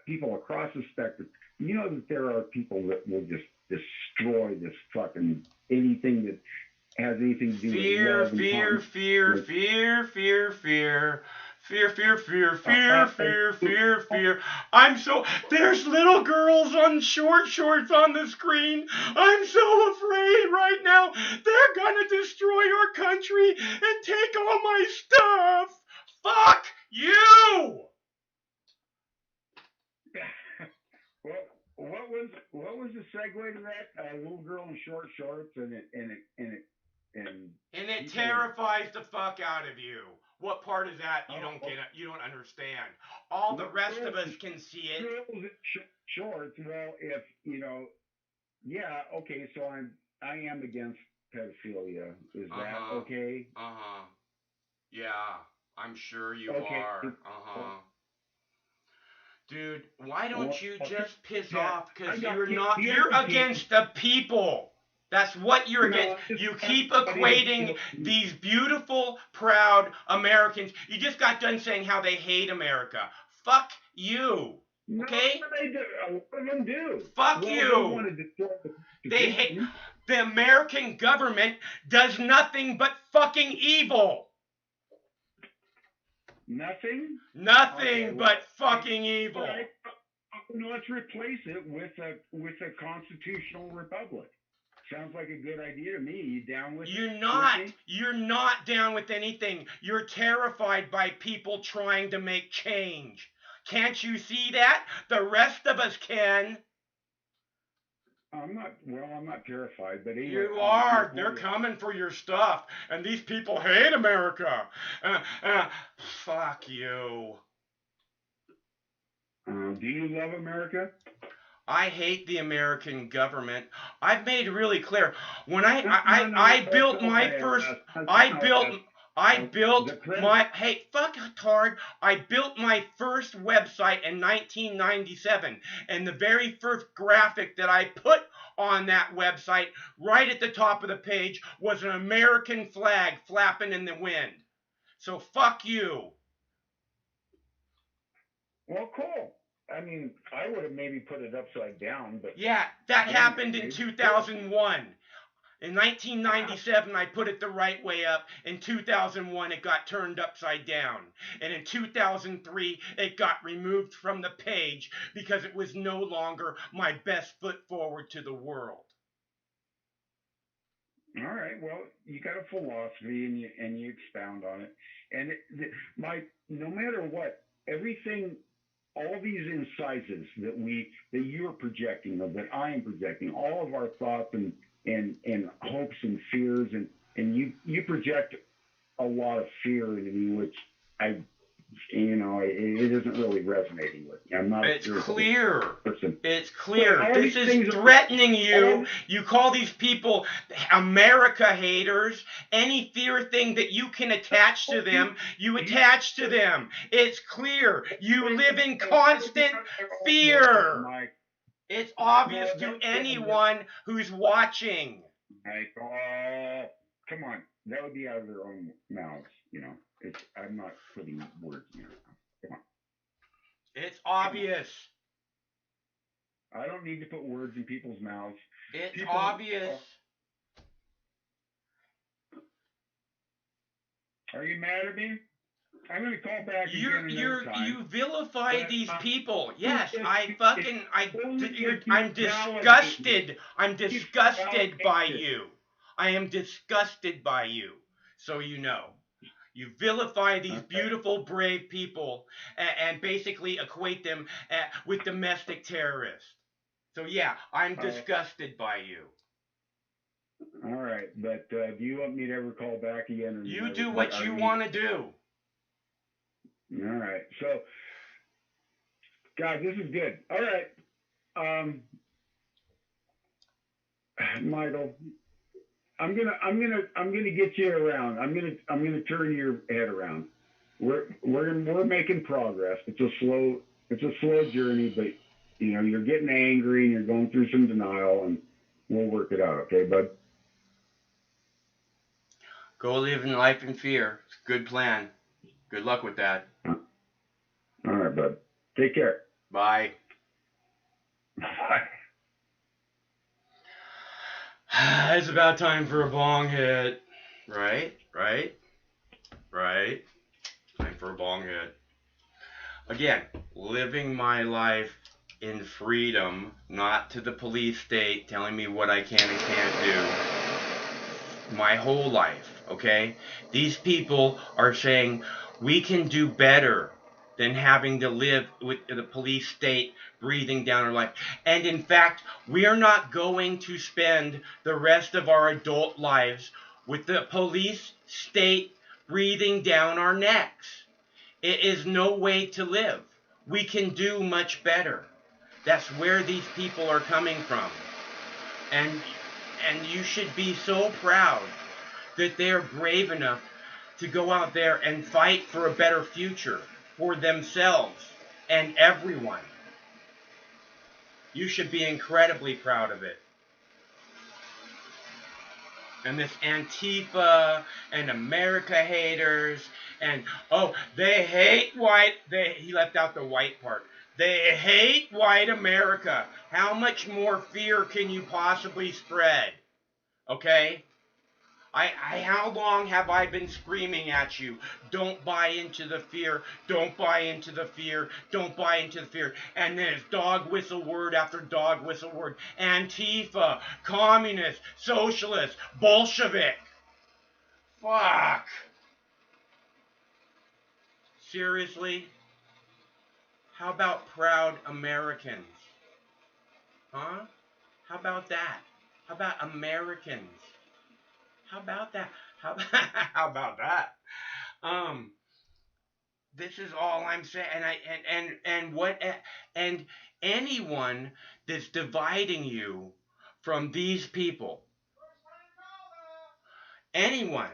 people across the spectrum. You know that there are people that will just destroy this fucking anything that has anything to do with love and Fear. There's little girls on short shorts on the screen. I'm so afraid right now. They're gonna destroy our country and take all my stuff. Fuck you! What was the segue to that? A little girl in short shorts and it terrifies the fuck out of you. What part is that you don't get? You don't understand. All the rest of us can see it. Shorts. Well, if yeah, okay. So I am against pedophilia. Is that okay? Yeah, I'm sure you are. Dude, why don't you just piss Yeah, off? Because I got you're against the people. That's what you're No, against. I just You want keep somebody to equating feel- these beautiful, proud Americans. You just got done saying how they hate America. Fuck you. No, Okay? they do. A lot of them do. Fuck Well, you. They want to destroy the They hate. Constitution. The American government does nothing but fucking evil. Nothing. Nothing Okay, well, but fucking evil. All right. Let's replace it with a constitutional republic. Sounds like a good idea to me. You down with it? You're not down with anything. You're terrified by people trying to make change. Can't you see that? The rest of us can. I'm not terrified, but anyway, You are. They're coming for your stuff. And these people hate America. Fuck you. Do you love America? I hate the American government. I've made it really clear. When I built my first, hey, fuck Tard. I built my first website in 1997, and the very first graphic that I put on that website, right at the top of the page, was an American flag flapping in the wind. So fuck you. Well, cool. I mean, I would have maybe put it upside down, but Yeah, that happened in 2001. In 1997, I put it the right way up. In 2001, it got turned upside down. And in 2003, it got removed from the page because it was no longer my best foot forward to the world. all right. Well, you got a philosophy and you expound on it. And no matter what, everything, all these incises that you're projecting, or that I am projecting, all of our thoughts and hopes and fears, and you project a lot of fear into me, which it isn't really resonating with me. I'm not. It's clear. Person. It's clear. Well, this is threatening you. You call these people America haters. Any fear thing that you can attach to them, you attach to them. It's clear. You live in constant fear. It's obvious to anyone who's watching. Come on. That would be out of their own mouths, I'm not putting words in your mouth. Come on. It's obvious. I don't need to put words in people's mouths. It's obvious. Are you mad at me? I'm going to call back again another time. You vilify these people. Yes, I'm disgusted. I'm disgusted by you. I am disgusted by you. So you know. You vilify these beautiful, brave people and basically equate them with domestic terrorists. So yeah, I'm disgusted by you. All right, but do you want me to ever call back again? Or you do what you want to do. All right, so guys, this is good. All right, Michael, I'm gonna get you around. I'm gonna turn your head around. We're making progress. It's a slow journey, but you're getting angry and you're going through some denial, and we'll work it out. Okay, bud? Go live in life in fear. It's a good plan. Good luck with that. All right, bud. Take care. Bye. Bye. It's about time for a bong hit. Right? Time for a bong hit. Again, living my life in freedom, not to the police state telling me what I can and can't do. My whole life, okay? These people are saying we can do better than having to live with the police state breathing down our life. And in fact, we are not going to spend the rest of our adult lives with the police state breathing down our necks. It is no way to live. We can do much better. That's where these people are coming from. And you should be so proud that they're brave enough to go out there and fight for a better future for themselves and everyone. You should be incredibly proud of it. And this Antifa and America haters and, oh, they hate white. He left out the white part. They hate white America. How much more fear can you possibly spread? Okay? How long have I been screaming at you? Don't buy into the fear. Don't buy into the fear. Don't buy into the fear. And then it's dog whistle word after dog whistle word. Antifa, communist, socialist, Bolshevik. Fuck. Seriously? How about proud Americans? Huh? How about that? How about Americans? How about that? How about that? This is all I'm saying. And anyone that's dividing you from these people, anyone,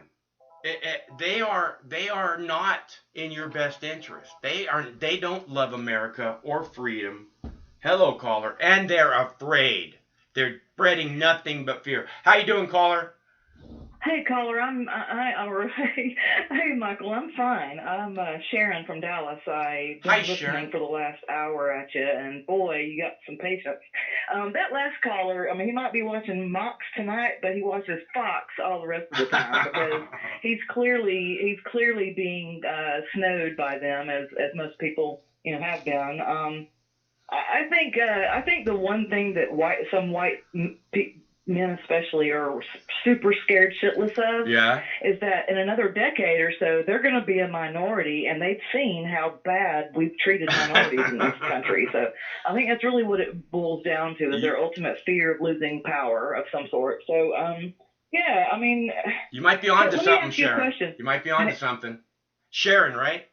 they are not in your best interest. They don't love America or freedom. Hello, caller, and they're afraid. They're spreading nothing but fear. How you doing, caller? Hey, caller, hey, Michael, I'm fine. I'm Sharon from Dallas. I've been listening Sharon. For the last hour at you, and boy, you got some patience. That last caller, I mean, he might be watching Mox tonight, but he watches Fox all the rest of the time because he's clearly being snowed by them, as most people have been. I think the one thing that some white men especially are super scared shitless of is that in another decade or so they're going to be a minority, and they've seen how bad we've treated minorities in this country. So I think that's really what it boils down to, is their ultimate fear of losing power of some sort. So yeah, I mean, you might be onto something, Sharon. You might be onto something. Sharon, right?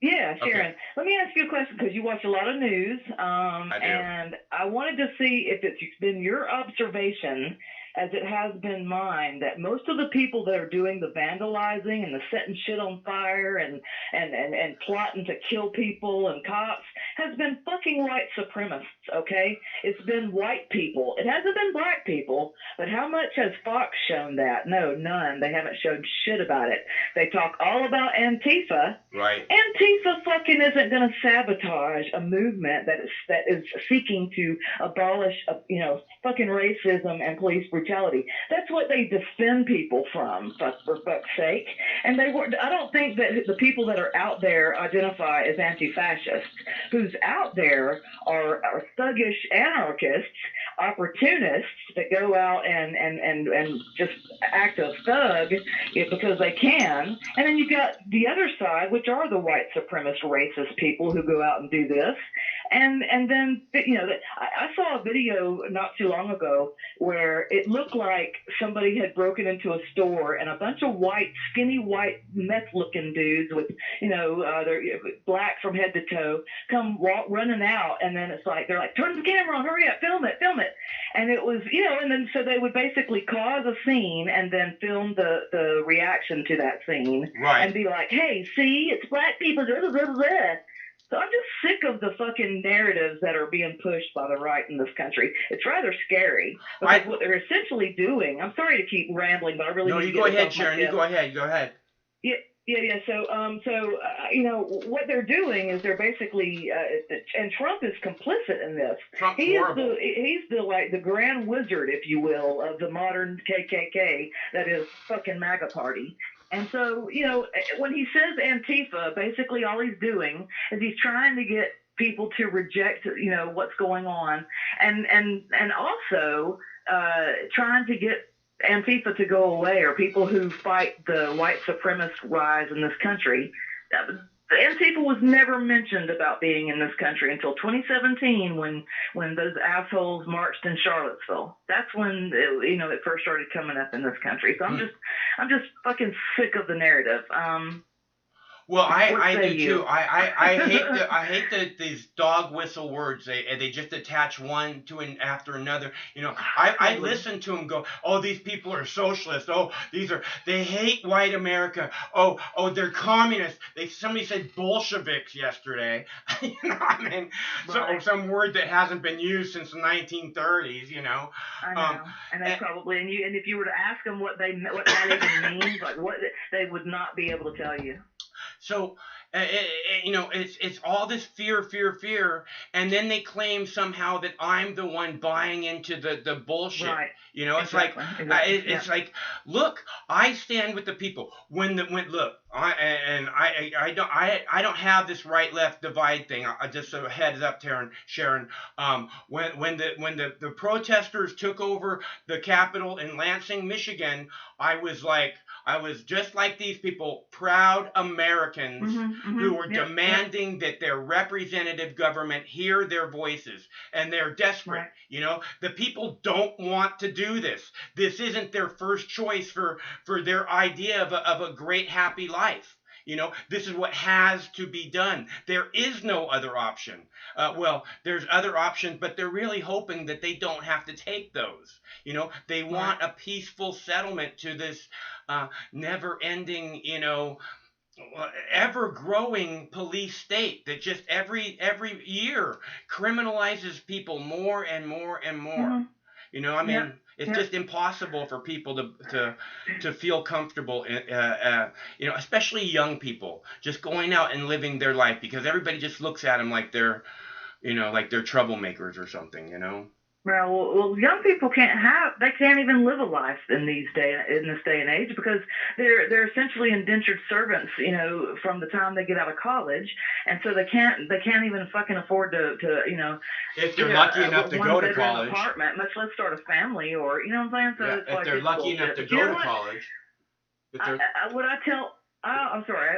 Yeah, Sharon. Okay. Let me ask you a question, because you watch a lot of news, I do. And I wanted to see if it's been your observation, as it has been mine, that most of the people that are doing the vandalizing and the setting shit on fire and plotting to kill people and cops has been fucking white supremacists, okay? It's been white people. It hasn't been black people, but how much has Fox shown that? No, none. They haven't shown shit about it. They talk all about Antifa. Right. Antifa fucking isn't going to sabotage a movement that is seeking to abolish, fucking racism and police brutality. That's what they defend people from, for fuck's sake. And I don't think that the people that are out there identify as anti-fascists. Who's out there are thuggish anarchists, opportunists that go out and just act a thug because they can. And then you've got the other side, which are the white supremacist racist people who go out and do this. And then, I saw a video not too long ago where it looked like somebody had broken into a store, and a bunch of skinny white meth-looking dudes with, they're black from head to toe, come running out, and then it's like, they're like, turn the camera on, hurry up, film it. And it was, and then so they would basically cause a scene and then film the reaction to that scene. Right. And be like, hey, see, it's black people, blah, blah, blah, blah. So I'm just sick of the fucking narratives that are being pushed by the right in this country. It's rather scary, because what they're essentially doing, I'm sorry to keep rambling, but I really need to you go ahead, Sharon. You go ahead. Yeah. So, what they're doing is they're basically, and Trump is complicit in this. Trump's horrible. He's the grand wizard, if you will, of the modern KKK, that is fucking MAGA party. And so, when he says Antifa, basically all he's doing is he's trying to get people to reject, what's going on, and also trying to get Antifa to go away, or people who fight the white supremacist rise in this country. Antifa was never mentioned about being in this country until 2017, when those assholes marched in Charlottesville. That's when it first started coming up in this country. So I'm just fucking sick of the narrative. Well, What I say do you? too. I hate these dog whistle words. They just attach one to an after another. You know, I Totally. listen to them go, oh, these people are socialists. Oh, they hate white America. Oh, they're communists. Somebody said Bolsheviks yesterday. You know, I mean, Right. some word that hasn't been used since the 1930s. You know, I um, know, and they and, probably and if you were to ask them what that even means, like what they would not be able to tell you. So, you know, it's all this fear, and then they claim somehow that I'm the one buying into the bullshit. Right. You know, Exactly. it's like, look, I stand with the people. When look, I don't have this right left divide thing. Just a heads up, Sharon. When the protesters took over the Capitol in Lansing, Michigan, I was just like these people, proud Americans who were demanding that their representative government hear their voices, and they're desperate. Right. You know, the people don't want to do this. This isn't their first choice for their idea of a great happy life. You know, this is what has to be done. There is no other option. Well, there's other options, but they're really hoping that they don't have to take those. You know, they want a peaceful settlement to this never-ending, you know, ever-growing police state that just every year criminalizes people more and more and more. You know, I mean, it's just impossible for people to feel comfortable, you know, especially young people, just going out and living their life, because everybody just looks at them like they're, you know, like they're troublemakers or something, you know. Well, young people they can't even live a life in this day and age, because they're essentially indentured servants, you know, from the time they get out of college, and so they can't even fucking afford to you know, if they're lucky enough to go to college, apartment, much less start a family, or you know what I'm saying. So it's if like they're lucky enough to go to college, I'm sorry,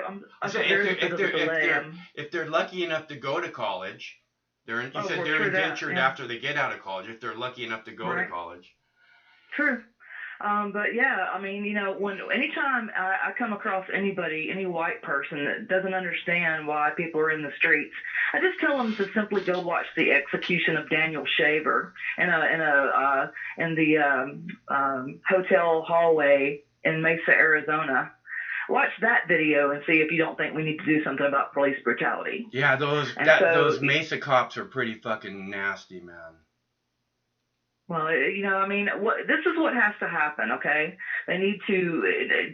if they're lucky enough to go to college. They're indentured after they get out of college, if they're lucky enough to go to college. True. But yeah, I mean, you know, anytime I come across any white person that doesn't understand why people are in the streets, I just tell them to simply go watch the execution of Daniel Shaver in the hotel hallway in Mesa, Arizona. Watch that video and see if you don't think we need to do something about police brutality. Yeah, those Mesa cops are pretty fucking nasty, man. Well, you know, I mean, this is what has to happen, okay? They need to,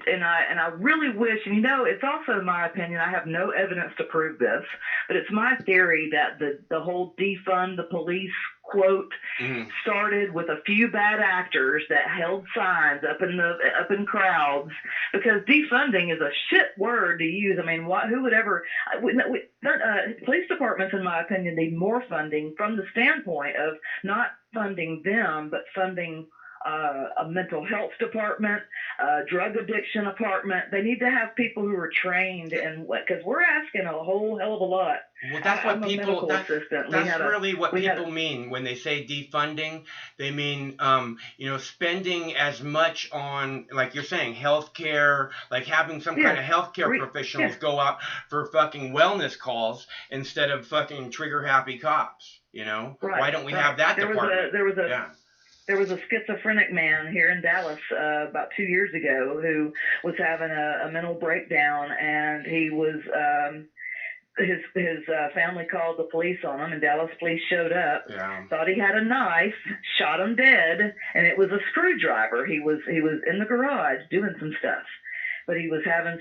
and I really wish, and you know, it's also my opinion, I have no evidence to prove this, but it's my theory that the whole defund the police quote started with a few bad actors that held signs up in crowds, because defunding is a shit word to use. I mean, who would ever? Police departments, in my opinion, need more funding from the standpoint of not funding them, but funding a mental health department, a drug addiction department. They need to have people who are trained in what, because we're asking a whole hell of a lot. Well, that's what people. That's really what people mean when they say defunding. They mean, you know, spending as much on, like you're saying, healthcare, like having some kind of healthcare professionals go out for fucking wellness calls instead of fucking trigger happy cops. You know, why don't we have that department? There was a schizophrenic man here in Dallas about 2 years ago who was having a mental breakdown, and he was his family called the police on him, and Dallas police showed up. Thought he had a knife, shot him dead, and it was a screwdriver. He was in the garage doing some stuff. But he was having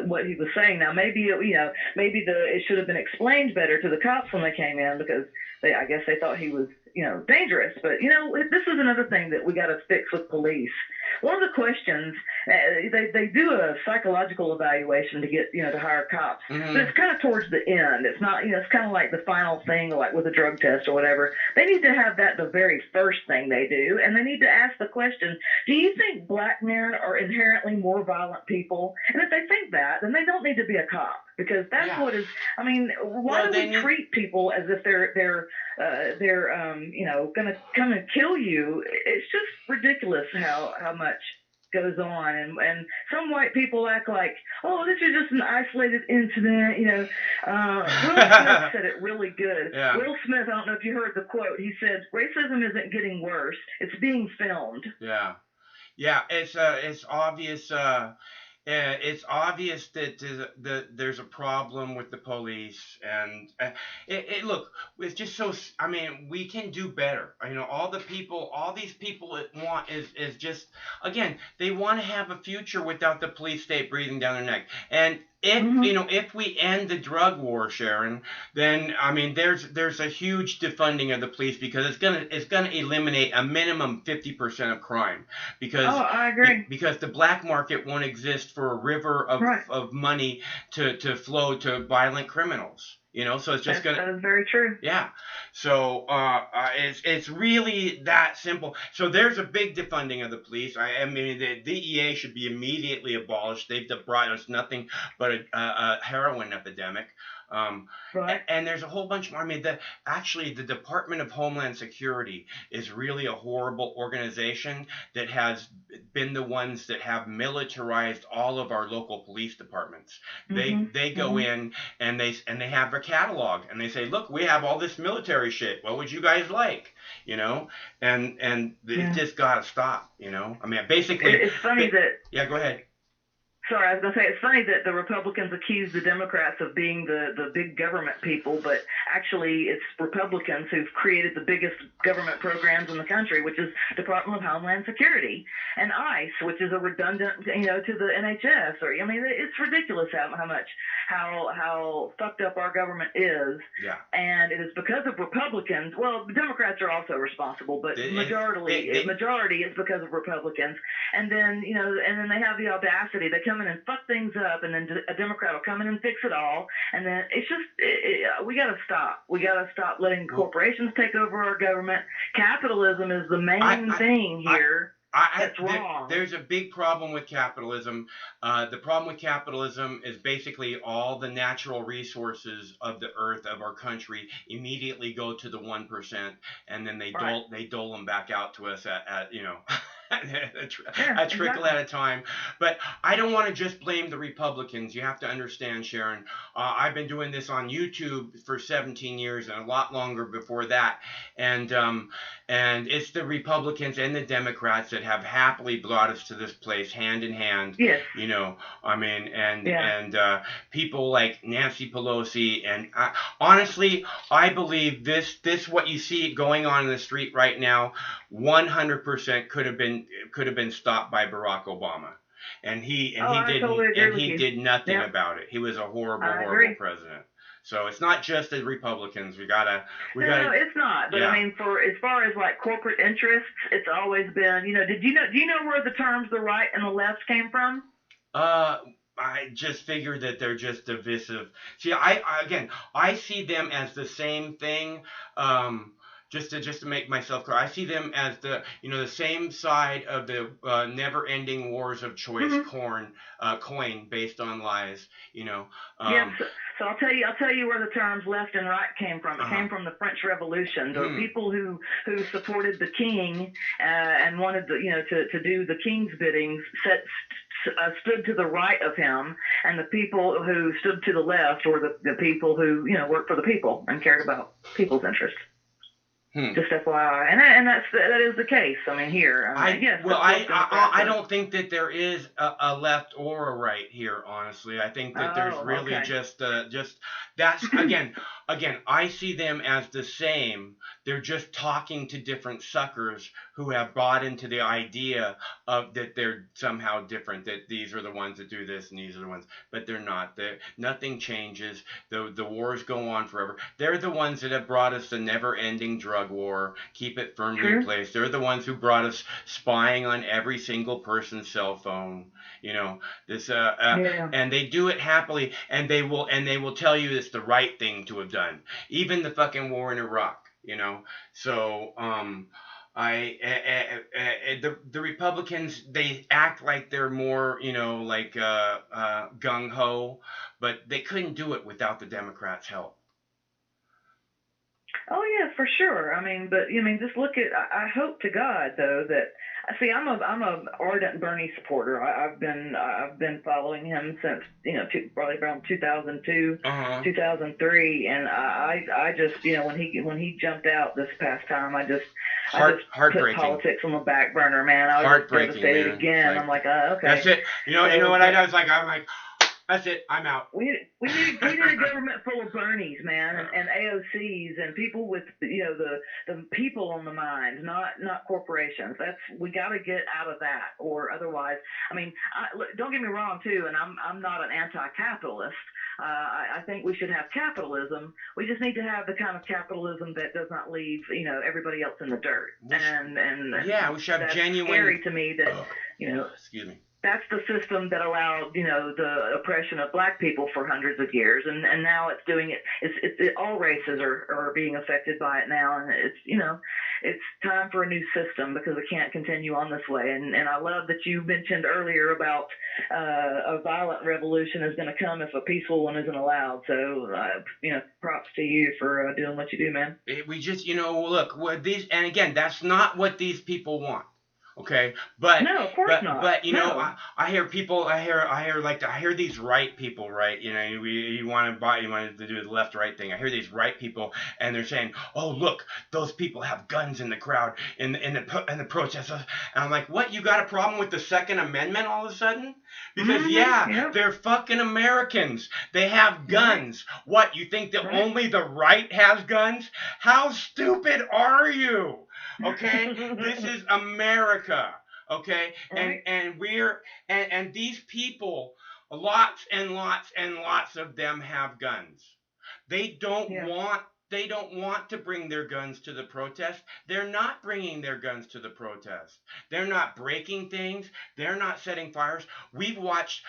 what he was saying. Now maybe it should have been explained better to the cops when they came in, because I guess they thought he was, you know, dangerous. But, you know, this is another thing that we got to fix with police. One of the questions, they do a psychological evaluation to get, you know, to hire cops. But it's kind of towards the end. It's not, you know, it's kind of like the final thing, like with a drug test or whatever. They need to have that the very first thing they do. And they need to ask the question, do you think black men are inherently more violent people? And if they think that, then they don't need to be a cop. Because that's what is. I mean, why do we treat people as if they're you know, gonna come and kill you? It's just ridiculous how much goes on, and some white people act like, oh, this is just an isolated incident. Will Smith said it really good. Yeah. Will Smith, I don't know if you heard the quote. He said, "Racism isn't getting worse; it's being filmed." Yeah. Yeah, it's obvious. It's obvious that there's a problem with the police, and look, it's just so. I mean, we can do better. All these people that want is just, again, they want to have a future without the police state breathing down their neck. And if we end the drug war, Sharon, then I mean, there's a huge defunding of the police, because it's gonna eliminate a minimum 50% of crime, because I agree. Because the black market won't exist for a river of money to flow to violent criminals. So it's just That is very true. Yeah. So it's really that simple. So there's a big defunding of the police. I mean, the DEA should be immediately abolished. They've brought us nothing but a heroin epidemic. Right. And there's a whole bunch more. I mean, the Department of Homeland Security is really a horrible organization that has been the ones that have militarized all of our local police departments. They go in and they have a catalog, and they say, look, we have all this military shit. What would you guys like? And it just gotta stop. I mean, basically, it's funny that. Yeah, go ahead. Sorry, I was going to say, it's funny that the Republicans accuse the Democrats of being the big government people, but actually it's Republicans who've created the biggest government programs in the country, which is Department of Homeland Security, and ICE, which is a redundant, to the NHS. I mean, it's ridiculous how fucked up our government is. Yeah. And it is because of Republicans. Well, the Democrats are also responsible, but majority is because of Republicans. And then, and then they have the audacity. They come in and fuck things up, and then a Democrat will come in and fix it all. And then it's just, we got to stop. We got to stop letting corporations take over our government. Capitalism is the main thing here. That's wrong. There's a big problem with capitalism. The problem with capitalism is basically all the natural resources of the earth, of our country, immediately go to the 1%, and then they dole them back out to us at a trickle at a time. But I don't want to just blame the Republicans. You have to understand, Sharon, I've been doing this on YouTube for 17 years and a lot longer before that, and it's the Republicans and the Democrats that have happily brought us to this place hand in hand. Yes. I mean, and people like Nancy Pelosi, and honestly, I believe this what you see going on in the street right now, 100% could have been stopped by Barack Obama, and he did nothing about it. He was a horrible president. So it's not just the Republicans. We gotta. No, it's not. But I mean, as far as like corporate interests, it's always been. Do you know where the terms the right and the left came from? I just figure that they're just divisive. See, I see them as the same thing. Just to make myself clear, I see them as the same side of the never-ending wars of choice coin based on lies. Yes. So I'll tell you where the terms left and right came from. It came from the French Revolution. The people who supported the king and wanted to do the king's bidding stood to the right of him, and the people who stood to the left were the people who worked for the people and cared about people's interests. Just FYI, and that is the case. I mean, here. I don't think that there is a left or a right here. Honestly, I think that there's really just that's again. I see them as the same. They're just talking to different suckers who have bought into the idea of that they're somehow different. That these are the ones that do this and these are the ones, but they're not. Nothing changes. The wars go on forever. They're the ones that have brought us the never-ending drug war. Keep it firmly in place. They're the ones who brought us spying on every single person's cell phone. And they do it happily, and they will tell you it's the right thing to have done. Even the fucking war in Iraq. So the Republicans, they act like they're more gung ho, but they couldn't do it without the Democrats' help. Oh yeah, for sure. I mean, but just look at. I hope to God though that. See, I'm a ardent Bernie supporter. I've been following him since probably around 2002, 2003, and I just when he jumped out this past time, I just put politics on the back burner, man. I was just devastated again. I'm like, okay. That's it. You know what I was like? I'm like. That's it. I'm out. We need a government full of Bernies, man, and AOCs and people with the people on the mind, not corporations. We got to get out of that, or otherwise. I mean, don't get me wrong too, and I'm not an anti-capitalist. I think we should have capitalism. We just need to have the kind of capitalism that does not leave everybody else in the dirt. Yeah, we should have genuine. Scary to me that Excuse me. That's the system that allowed, the oppression of black people for hundreds of years, and now it's doing it. It's all races are being affected by it now, and it's time for a new system because it can't continue on this way. And I love that you mentioned earlier about a violent revolution is going to come if a peaceful one isn't allowed. So props to you for doing what you do, man. We just look what these, and again, that's not what these people want. Okay, but no, of course not. But I hear people. I hear these right people, right? You want to do the left-right thing. I hear these right people, and they're saying, "Oh, look, those people have guns in the crowd in the protests." And I'm like, "What? You got a problem with the Second Amendment all of a sudden?" Because they're fucking Americans. They have guns. What? You think that only the right has guns? How stupid are you? Okay, this is America. Okay, and these people, lots and lots and lots of them have guns. They don't want to bring their guns to the protest. They're not bringing their guns to the protest. They're not breaking things. They're not setting fires. We've watched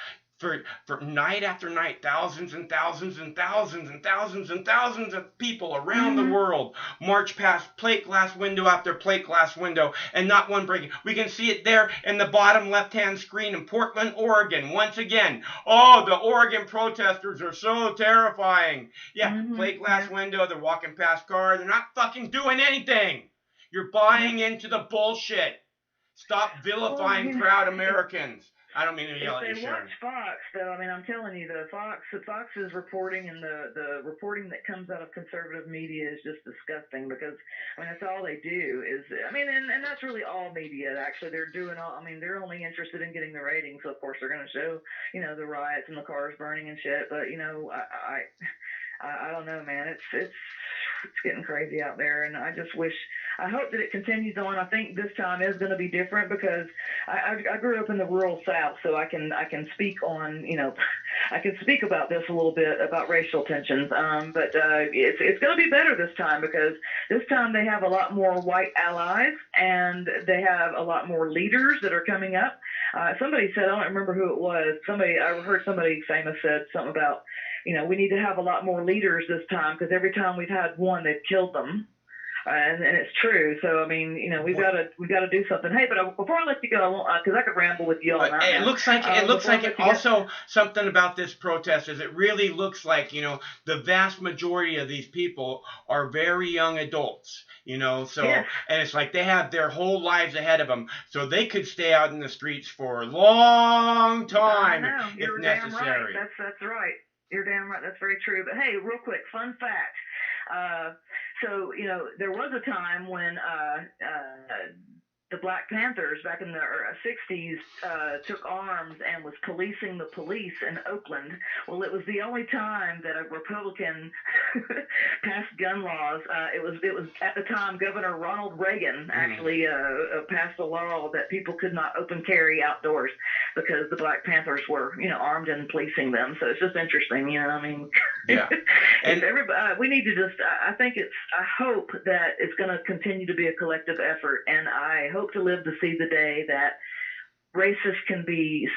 for night after night, thousands and thousands and thousands and thousands and thousands of people around the world march past plate glass window after plate glass window, and not one breaking. We can see it there in the bottom left-hand screen in Portland, Oregon. Once again, the Oregon protesters are so terrifying. Yeah, plate glass window, they're walking past cars, they're not fucking doing anything. You're buying into the bullshit. Stop vilifying proud Americans. I don't mean to yell at you, Sharon. Watch Fox, though. I mean, I'm telling you, Fox's reporting and the reporting that comes out of conservative media is just disgusting because, that's all they do is, and that's really all media, actually. They're doing they're only interested in getting the ratings, so of course they're going to show, the riots and the cars burning and shit, but, I don't know, man. It's getting crazy out there, and I hope that it continues on. I think this time is going to be different because I grew up in the rural South, so I can speak on, I can speak about this a little bit about racial tensions. But it's going to be better this time because this time they have a lot more white allies and they have a lot more leaders that are coming up. Somebody said, I don't remember who it was. I heard somebody famous said something about, we need to have a lot more leaders this time because every time we've had one, they've killed them. And it's true. So we've got to do something. Hey, but before I let you go, because I could ramble with you all night. It looks like also something about this protest is it really looks like the vast majority of these people are very young adults. And it's like they have their whole lives ahead of them, so they could stay out in the streets for a long time if necessary. Right. That's right. You're damn right. That's very true. But hey, real quick, fun fact. So, there was a time when the Black Panthers back in the 60s took arms and was policing the police in Oakland. Well, it was the only time that a Republican passed gun laws. It was at the time Governor Ronald Reagan actually passed a law that people could not open carry outdoors because the Black Panthers were, armed and policing them. So it's just interesting, Yeah. And everybody, we need to just. I hope that it's going to continue to be a collective effort, and I hope to live to see the day that racists can be,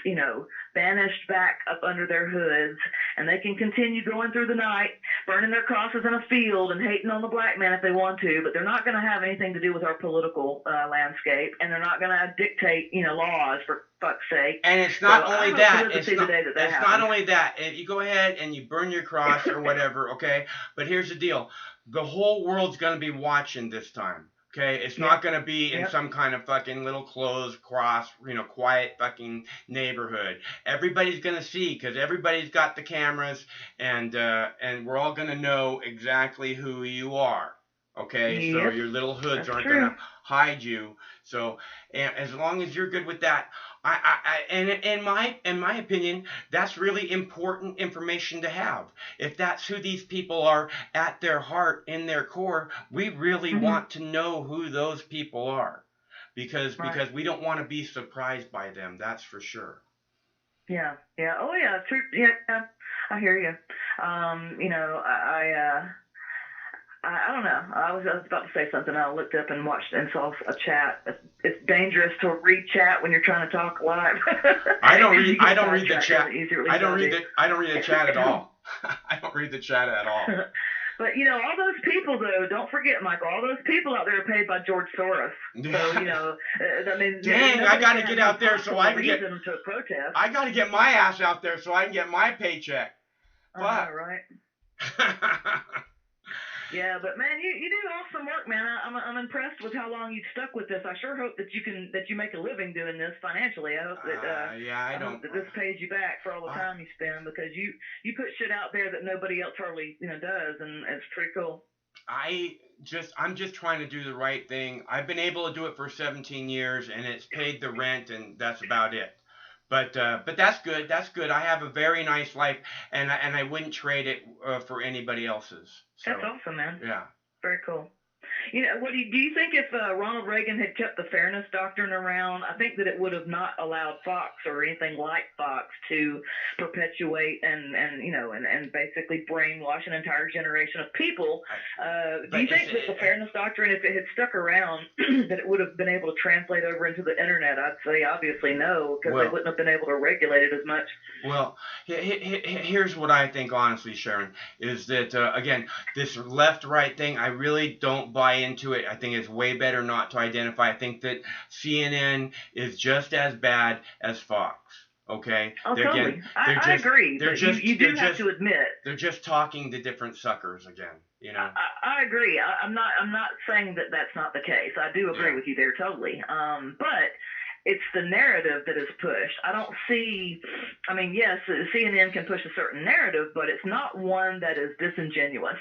banished back up under their hoods, and they can continue going through the night, burning their crosses in a field and hating on the black man if they want to, but they're not going to have anything to do with our political landscape, and they're not going to dictate, laws, for fuck's sake. And it's not only that. It's not only that. If you go ahead and you burn your cross or whatever, okay? But here's the deal. the whole world's going to be watching this time. Okay, it's not going to be in some kind of fucking little closed cross, quiet fucking neighborhood. Everybody's going to see, because everybody's got the cameras, and we're all going to know exactly who you are. Okay, so your little hoods aren't going to hide you. So, and as long as you're good with that, and in my opinion, that's really important information to have. If that's who these people are at their heart, in their core, we really want to know who those people are, because we don't want to be surprised by them. That's for sure. Yeah. Oh yeah, true. Yeah, I hear you. I don't know. I was about to say something. I looked up and watched and saw a chat. It's dangerous to read chat when you're trying to talk live. I don't read the chat. I don't read the chat at all. I don't read the chat at all. But all those people though, don't forget, Michael, all those people out there are paid by George Soros. So I mean, dang, I got to get out there so I can get them to protest. I got to get my ass out there so I can get my paycheck. Right. Yeah, but man, you do awesome work, man. I'm impressed with how long you've stuck with this. I sure hope that you make a living doing this financially. I hope that I hope that this pays you back for all the time you spend, because you put shit out there that nobody else hardly does, and it's pretty cool. I'm just trying to do the right thing. I've been able to do it for 17 years, and it's paid the rent, and that's about it. But that's good. That's good. I have a very nice life, and I wouldn't trade it for anybody else's. So, that's awesome, man. Yeah. Very cool. What do you think if Ronald Reagan had kept the fairness doctrine around? I think that it would have not allowed Fox or anything like Fox to perpetuate and basically brainwash an entire generation of people. Do you think that the fairness doctrine, if it had stuck around, that it would have been able to translate over into the internet? I'd say obviously no, because they wouldn't have been able to regulate it as much. Well, here's what I think, honestly, Sharon, is that, again, this left-right thing, I really don't buy into it. I think it's way better not to identify. I think that CNN is just as bad as Fox. Okay? Oh, totally. I agree. But you do have to admit. They're just talking to different suckers again. I agree. I'm not saying that that's not the case. I do agree with you there totally. But it's the narrative that is pushed. I don't see, yes, CNN can push a certain narrative, but it's not one that is disingenuous.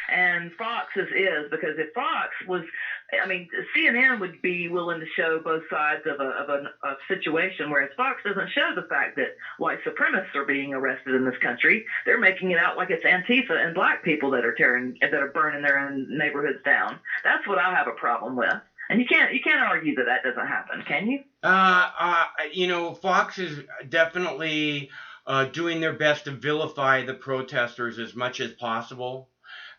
And Fox's is, because if Fox was, CNN would be willing to show both sides of a situation, whereas Fox doesn't show the fact that white supremacists are being arrested in this country. They're making it out like it's Antifa and black people that are burning their own neighborhoods down. That's what I have a problem with. And you can't argue that doesn't happen, can you? Fox is definitely doing their best to vilify the protesters as much as possible.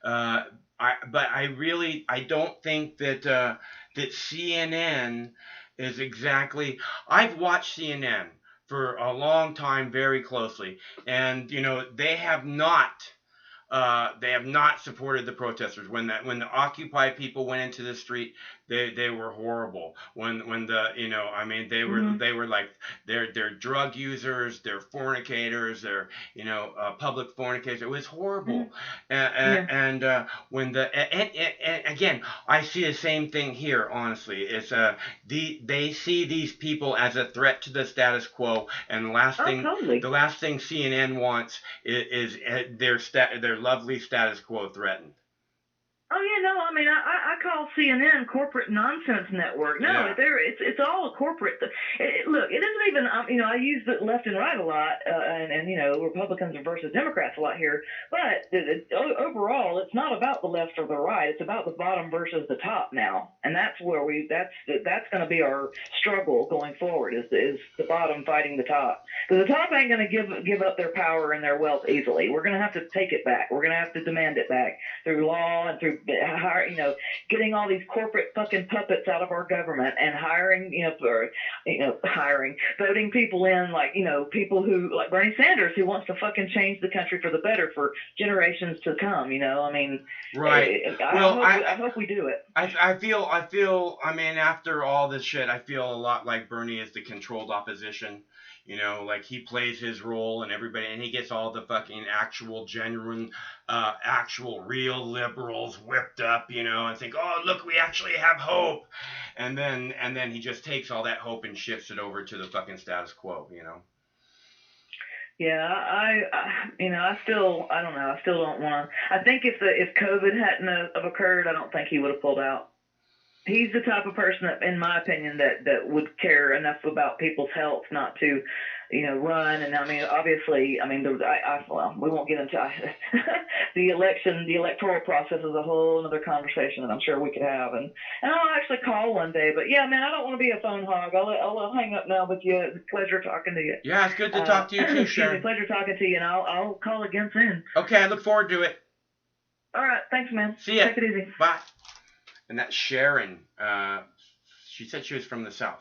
But I don't think that CNN is exactly. I've watched CNN for a long time very closely, and they have not supported the protesters. When the Occupy people went into the street, they were horrible. When they were like they're drug users, they're fornicators, they're public fornicators. It was horrible. And again, I see the same thing here. Honestly, it's they see these people as a threat to the status quo, and the last thing CNN wants is their lovely status quo threatened. Oh yeah, no, I call CNN corporate nonsense network. No, it's all a corporate. Look, it isn't even. I use the left and right a lot, and Republicans versus Democrats a lot here. But overall, it's not about the left or the right. It's about the bottom versus the top now, and that's where that's going to be our struggle going forward. Is the bottom fighting the top? Because the top ain't going to give up their power and their wealth easily. We're going to have to take it back. We're going to have to demand it back through law and through getting all these corporate fucking puppets out of our government and voting people in like people who like Bernie Sanders, who wants to fucking change the country for the better for generations to come. Right. I hope we do it. I feel after all this shit, I feel a lot like Bernie is the controlled opposition. You know, like he plays his role and everybody, and he gets all the fucking actual, genuine, actual, real liberals whipped up, you know, and think, oh, look, we actually have hope. And then he just takes all that hope and shifts it over to the fucking status quo, you know. Yeah, I still don't know. I still don't want to. I think if COVID hadn't have occurred, I don't think he would have pulled out. He's the type of person that, in my opinion, that would care enough about people's health not to, run. And I mean, obviously, well, we won't get into the electoral process is a whole other conversation that I'm sure we could have. And I'll actually call one day. But yeah, man, I don't want to be a phone hog. I'll hang up now with you. It's a pleasure talking to you. Yeah, it's good to talk to you too, Sharon. Pleasure talking to you, and I'll call again soon. Okay, I look forward to it. All right, thanks, man. See ya. Take it easy. Bye. And that Sharon, she said she was from the South.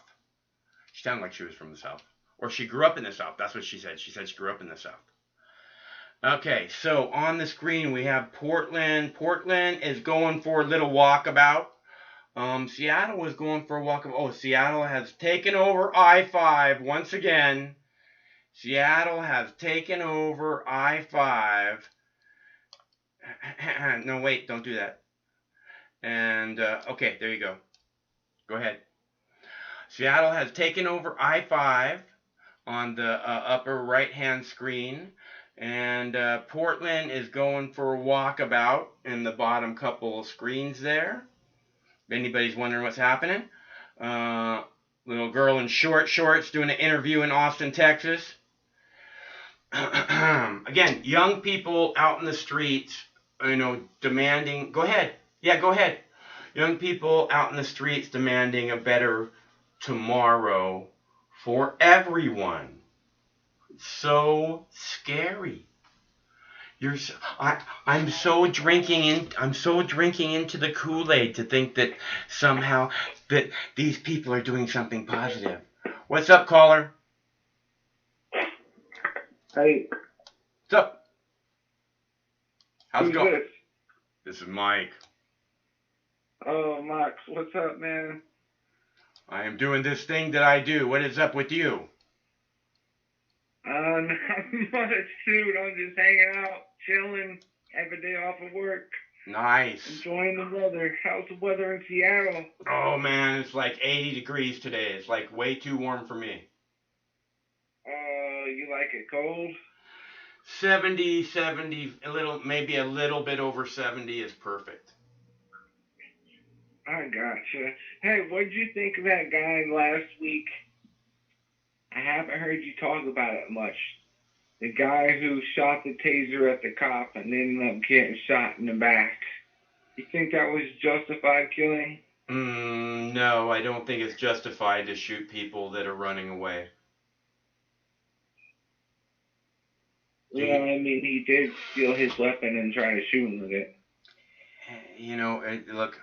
She sounded like she was from the South. Or she grew up in the South. That's what she said. She said she grew up in the South. Okay, so on the screen we have Portland. Portland is going for a little walkabout. Seattle is going for a walkabout. Oh, Seattle has taken over I-5 once again. Seattle has taken over I-5. No, wait, don't do that. And, okay, there you go. Go ahead. Seattle has taken over I-5 on the upper right-hand screen. And Portland is going for a walkabout in the bottom couple of screens there. If anybody's wondering what's happening. Little girl in short shorts doing an interview in Austin, Texas. Again, young people out in the streets, demanding... Go ahead. Yeah, go ahead. Young people out in the streets demanding a better tomorrow for everyone. It's so scary. I'm so drinking into the Kool-Aid to think that somehow that these people are doing something positive. What's up, caller? Hey. What's up? How's it Who's going? this? This is Mike. Oh, Max, what's up, man? I am doing this thing that I do. What is up with you? Not much, dude. I'm just hanging out, chilling, have a day off of work. Nice. Enjoying the weather. How's the weather in Seattle? Oh, man, it's like 80 degrees today. It's like way too warm for me. You like it cold? 70, maybe a little bit over 70 is perfect. I gotcha. Hey, what did you think of that guy last week? I haven't heard you talk about it much. The guy who shot the taser at the cop and ended up getting shot in the back. You think that was justified killing? No, I don't think it's justified to shoot people that are running away. Yeah, I mean, he did steal his weapon and try to shoot him with it. Look,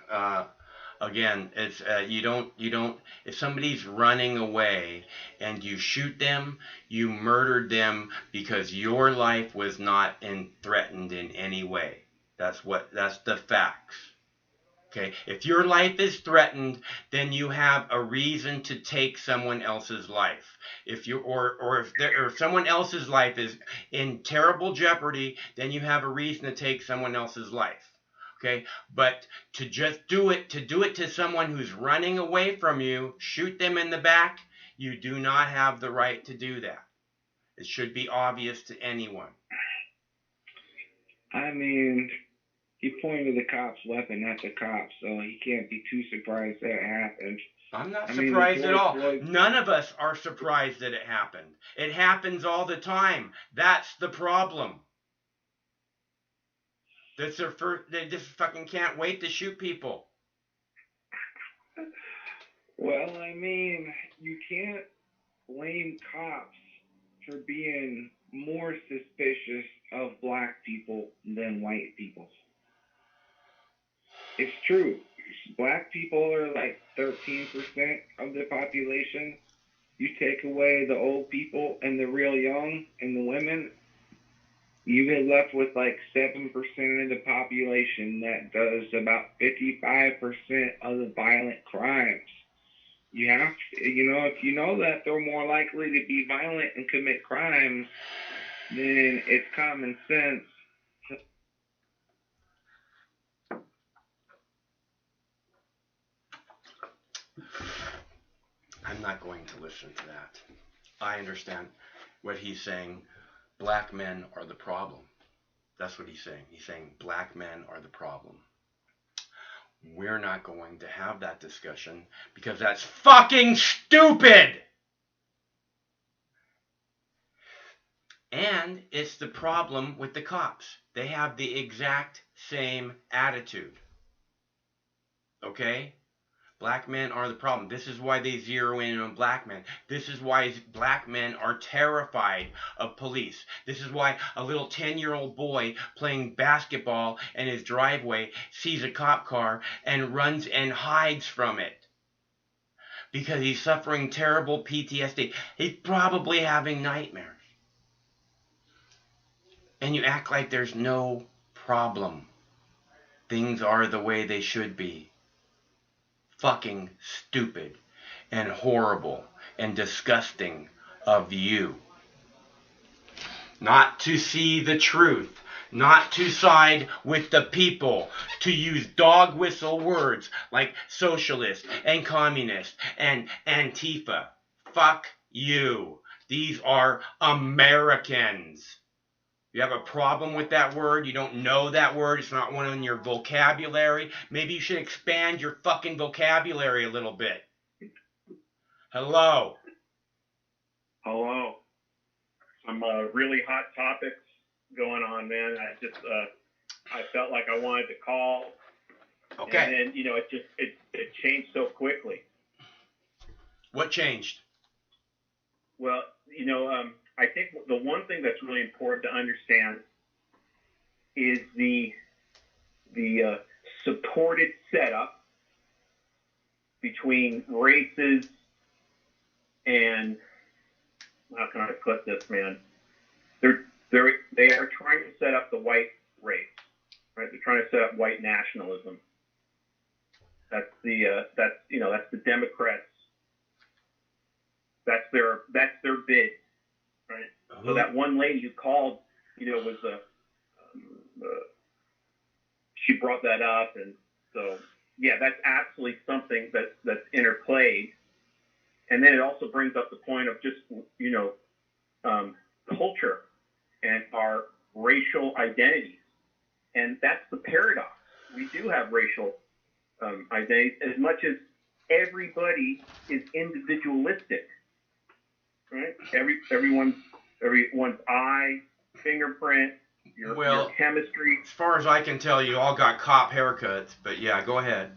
again, it's you don't. If somebody's running away and you shoot them, you murdered them because your life was not threatened in any way. That's the facts. Okay, if your life is threatened, then you have a reason to take someone else's life. If someone else's life is in terrible jeopardy, then you have a reason to take someone else's life. Okay, but to just do it to someone who's running away from you, shoot them in the back, you do not have the right to do that. It should be obvious to anyone. I mean, he pointed the cop's weapon at the cop, so he can't be too surprised that it happened. I'm not surprised at all. None of us are surprised that it happened. It happens all the time. That's the problem. They just fucking can't wait to shoot people. Well, I mean, you can't blame cops for being more suspicious of black people than white people. It's true. Black people are like 13% of the population. You take away the old people and the real young and the women, you get left with like 7% of the population that does about 55% of the violent crimes. You have to, if you know that they're more likely to be violent and commit crimes, then it's common sense. I'm not going to listen to that. I understand what he's saying. Black men are the problem. That's what he's saying. He's saying black men are the problem. We're not going to have that discussion because that's fucking stupid. And it's the problem with the cops. They have the exact same attitude. Okay? Black men are the problem. This is why they zero in on black men. This is why black men are terrified of police. This is why a little 10-year-old boy playing basketball in his driveway sees a cop car and runs and hides from it. Because he's suffering terrible PTSD. He's probably having nightmares. And you act like there's no problem. Things are the way they should be. Fucking stupid and horrible and disgusting of you. Not to see the truth, not to side with the people, to use dog whistle words like socialist and communist and Antifa. Fuck you. These are Americans. You have a problem with that word, you don't know that word, it's not one in your vocabulary, maybe you should expand your fucking vocabulary a little bit. Hello. Hello. Some really hot topics going on, man. I felt like I wanted to call. Okay. And then, it changed so quickly. What changed? Well, I think the one thing that's really important to understand is the supported setup between races and, how can I put this, man? They are trying to set up the white race, right? They're trying to set up white nationalism. That's the Democrats. That's their bid. Right. So that one lady who called, was she brought that up, and so yeah, that's absolutely something that's interplayed, and then it also brings up the point of just culture and our racial identities, and that's the paradox. We do have racial identities as much as everybody is individualistic. Right? Everyone's eye, fingerprint, your chemistry. As far as I can tell, you all got cop haircuts, but yeah, go ahead.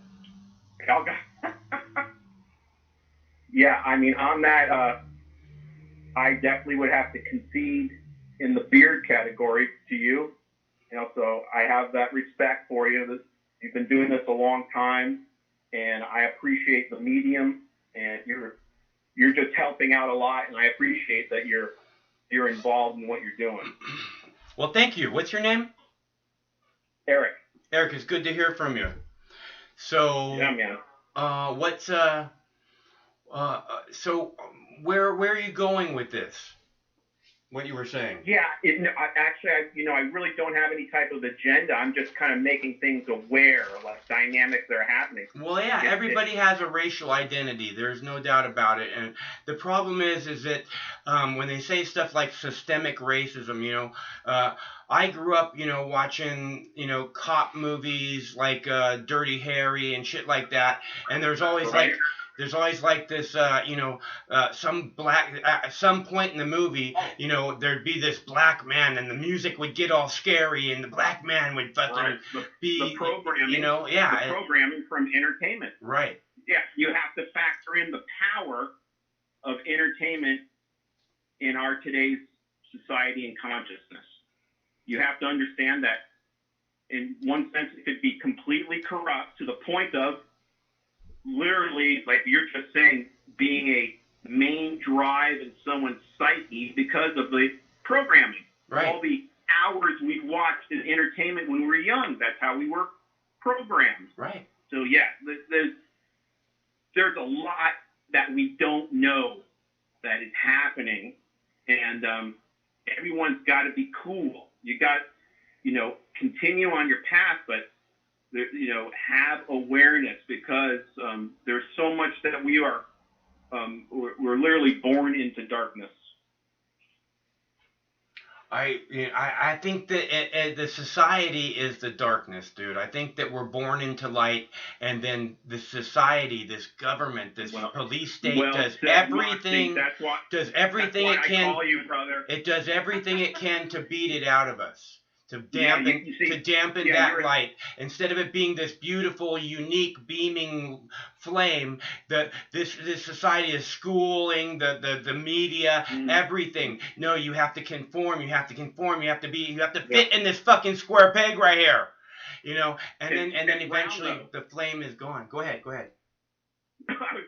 Yeah, I mean, on that, I definitely would have to concede in the beard category to you. So I have that respect for you. You've been doing this a long time, and I appreciate the medium, and you're just helping out a lot, and I appreciate that you're involved in what you're doing. Well, thank you. What's your name? Eric. Eric, it's good to hear from you. So, yeah, man. So where are you going with this? What you were saying? Yeah, I really don't have any type of agenda. I'm just kind of making things aware of like dynamics that are happening. Well, yeah, everybody has a racial identity. There's no doubt about it. And the problem is that when they say stuff like systemic racism, I grew up, watching, cop movies like Dirty Harry and shit like that. And there's always this, some point in the movie, there'd be this black man and the music would get all scary and the black man would fucking be, the programming, the programming from entertainment. Right. Yeah, you have to factor in the power of entertainment in our today's society and consciousness. You have to understand that in one sense it could be completely corrupt to the point of literally, like you're just saying, being a main drive in someone's psyche because of the programming. Right. All the hours we've watched in entertainment when we were young, that's how we were programmed. Right. So yeah, there's a lot we don't know that it's happening, and everyone's got to be cool. You got, continue on your path, but have awareness, because there's so much that we are, we're literally born into darkness. I think that the society is the darkness, dude. I think that we're born into light, and then the society, this government, this police state does everything. Does everything it can. I call you, brother. It does everything it can to beat it out of us. To dampen that light. Instead of it being this beautiful, unique, beaming flame, this society is schooling, the media, everything. No, you have to conform, you have to fit in this fucking square peg right here. And then eventually the flame is gone. Go ahead.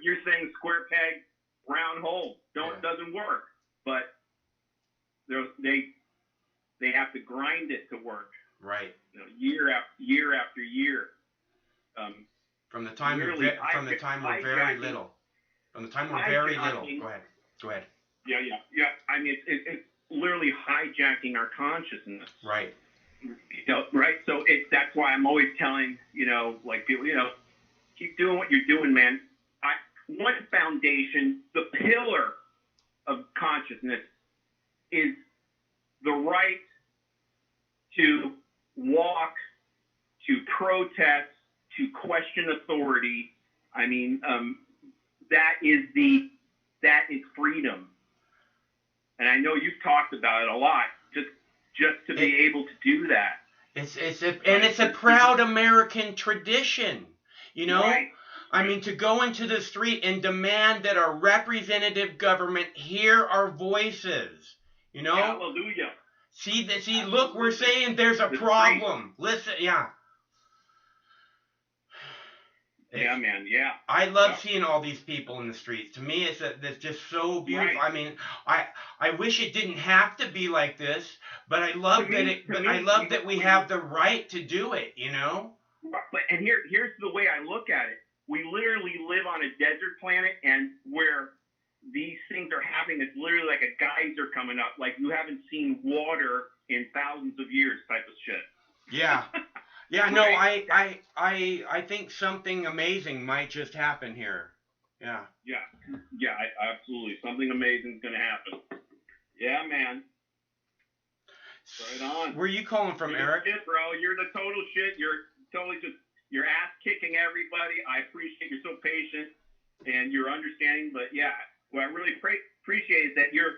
You're saying square peg, round hole. Doesn't work. But they have to grind it to work. Right. Year after year. From the time we're very little. Go ahead. Yeah. I mean, it's literally hijacking our consciousness. Right. Right. So that's why I'm always telling, people, keep doing what you're doing, man. One foundation, the pillar of consciousness, is the right to walk, to protest, to question authority. I mean, that is freedom. And I know you've talked about it a lot, just to be able to do that. It's a proud American tradition, Right. I mean, to go into the street and demand that our representative government hear our voices. Hallelujah. See, look, we're saying there's a problem. Listen, yeah. Yeah, man, yeah. I love seeing all these people in the streets. To me, it's just so beautiful. Right. I mean, I wish it didn't have to be like this, but I love that we have the right to do it, And here's the way I look at it. We literally live on a desert planet, and where these things are happening, it's literally like a geyser coming up, like you haven't seen water in thousands of years type of shit. Yeah. Yeah, no, I think something amazing might just happen here. Yeah. Yeah, absolutely. Something amazing is going to happen. Yeah, man. Right on. Where are you calling from, Eric? Shit, bro. You're the total shit. You're totally you're ass kicking everybody. I appreciate you're so patient and your understanding, but yeah, what I really appreciate is that you're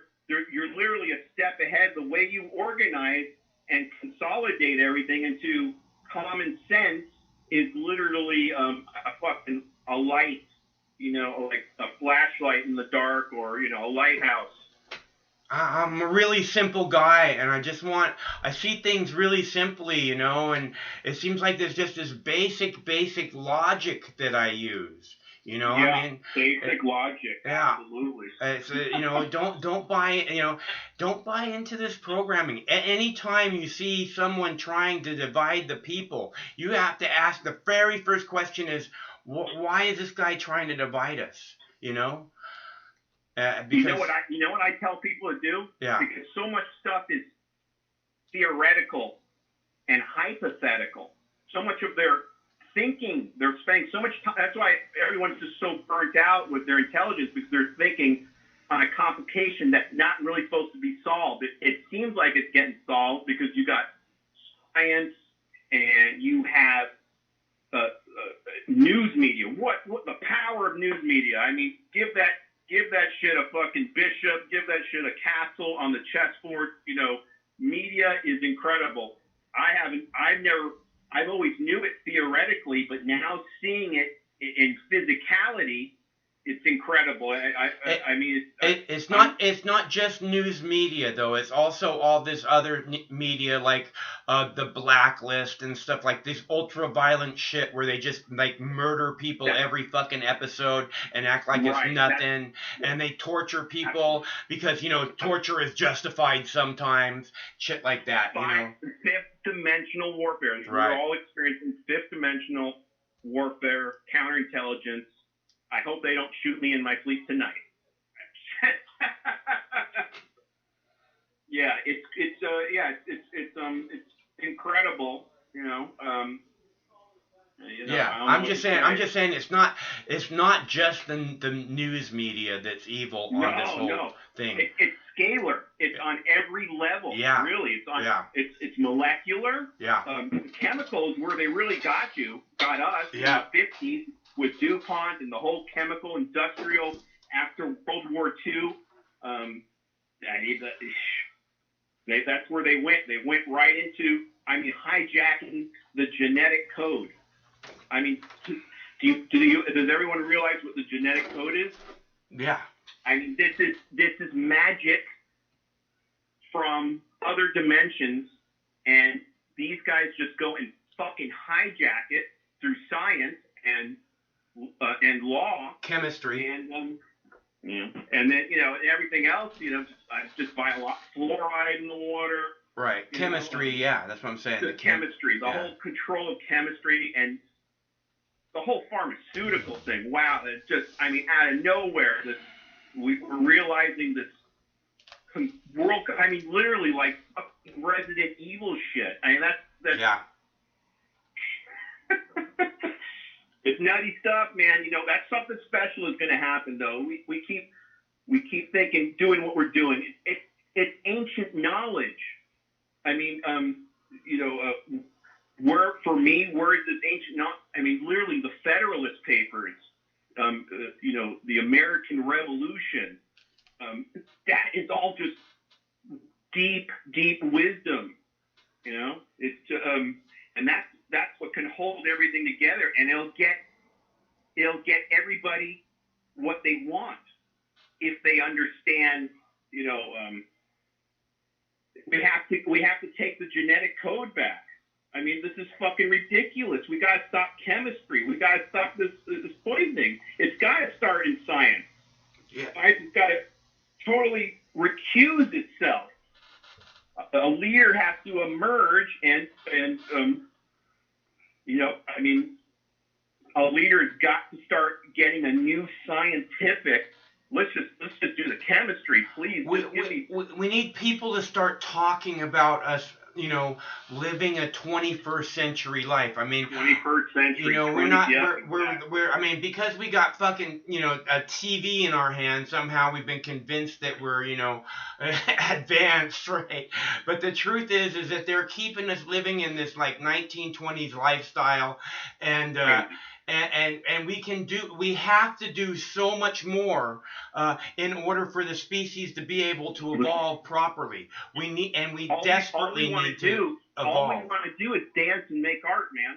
literally a step ahead. The way you organize and consolidate everything into common sense is literally a light, like a flashlight in the dark, or a lighthouse. I'm a really simple guy, and I see things really simply, and it seems like there's just this basic logic that I use. Yeah, I mean, basic logic. Yeah, absolutely. Don't buy into this programming. Any time you see someone trying to divide the people, you have to ask the very first question is, why is this guy trying to divide us? Because, you know what I tell people to do? Yeah. Because so much stuff is theoretical and hypothetical. So much of their thinking, they're spending so much time. That's why everyone's just so burnt out with their intelligence, because they're thinking on a complication that's not really supposed to be solved. It seems like it's getting solved because you got science and you have news media. What the power of news media? I mean, give that shit a fucking bishop. Give that shit a castle on the chessboard. Media is incredible. I've always knew it theoretically, but now seeing it in physicality, it's incredible. It's not just news media though. It's also all this other media like the Blacklist and stuff, like this ultra violent shit where they just like murder people every fucking episode and act like it's nothing, and they torture people because torture is justified sometimes. Shit like that. Fifth-dimensional warfare. We're all experiencing fifth-dimensional warfare, counterintelligence. I hope they don't shoot me in my sleep tonight. Yeah, it's incredible, you know. Yeah, I'm just saying it's not just the news media that's evil on this whole thing. It's scalar. It's on every level. Yeah. Really, it's on. Yeah. It's molecular. Yeah. Chemicals where they really got us in the 50s with DuPont and the whole chemical industrial after World War II. That's where they went. They went right into, hijacking the genetic code. Does everyone realize what the genetic code is? Yeah. This is magic from other dimensions, and these guys just go and fucking hijack it through science and law, chemistry, and and then everything else, just buy a lot fluoride in the water. Right, chemistry. Yeah, that's what I'm saying. The chemistry, the whole control of chemistry, and the whole pharmaceutical thing. Wow, it's just, out of nowhere, we're realizing this world. Literally like Resident Evil shit. That's yeah. It's nutty stuff, man. That's something special is going to happen, though. We keep thinking, doing what we're doing. It's ancient knowledge. Where is this ancient knowledge? Literally the Federalist Papers, the American Revolution. That is all just deep, deep wisdom. It's and that's what can hold everything together, and it'll get everybody what they want if they understand. We have to take the genetic code back. This is fucking ridiculous. We gotta stop chemistry. We gotta stop this poisoning. It's gotta start in science. Yeah. Science has gotta totally recuse itself. A leader has to emerge and a leader's got to start getting a new scientific. Let's just do the chemistry, please. We need people to start talking about us, living a 21st century life. 21st century. We're because we got fucking, a TV in our hands, somehow we've been convinced that we're, advanced, right? But the truth is that they're keeping us living in this like 1920s lifestyle, and we have to do so much more in order for the species to be able to evolve properly. We desperately need to evolve. All we want to do is dance and make art, man.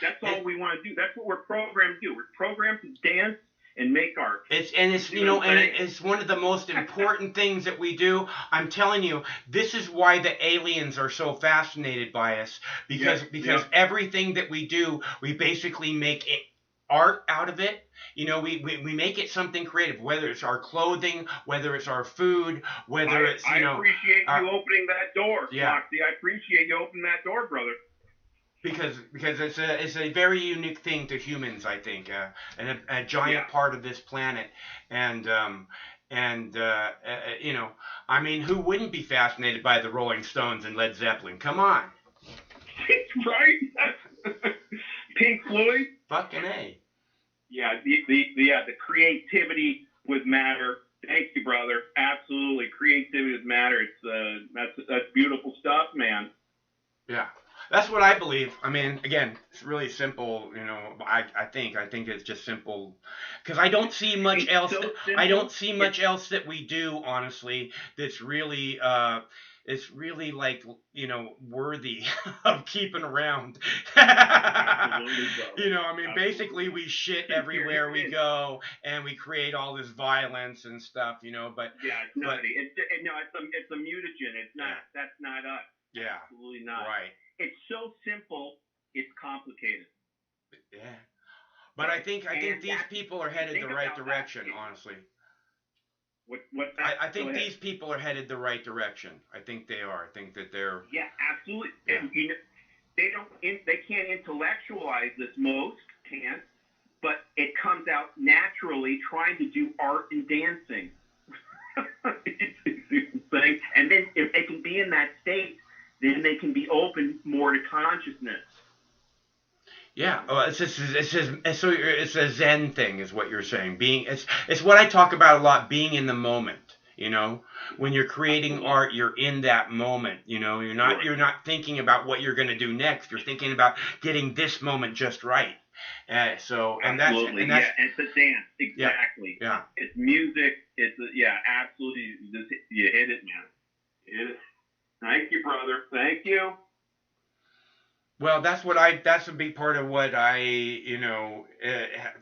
That's all we want to do. That's what we're programmed to do. We're programmed to dance and make art. It's one of the most important things that we do. I'm telling you, this is why the aliens are so fascinated by us, because everything that we do, we basically make it art out of it. We make it something creative, whether it's our clothing, whether it's our food, whether it's I appreciate you opening that door, yeah. Moxie. I appreciate you opening that door, brother. Because it's a very unique thing to humans, I think, and a giant part of this planet, and who wouldn't be fascinated by the Rolling Stones and Led Zeppelin? Come on. Right. Pink Floyd. Fucking A. Yeah, the creativity with matter. Thank you, brother. Absolutely, creativity with matter. It's that's beautiful stuff, man. Yeah, that's what I believe. Again, it's really simple. I think it's just simple, because I don't see much else. I don't see much else that we do, honestly, that's really it's really like, worthy of keeping around. Basically we shit everywhere we go, and we create all this violence and stuff, but yeah, it's nutty. It's a mutagen. It's not. Yeah. That's not us. Yeah, absolutely not. Right. It's so simple. It's complicated. Yeah, but I think these people are headed the right direction, honestly. I think these people are headed the right direction. I think they are. I think that they're. Yeah, absolutely. Yeah. And, they can't intellectualize this. Most can't, but it comes out naturally trying to do art and dancing. And then if they can be in that state, then they can be open more to consciousness. Yeah, well, it's a Zen thing, is what you're saying. It's what I talk about a lot. Being in the moment. You know, when you're creating art, you're in that moment. You know, you're not thinking about what you're going to do next. You're thinking about getting this moment just right. And that's absolutely. And it's a dance. Exactly. Yeah. It's music. Absolutely. You hit it, man. Hit it. Thank you, brother. Thank you. Well, that's a big part of what I,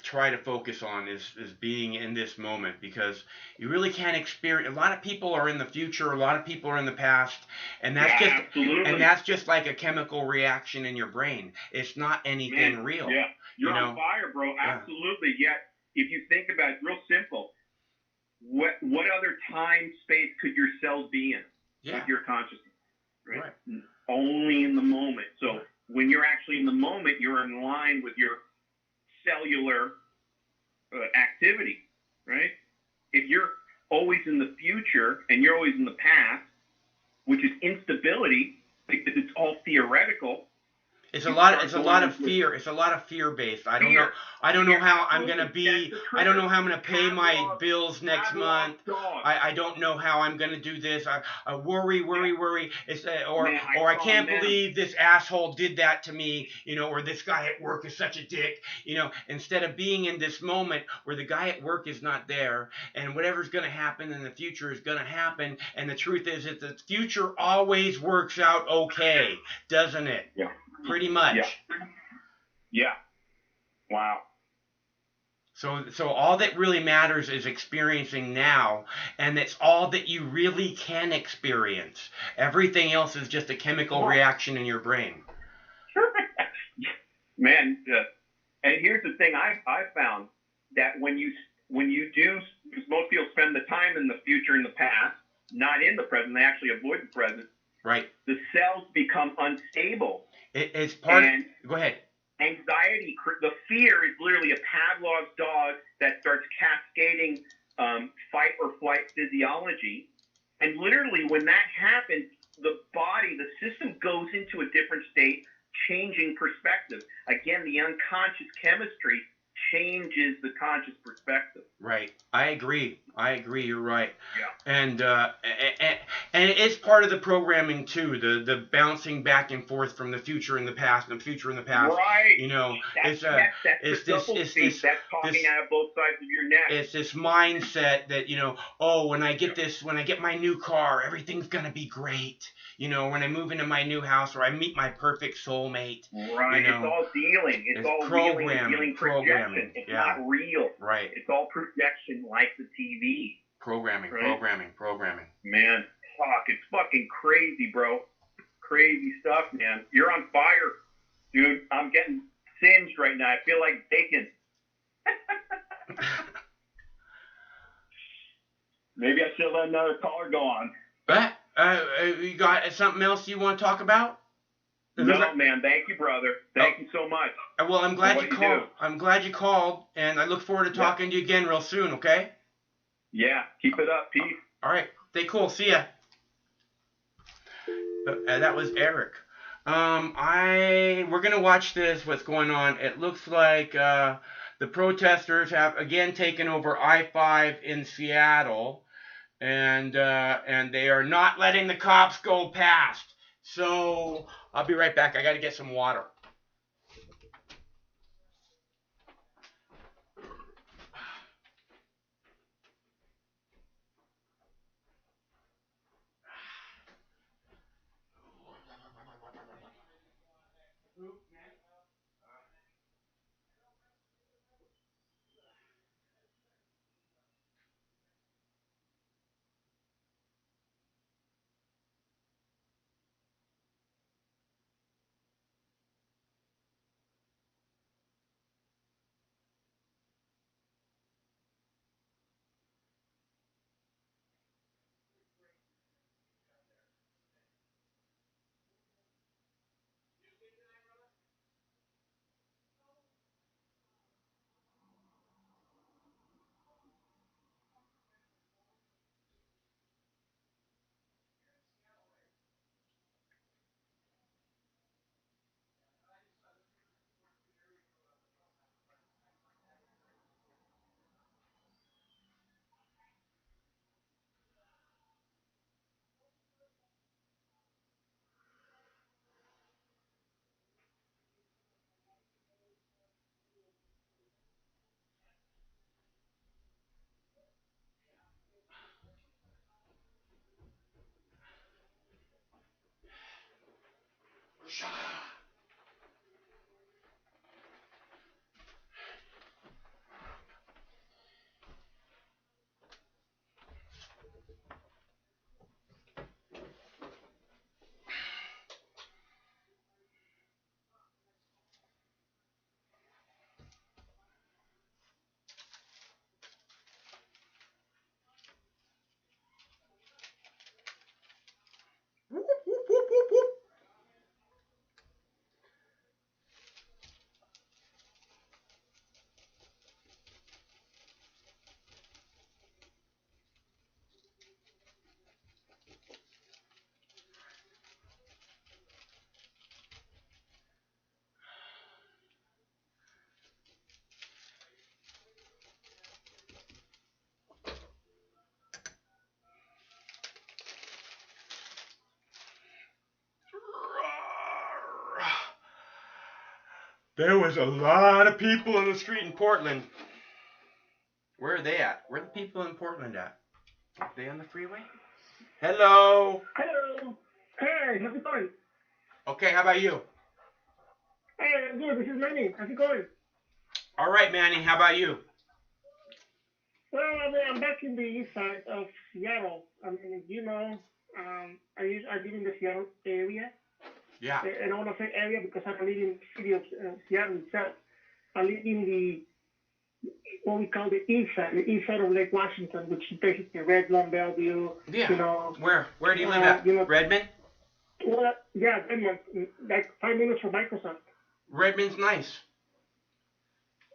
try to focus on is being in this moment, because you really can't experience. A lot of people are in the future, a lot of people are in the past, and that's just like a chemical reaction in your brain. It's not anything real. Yeah, you're on fire, bro. Absolutely. Yeah. If you think about it, real simple. What other time space could your cells be in with your consciousness? Right. Only in the moment. So when you're actually in the moment, you're in line with your cellular activity, right? If you're always in the future and you're always in the past, which is instability, because it's all theoretical. It's a lot of fear. It's a lot of fear based. I don't know how I'm gonna be. I don't know how I'm gonna pay my bills next month. I don't know how I'm gonna do this. I worry. It's I can't believe this asshole did that to me. Or this guy at work is such a dick. Instead of being in this moment where the guy at work is not there, and whatever's gonna happen in the future is gonna happen. And the truth is that the future always works out okay, doesn't it? Yeah. Pretty much. Yeah. Wow. So all that really matters is experiencing now, and it's all that you really can experience. Everything else is just a chemical reaction in your brain. Man, and here's the thing I found, that when you do, because most people spend the time in the future and the past, not in the present, they actually avoid the present. Right. The cells become unstable. It's part of, go ahead. Anxiety, the fear is literally a Pavlov's dog that starts cascading fight or flight physiology. And literally when that happens, the body, the system goes into a different state, changing perspective. Again, the unconscious chemistry changes the conscious perspective. Right. I agree. You're right. Yeah. And it's part of the programming too. The bouncing back and forth from the future and the past, and the future and the past. Right. That's this talking out of both sides of your neck. It's this mindset that when I get my new car, everything's gonna be great. When I move into my new house, or I meet my perfect soulmate. Right. It's all dealing. It's all dealing projection. It's not real. Right. It's all projection, like the TV. Programming. Man, fuck, it's fucking crazy, bro. Crazy stuff, man. You're on fire, dude. I'm getting singed right now. I feel like bacon. Maybe I should let another caller go on. You got something else you want to talk about? No, man. Thank you, brother. Thank you so much. Well, I'm glad you called. I'm glad you called, and I look forward to talking to you again real soon, okay? Yeah. Keep it up. Peace. All right. Stay cool. See ya. That was Eric. We're going to watch this, what's going on. It looks like the protesters have again taken over I-5 in Seattle, and they are not letting the cops go past. So I'll be right back. I got to get some water. Whoop, whoop, whoop, whoop, whoop. There was a lot of people in the street in Portland. Where are they at? Where are the people in Portland at? Are they on the freeway? Hello. Hello. Hey, how's it going? Okay, how about you? Hey, I'm good. This is Manny. How's it going? All right, Manny, how about you? Well, I mean, I'm back in the east side of Seattle. I mean, you know, I live in the Seattle area. Yeah. And I want to say area because I don't live in the city of Seattle itself. I live in the, what we call the east side of Lake Washington, which is basically Redmond, Bellevue. Yeah. You know. Where do you live at? You know, Redmond? Well, yeah, Redmond, like 5 minutes from Microsoft. Redmond's nice.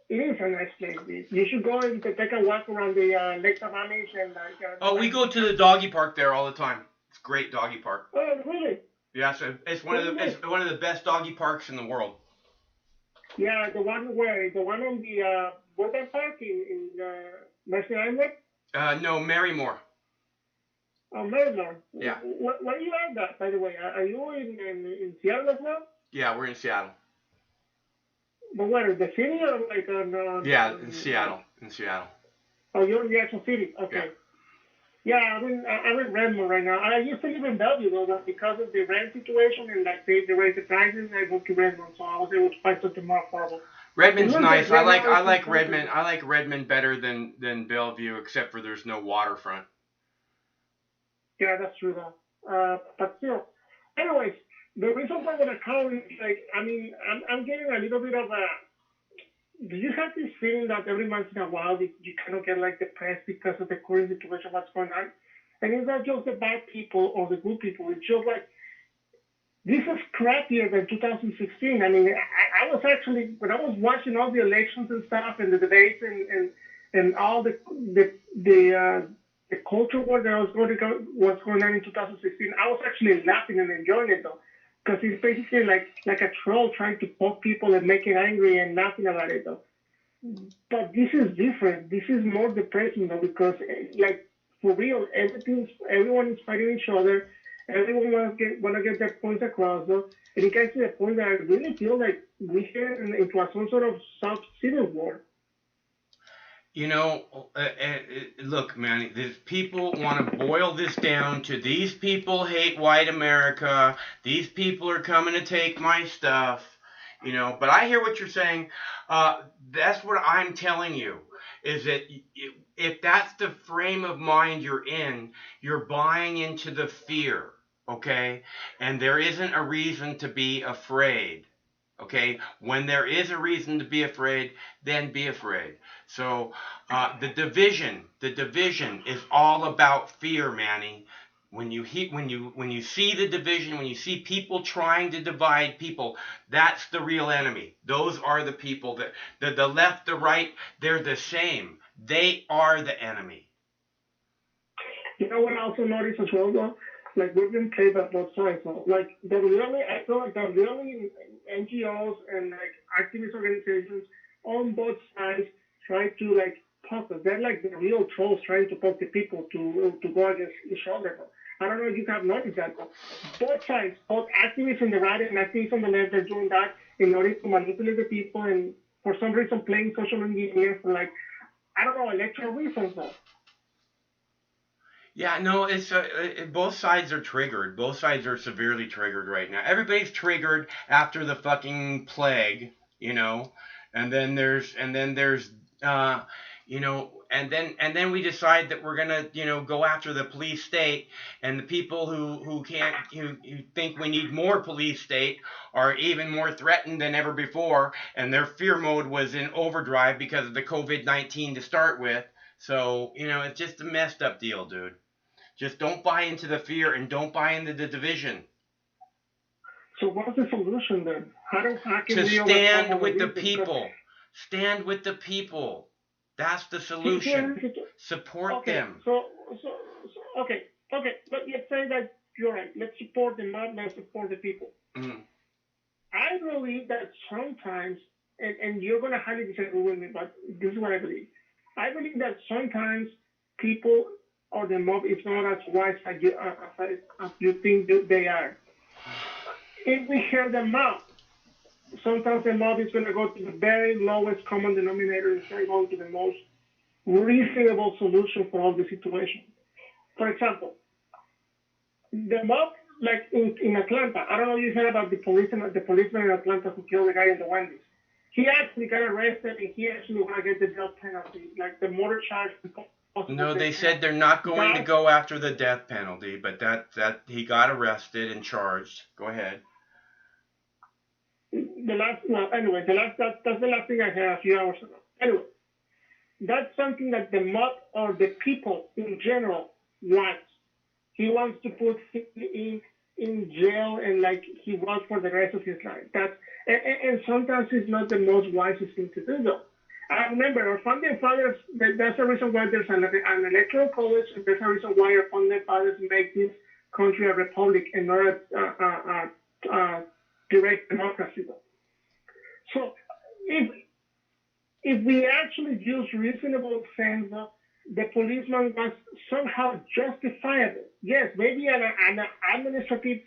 It is a nice place. You should go and take a walk around the Lake Tavares and. Oh, we go to the doggy park there all the time. It's a great doggy park. Oh, really? Yeah, so it's one of the best doggy parks in the world. Yeah, the one on the Burbank Park in Mercer Island. No, Marymore. Oh, Marymore. Yeah. Where are you at that, by the way? Are you in Seattle as well? Yeah, we're in Seattle. But where, the city or like on? Yeah, in Seattle. In Seattle. Oh, you're in the actual city. Okay. Yeah, I'm in Redmond right now. I used to live in Bellevue though, but because of the rent situation and like they raised the prices, I moved to Redmond, so I was able to find something more affordable. Redmond's nice. I like Redmond. I like Redmond better than Bellevue, except for there's no waterfront. Yeah, that's true though. But still, anyways, the reason why I'm gonna call is like, I mean, I'm getting a little bit of a. Do you have this feeling that every once in a while you kind of get like depressed because of the current situation, what's going on? And it's not just the bad people or the good people. It's just like, this is crappier than 2016. I mean, I was actually, when I was watching all the elections and stuff and the debates and all the culture war that was going on in 2016, I was actually laughing and enjoying it though. Because it's basically like a troll trying to poke people and make it angry and laughing about it though. But this is different. This is more depressing though, because like for real, everyone is fighting each other. Everyone wanna get their points across though. And it gets to the point that I really feel like we get into some sort of soft civil war. You know, look, man, people want to boil this down to these people hate white America. These people are coming to take my stuff. You know, but I hear what you're saying. That's what I'm telling you, is that if that's the frame of mind you're in, you're buying into the fear, okay? And there isn't a reason to be afraid. Okay, when there is a reason to be afraid, then be afraid. So the division is all about fear, Manny. When you see the division, when you see people trying to divide people, that's the real enemy. Those are the people that the left, the right, they're the same. They are the enemy. You know what I also noticed as well, though? Like, we've been played by both sides. So, like, I feel like the really NGOs and, like, activist organizations on both sides try to, like, poke us. They're, like, the real trolls trying to poke the people to go against each other. I don't know if you have noticed that, but both sides, both activists on the right and activists on the left, are doing that in order to manipulate the people and, for some reason, playing social engineer for, like, I don't know, electoral reasons, though. Yeah, no, it's both sides are triggered. Both sides are severely triggered right now. Everybody's triggered after the fucking plague, you know, and then there's you know, and then we decide that we're gonna, you know, go after the police state, and the people who think we need more police state are even more threatened than ever before, and their fear mode was in overdrive because of the COVID-19 to start with. So, you know, it's just a messed up deal, dude. Just don't buy into the fear and don't buy into the division. So what's the solution then? How can To we stand overcome with the all of this? people. Stand with the people. That's the Because- solution. Support Okay, them. so okay, but let's say that you're right. Let's support the mob, let's support the people. Mm. I believe that sometimes, and you're going to highly disagree with me, but this is what I believe. I believe that sometimes people or the mob is not as wise as you think they are. If we hear the mob, sometimes the mob is going to go to the very lowest common denominator instead of going to the most reasonable solution for all the situation. For example, the mob, like in Atlanta, I don't know if you heard about the policeman in Atlanta who killed the guy in the Wendy's. He actually got arrested and he actually want to get the death penalty, like the murder charge. No, they said they're not going to go after the death penalty, but that he got arrested and charged. Go ahead. That's the last thing I heard a few hours ago. Anyway, that's something that the mob or the people in general wants. He wants to put him in jail and like he was for the rest of his life. And sometimes it's not the most wisest thing to do though. I remember our founding fathers, that's the reason why there's an electoral college, and there's a reason why our founding fathers make this country a republic and not a direct democracy. So if we actually use reasonable sense, the policeman was somehow justifiable. Yes, maybe an administrative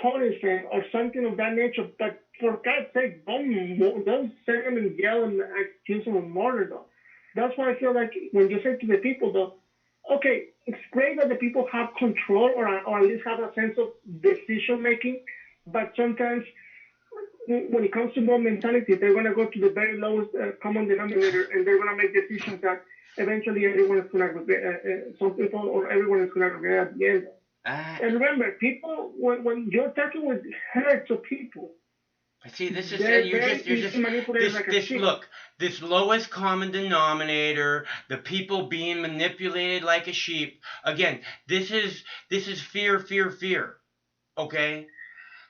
punishment or something of that nature, but for God's sake, don't send him in jail and accuse him of murder, though. That's why I feel like when you say to the people, though, okay, it's great that the people have control or at least have a sense of decision making, but sometimes when it comes to mob mentality, they're going to go to the very lowest common denominator and they're going to make decisions that eventually everyone is going to some people or everyone is going to regret at the end. And remember, people, when you're talking with hundreds of people, see, this is look, this lowest common denominator, the people being manipulated like a sheep. Again, this is fear. Okay?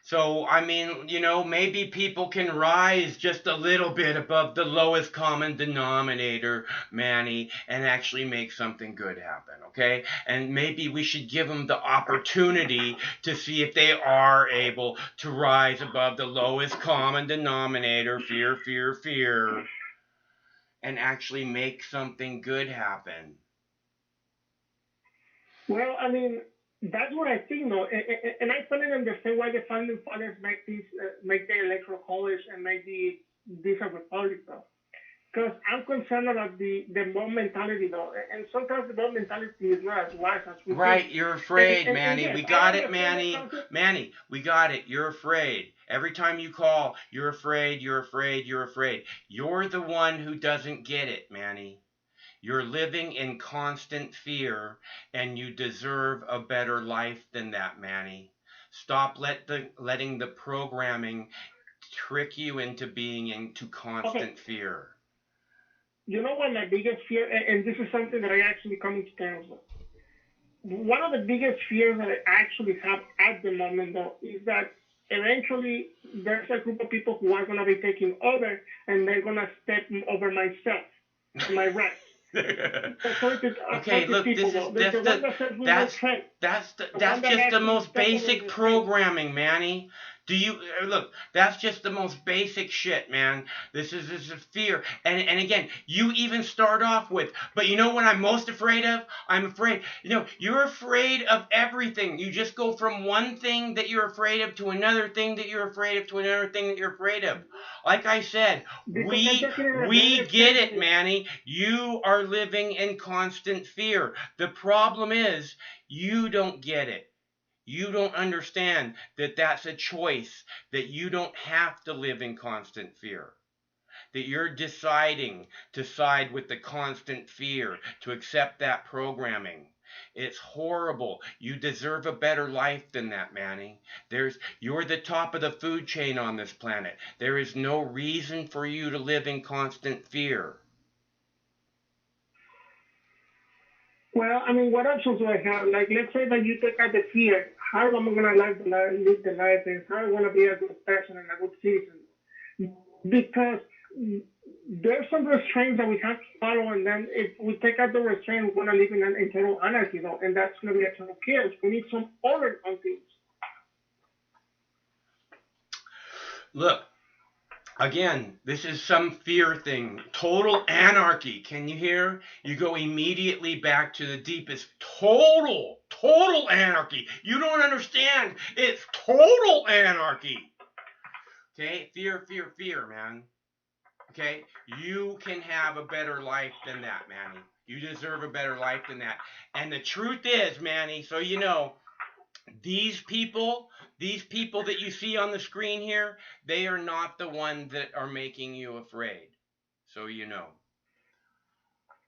So, I mean, you know, maybe people can rise just a little bit above the lowest common denominator, Manny, and actually make something good happen, okay? And maybe we should give them the opportunity to see if they are able to rise above the lowest common denominator, fear, and actually make something good happen. Well, I mean, that's what I think, though, and I finally understand why the founding fathers make the electoral college and make this a republic, though. Because I'm concerned about the mob mentality, though, and sometimes the mob mentality is not as wise as we Right, think. you're afraid, Manny. Yes, We got it, I Manny. understand the Manny, we got it. You're afraid. Every time you call, you're afraid. You're the one who doesn't get it, Manny. You're living in constant fear, and you deserve a better life than that, Manny. Stop letting the programming trick you into being into constant fear. You know what my biggest fear, and this is something that I actually come into terms with. One of the biggest fears that I actually have at the moment, though, is that eventually there's a group of people who are going to be taking over, and they're going to step over myself, my rights. Okay, look, that's just the most basic programming, Manny. Look, that's just the most basic shit, man. This is fear. And again, you even start off with, but you know what I'm most afraid of? I'm afraid, you're afraid of everything. You just go from one thing that you're afraid of to another thing that you're afraid of to another thing that you're afraid of. Like I said, we get it, Manny. You are living in constant fear. The problem is, you don't get it. You don't understand that that's a choice, that you don't have to live in constant fear, that you're deciding to side with the constant fear, to accept that programming. It's horrible. You deserve a better life than that, Manny. You're the top of the food chain on this planet. There is no reason for you to live in constant fear. Well, I mean, what options do I have? Like, let's say that you take out the fear. How am I going to live the life, and how am I going to be a good person and a good citizen? Because there's some restraints that we have to follow, and then if we take out the restraint, we're going to live in total anarchy, though, and that's going to be a total chaos. We need some order on things. Look, again, this is some fear thing. Total anarchy. Can you hear? You go immediately back to the deepest. Total anarchy. You don't understand. It's total anarchy. Okay? Fear, man. Okay? You can have a better life than that, Manny. You deserve a better life than that. And the truth is, Manny, so you know, these people that you see on the screen here, they are not the ones that are making you afraid. So you know.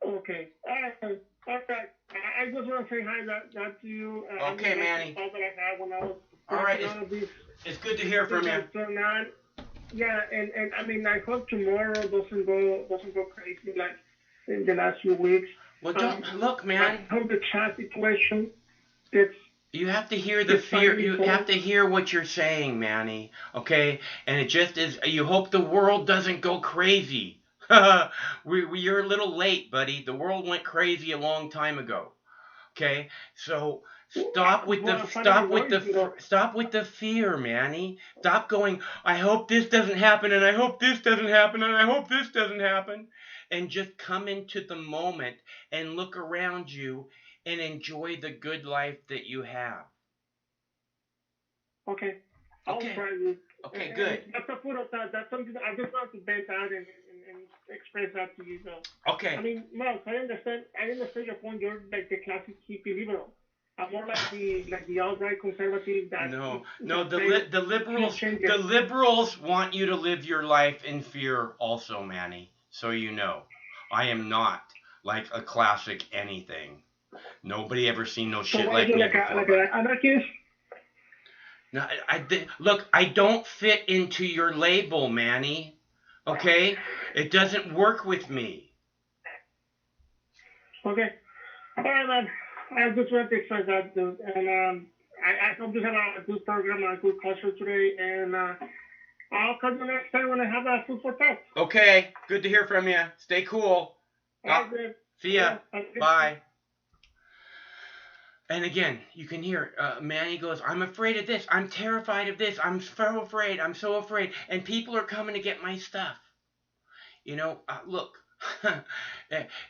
Okay. Okay. I just want to say hi that to you. Okay, Manny. That I had when I was all right. It's good to hear from you. So now, yeah, and I mean, I hope tomorrow doesn't go crazy like in the last few weeks. Well, don't look, man. I hope the chat situation gets. You have to hear the fear. You have to hear what you're saying, Manny. Okay? And it just is. You hope the world doesn't go crazy. You're a little late, buddy. The world went crazy a long time ago. Okay? So stop with the fear, Manny. Stop going, I hope this doesn't happen, and I hope this doesn't happen, and I hope this doesn't happen. And just come into the moment and look around you and enjoy the good life that you have. Okay. I'll try this. Okay, good. That's a photo that. That's something that I just want to vent out and express that to you. So. Okay. I mean, Miles, I understand your point. You're like the classic hippie liberal. I'm more like the alt-right conservative. The liberals want you to live your life in fear also, Manny. So you know, I am not like a classic anything. Nobody ever seen no shit like me before. Like an anarchist? No, look, I don't fit into your label, Manny. Okay? It doesn't work with me. Okay. All right, man. I just want to express that, dude. And I hope you have a good program and a good culture today. And I'll come the next time when I have a food for thought. Okay. Good to hear from you. Stay cool. See ya. Bye. And again, you can hear Manny goes, I'm afraid of this. I'm terrified of this. I'm so afraid. I'm so afraid. And people are coming to get my stuff. You know, look,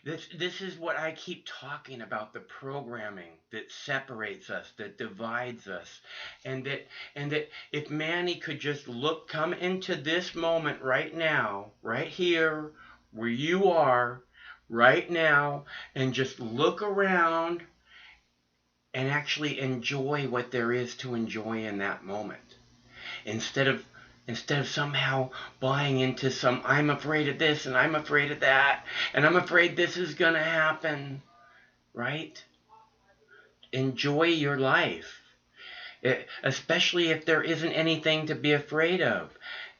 this is what I keep talking about, the programming that separates us, that divides us. And that if Manny could just come into this moment right now, right here, where you are, right now, and just look around and actually enjoy what there is to enjoy in that moment. Instead of somehow buying into some, I'm afraid of this and I'm afraid of that and I'm afraid this is going to happen, right? Enjoy your life, especially if there isn't anything to be afraid of.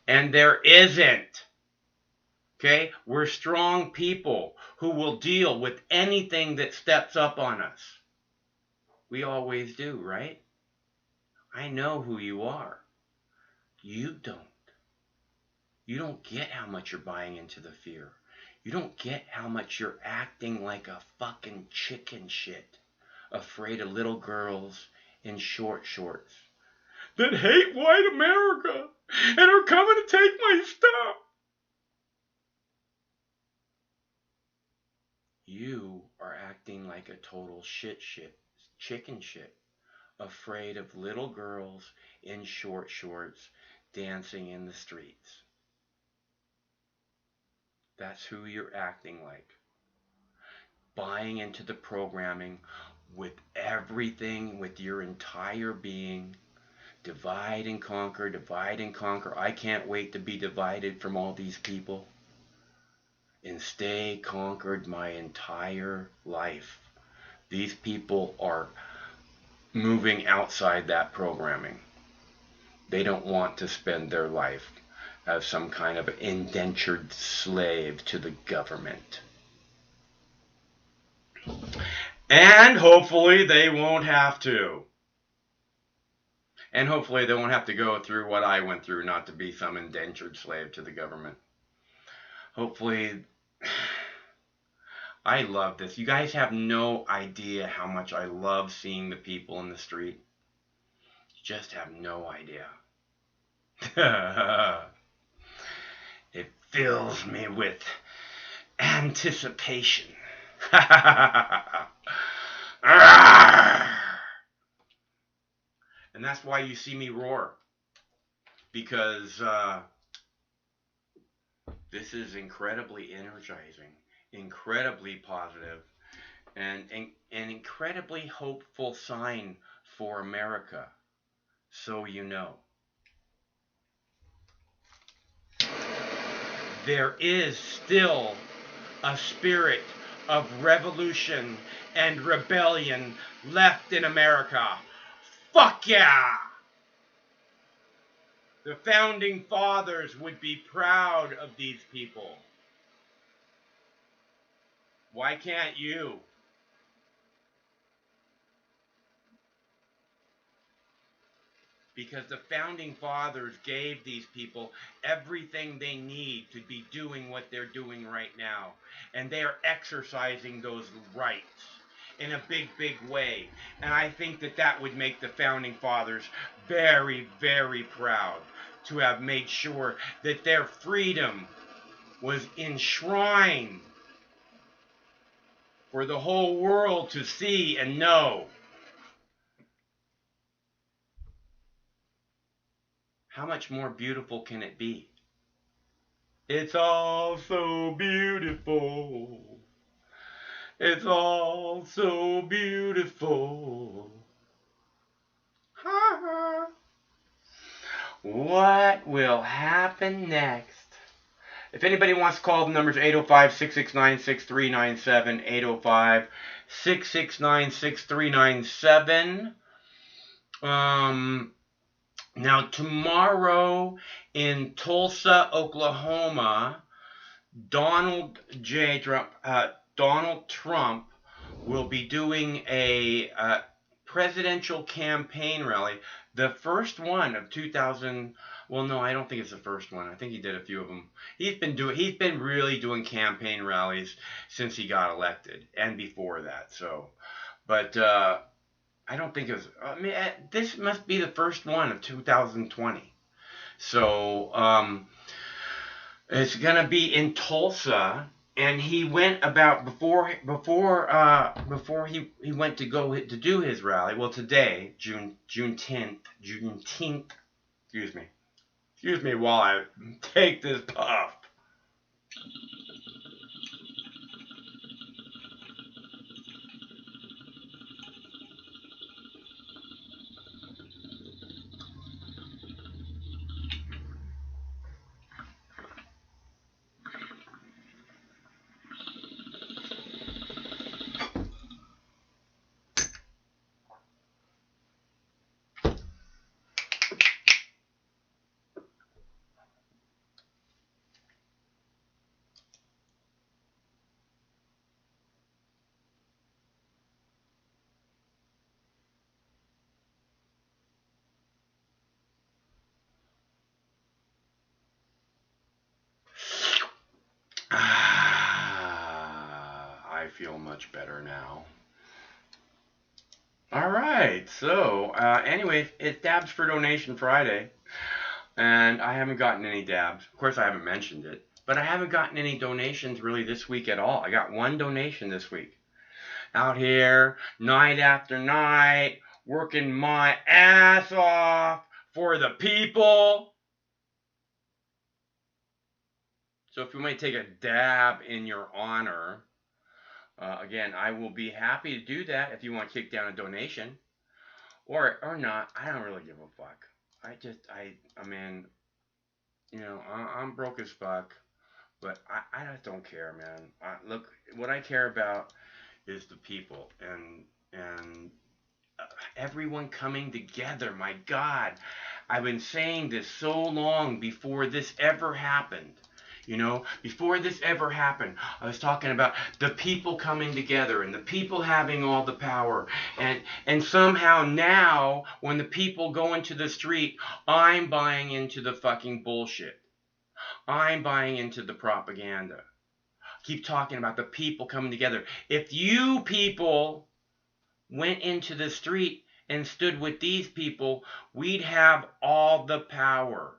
And there isn't. Okay? We're strong people who will deal with anything that steps up on us. We always do, right? I know who you are. You don't. You don't get how much you're buying into the fear. You don't get how much you're acting like a fucking chicken shit, afraid of little girls in short shorts. that hate white America and are coming to take my stuff. You are acting like a total chicken shit, afraid of little girls in short shorts dancing in the streets. That's who you're acting like. Buying into the programming with everything, with your entire being. Divide and conquer, divide and conquer. I can't wait to be divided from all these people and stay conquered my entire life. These people are moving outside that programming. They don't want to spend their life as some kind of indentured slave to the government. And hopefully they won't have to. And hopefully they won't have to go through what I went through, not to be some indentured slave to the government. Hopefully, I love this. You guys have no idea how much I love seeing the people in the street. You just have no idea. It fills me with anticipation. And that's why you see me roar. Because this is incredibly energizing, incredibly positive, and an incredibly hopeful sign for America. So you know. There is still a spirit of revolution and rebellion left in America. Fuck yeah! The founding fathers would be proud of these people. Why can't you? Because the founding fathers gave these people everything they need to be doing what they're doing right now. And they are exercising those rights in a big, big way. And I think that that would make the founding fathers very, very proud to have made sure that their freedom was enshrined for the whole world to see and know. How much more beautiful can it be? It's all so beautiful. It's all so beautiful. What will happen next? If anybody wants to call, the number is 805-669-6397. 805-669-6397. Now, tomorrow in Tulsa, Oklahoma, Donald Trump will be doing a presidential campaign rally. The first one of 2000. Well, no, I don't think it's the first one. I think he did a few of them. He's been really doing campaign rallies since he got elected and before that. So, but I don't think it was. I mean, this must be the first one of 2020. So, it's gonna be in Tulsa, and he went about before he went to go to do his rally. Well, today, Juneteenth. Excuse me while I take this puff. I feel much better now. All right. So, anyways, it's Dabs for Donation Friday, and I haven't gotten any dabs. Of course, I haven't mentioned it, but I haven't gotten any donations really this week at all. I got one donation this week. Out here, night after night, working my ass off for the people. So if you might take a dab in your honor, again, I will be happy to do that if you want to kick down a donation. Or not. I don't really give a fuck. I mean, you know, I'm broke as fuck, but I just don't care, man. Look, what I care about is the people and everyone coming together. My God, I've been saying this so long before this ever happened. You know, before this ever happened, I was talking about the people coming together and the people having all the power. And somehow now, when the people go into the street, I'm buying into the fucking bullshit. I'm buying into the propaganda. Keep talking about the people coming together. If you people went into the street and stood with these people, we'd have all the power.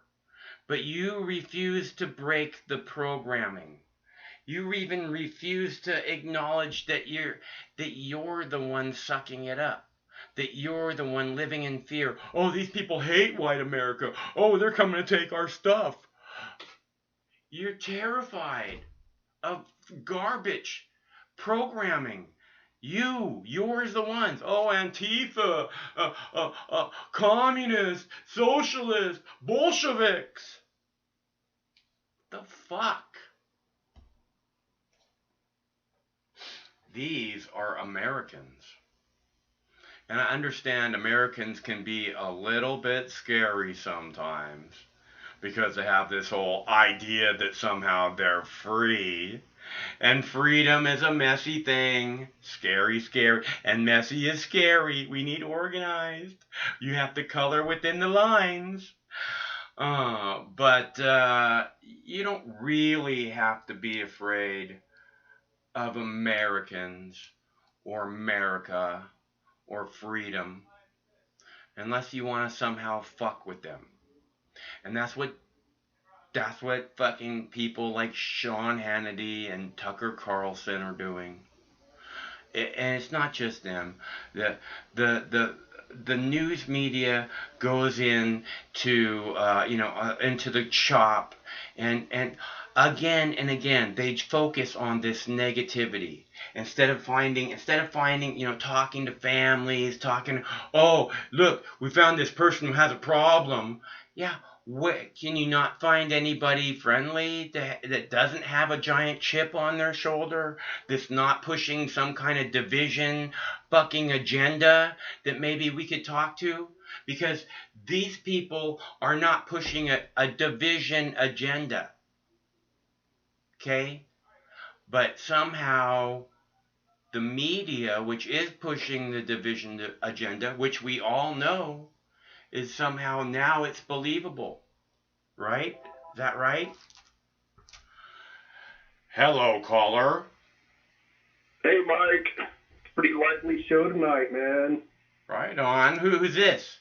But you refuse to break the programming. You even refuse to acknowledge that you're the one sucking it up. That you're the one living in fear. Oh, these people hate white America. Oh, they're coming to take our stuff. You're terrified of garbage programming. Yours the ones. Oh, Antifa, communists, socialists, Bolsheviks. The fuck? These are Americans. And I understand Americans can be a little bit scary sometimes because they have this whole idea that somehow they're free. And freedom is a messy thing. Scary, scary. And messy is scary. We need organized. You have to color within the lines. But you don't really have to be afraid of Americans or America or freedom unless you want to somehow fuck with them. And that's what fucking people like Sean Hannity and Tucker Carlson are doing. And it's not just them. The news media goes into into the chop and again and again they focus on this negativity instead of finding talking to families, oh look, we found this person who has a problem. Yeah, can you not find anybody friendly that doesn't have a giant chip on their shoulder, that's not pushing some kind of division fucking agenda that maybe we could talk to? Because these people are not pushing a division agenda. Okay? But somehow the media, which is pushing the division agenda, which we all know, is somehow now it's believable. Right? Is that right? Hello, caller. Hey, Mike. Pretty lively show tonight, man. Right on. Who's this?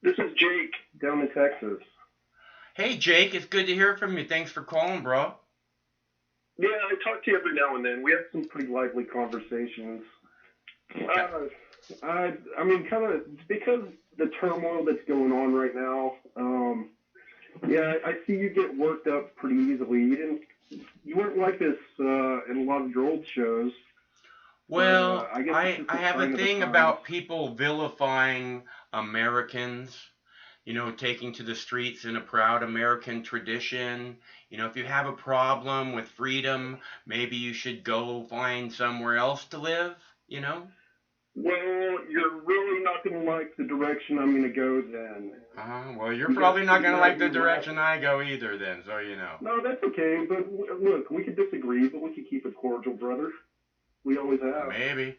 This is Jake, down in Texas. Hey, Jake. It's good to hear from you. Thanks for calling, bro. Yeah, I talk to you every now and then. We have some pretty lively conversations. I mean, kind of because the turmoil that's going on right now. Yeah, I see you get worked up pretty easily. You weren't like this in a lot of your old shows. Well, I have a thing about people vilifying Americans, taking to the streets in a proud American tradition. If you have a problem with freedom, maybe you should go find somewhere else to live, Well, you're really not going to like the direction I'm going to go then. Well, you're probably not going to like the direction I go either then, so you know. No, that's okay, but look, we could disagree, but we could keep it cordial, brother. We always have. Maybe.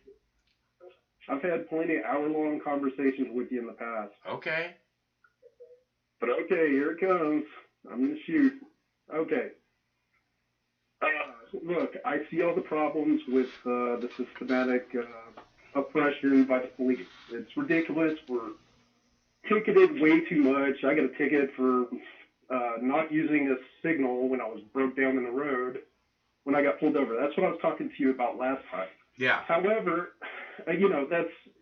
I've had plenty of hour-long conversations with you in the past. Okay. But okay, here it comes. I'm going to shoot. Okay. Look, I see all the problems with the systematic oppression by the police. It's ridiculous. We're ticketed way too much. I got a ticket for not using a signal when I was broke down in the road when I got pulled over. That's what I was talking to you about last time. Yeah. However, you know,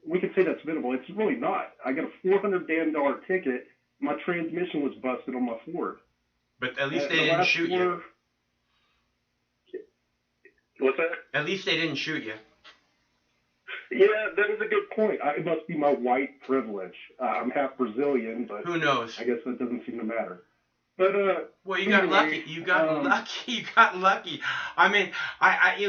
we could say that's minimal. It's really not. I got a $400 damn ticket. My transmission was busted on my Ford. But at least they didn't shoot you. What's that? At least they didn't shoot you. Yeah, that is a good point. It must be my white privilege. I'm half Brazilian, but who knows? I guess that doesn't seem to matter. But well, you got lucky. You got lucky. You got lucky. I mean,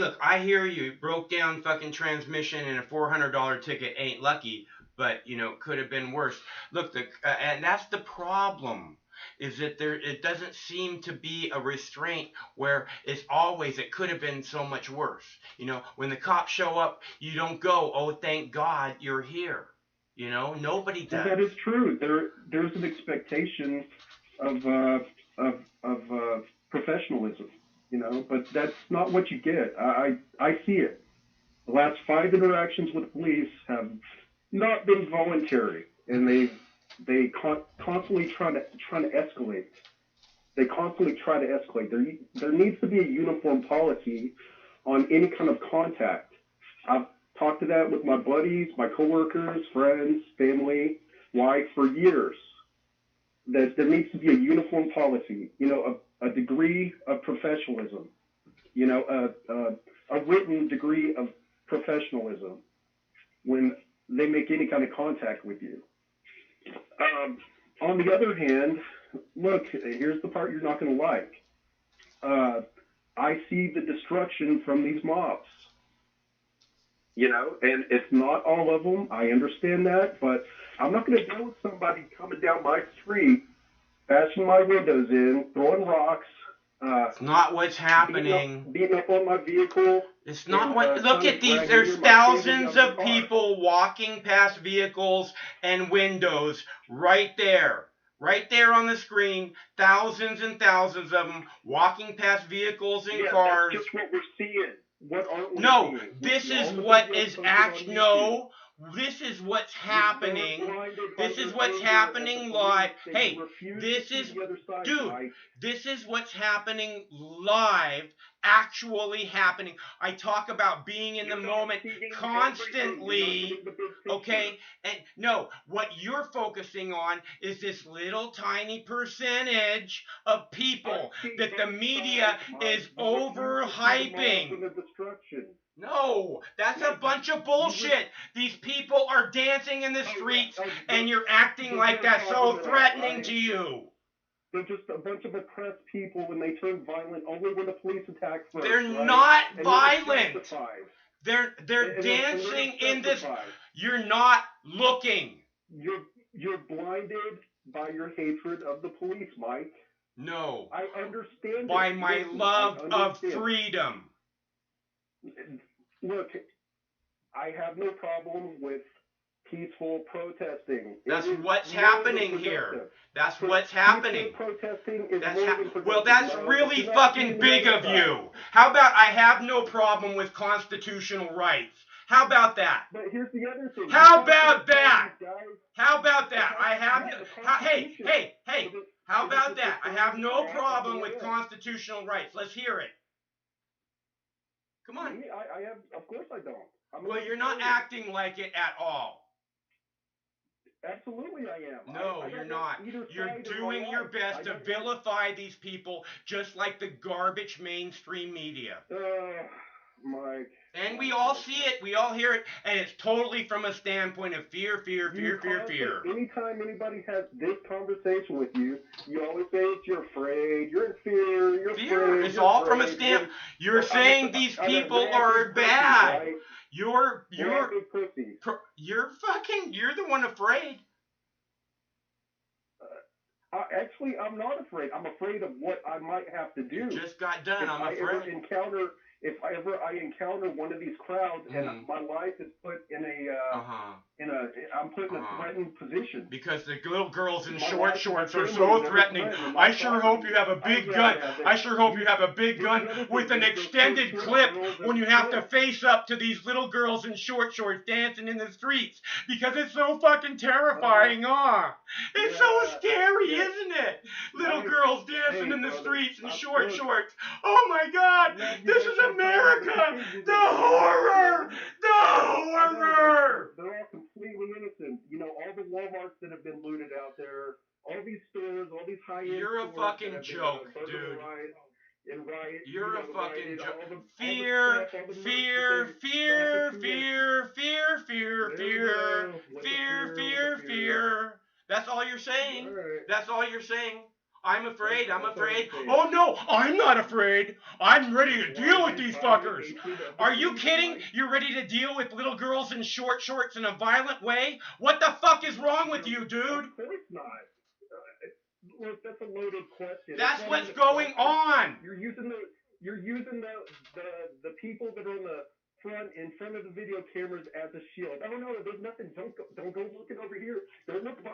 look. I hear you. Broke down fucking transmission and a $400 ticket ain't lucky, but you know, could have been worse. Look, and that's the problem. Is that it doesn't seem to be a restraint where it could have been so much worse. You know, when the cops show up, you don't go, oh, thank God you're here. You know, nobody does. That is true. There's an expectation of professionalism, you know, but that's not what you get. I see it. The last 5 interactions with police have not been voluntary, and they constantly trying to escalate. They constantly try to escalate. There needs to be a uniform policy on any kind of contact. I've talked to that with my buddies, my coworkers, friends, family, wife for years. That there needs to be a uniform policy. You know, a degree of professionalism. You know, a written degree of professionalism when they make any kind of contact with you. On the other hand, look, here's the part you're not going to like. I see the destruction from these mobs. You know, and it's not all of them. I understand that, but I'm not going to deal with somebody coming down my street, bashing my windows in, throwing rocks. It's not what's happening. Beating up on my vehicle. It's not what. Look at these. There's thousands of people walking past vehicles and windows right there. Right there on the screen. Thousands and thousands of them walking past vehicles and cars. That's just what we're seeing. What aren't we no, seeing? this is what is actually. No. This is what's happening. This is what's happening live. Hey, this is, dude, this is what's happening live, actually happening. I talk about being in the moment constantly, okay? And no, what you're focusing on is this little tiny percentage of people that the media is overhyping. No, that's a bunch of bullshit. These people are dancing in the streets, and you're acting like that's so threatening to you. They're just a bunch of oppressed people when they turn violent only when the police attack first. They're not violent. They're dancing in this. You're not looking. You're blinded by your hatred of the police, Mike. No. I understand. By my love of freedom. Look, I have no problem with peaceful protesting. That's what's happening here. That's what's happening. Protesting is well, that's really fucking big of you. How about I have no problem with constitutional rights? How about that? But here's the other thing. How about that? How about that? I have hey. How about that? I have no problem with constitutional rights. Let's hear it. Come on. I have, of course I don't. Well, you're not acting like it at all. Absolutely I am. No, you're not. You're doing your best to vilify these people just like the garbage mainstream media. Mike. And we all see it, we all hear it, and it's totally from a standpoint of fear. Anytime anybody has this conversation with you, you always say you're afraid, you're in fear, you're afraid. It's all from a standpoint. You're saying these people are bad. You're the one afraid. Actually, I'm not afraid. I'm afraid of what I might have to do. You just got done. I'm afraid. If I ever encounter if I encounter one of these crowds and my life is put in I'm put in a threatened position. Because the little girls in short shorts are so threatening. I sure hope you have a big gun. I sure hope you have a big gun with an extended clip when you have to face up to these little girls in short shorts dancing in the streets. Because it's so fucking terrifying, It's so scary, isn't it? Little girls dancing in the streets in short shorts. Oh my God, this is America! The horror! The horror! They're all completely innocent. You know, all the Walmarts that have been looted out there, all these stores, all these high-end You're a stores fucking joke, dude. You're a fucking joke. Fear, fear, fear, fear, fear, fear, fear, fear, fear, fear. That's all you're saying. That's all you're saying. I'm afraid. I'm afraid. Oh no, I'm not afraid. I'm ready to deal with these fuckers. Are you kidding? You're ready to deal with little girls in short shorts in a violent way? What the fuck is wrong with you, dude? Of course not. Look, that's a loaded question. That's what's going on. You're using the people that are on the in front of the video cameras as a shield. Oh no, there's nothing. Don't go looking over here.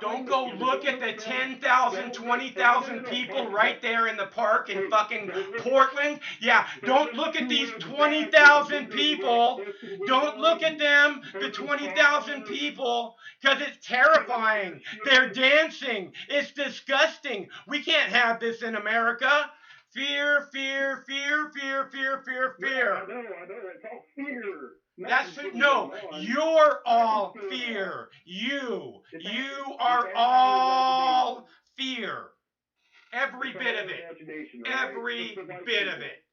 Don't go look at the 10,000, 20,000 people right there in the park in fucking Portland. Yeah, don't look at these 20,000 people. Don't look at them, the 20,000 people, because it's terrifying. They're dancing. It's disgusting. We can't have this in America. Fear, fear, fear, fear, fear, fear, fear. I know. It's all fear. No, you're all fear. You are all fear. Every bit of it. Every bit of it.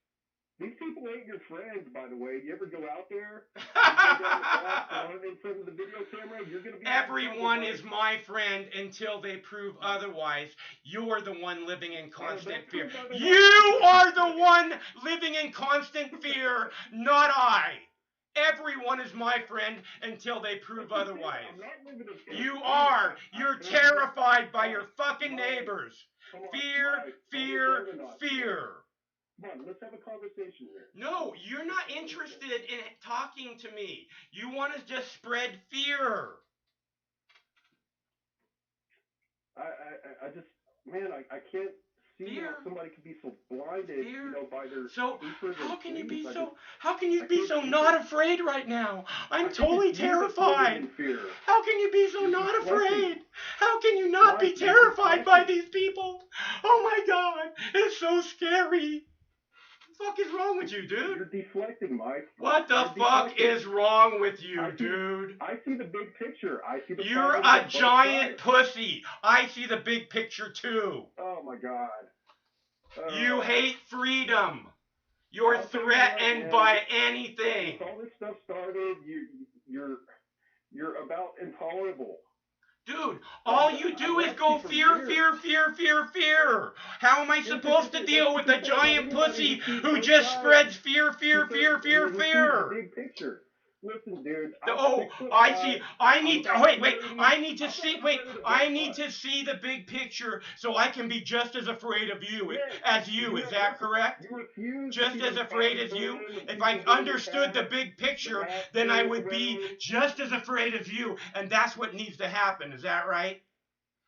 These people ain't your friends, by the way. You ever go out there? In front of the video camera, you're gonna be. Everyone is my friend until they prove otherwise. You're the one living in constant fear. You are the one living in constant fear, not I. Everyone is my friend until they prove otherwise. You are. You're terrified by your fucking neighbors. Fear, fear, fear. Come on, let's have a conversation here. No, you're not interested in talking to me. You want to just spread fear. I just, man, I can't see how somebody can be so blinded, by their. So how can you be so not afraid right now? I'm totally terrified. How can you be so not afraid? How can you not be terrified by these people? Oh my God, it's so scary. What the fuck is wrong with you, dude? You're deflecting, Mike. What the fuck is wrong with you, dude? I see the big picture. You're a giant pussy. I see the big picture too. Oh my God. You hate freedom. You're threatened by anything. All this stuff started. You're about intolerable. Dude, all you do is go fear, fear, fear, fear, fear. How am I supposed to deal with a giant pussy who just spreads fear, fear, fear, fear, fear? Big picture. Listen, dude. I see. I need to see the big picture so I can be just as afraid of you as you. Is that correct? Just as afraid as you? If I understood the big picture, then I would be just as afraid as you, and that's what needs to happen. Is that right?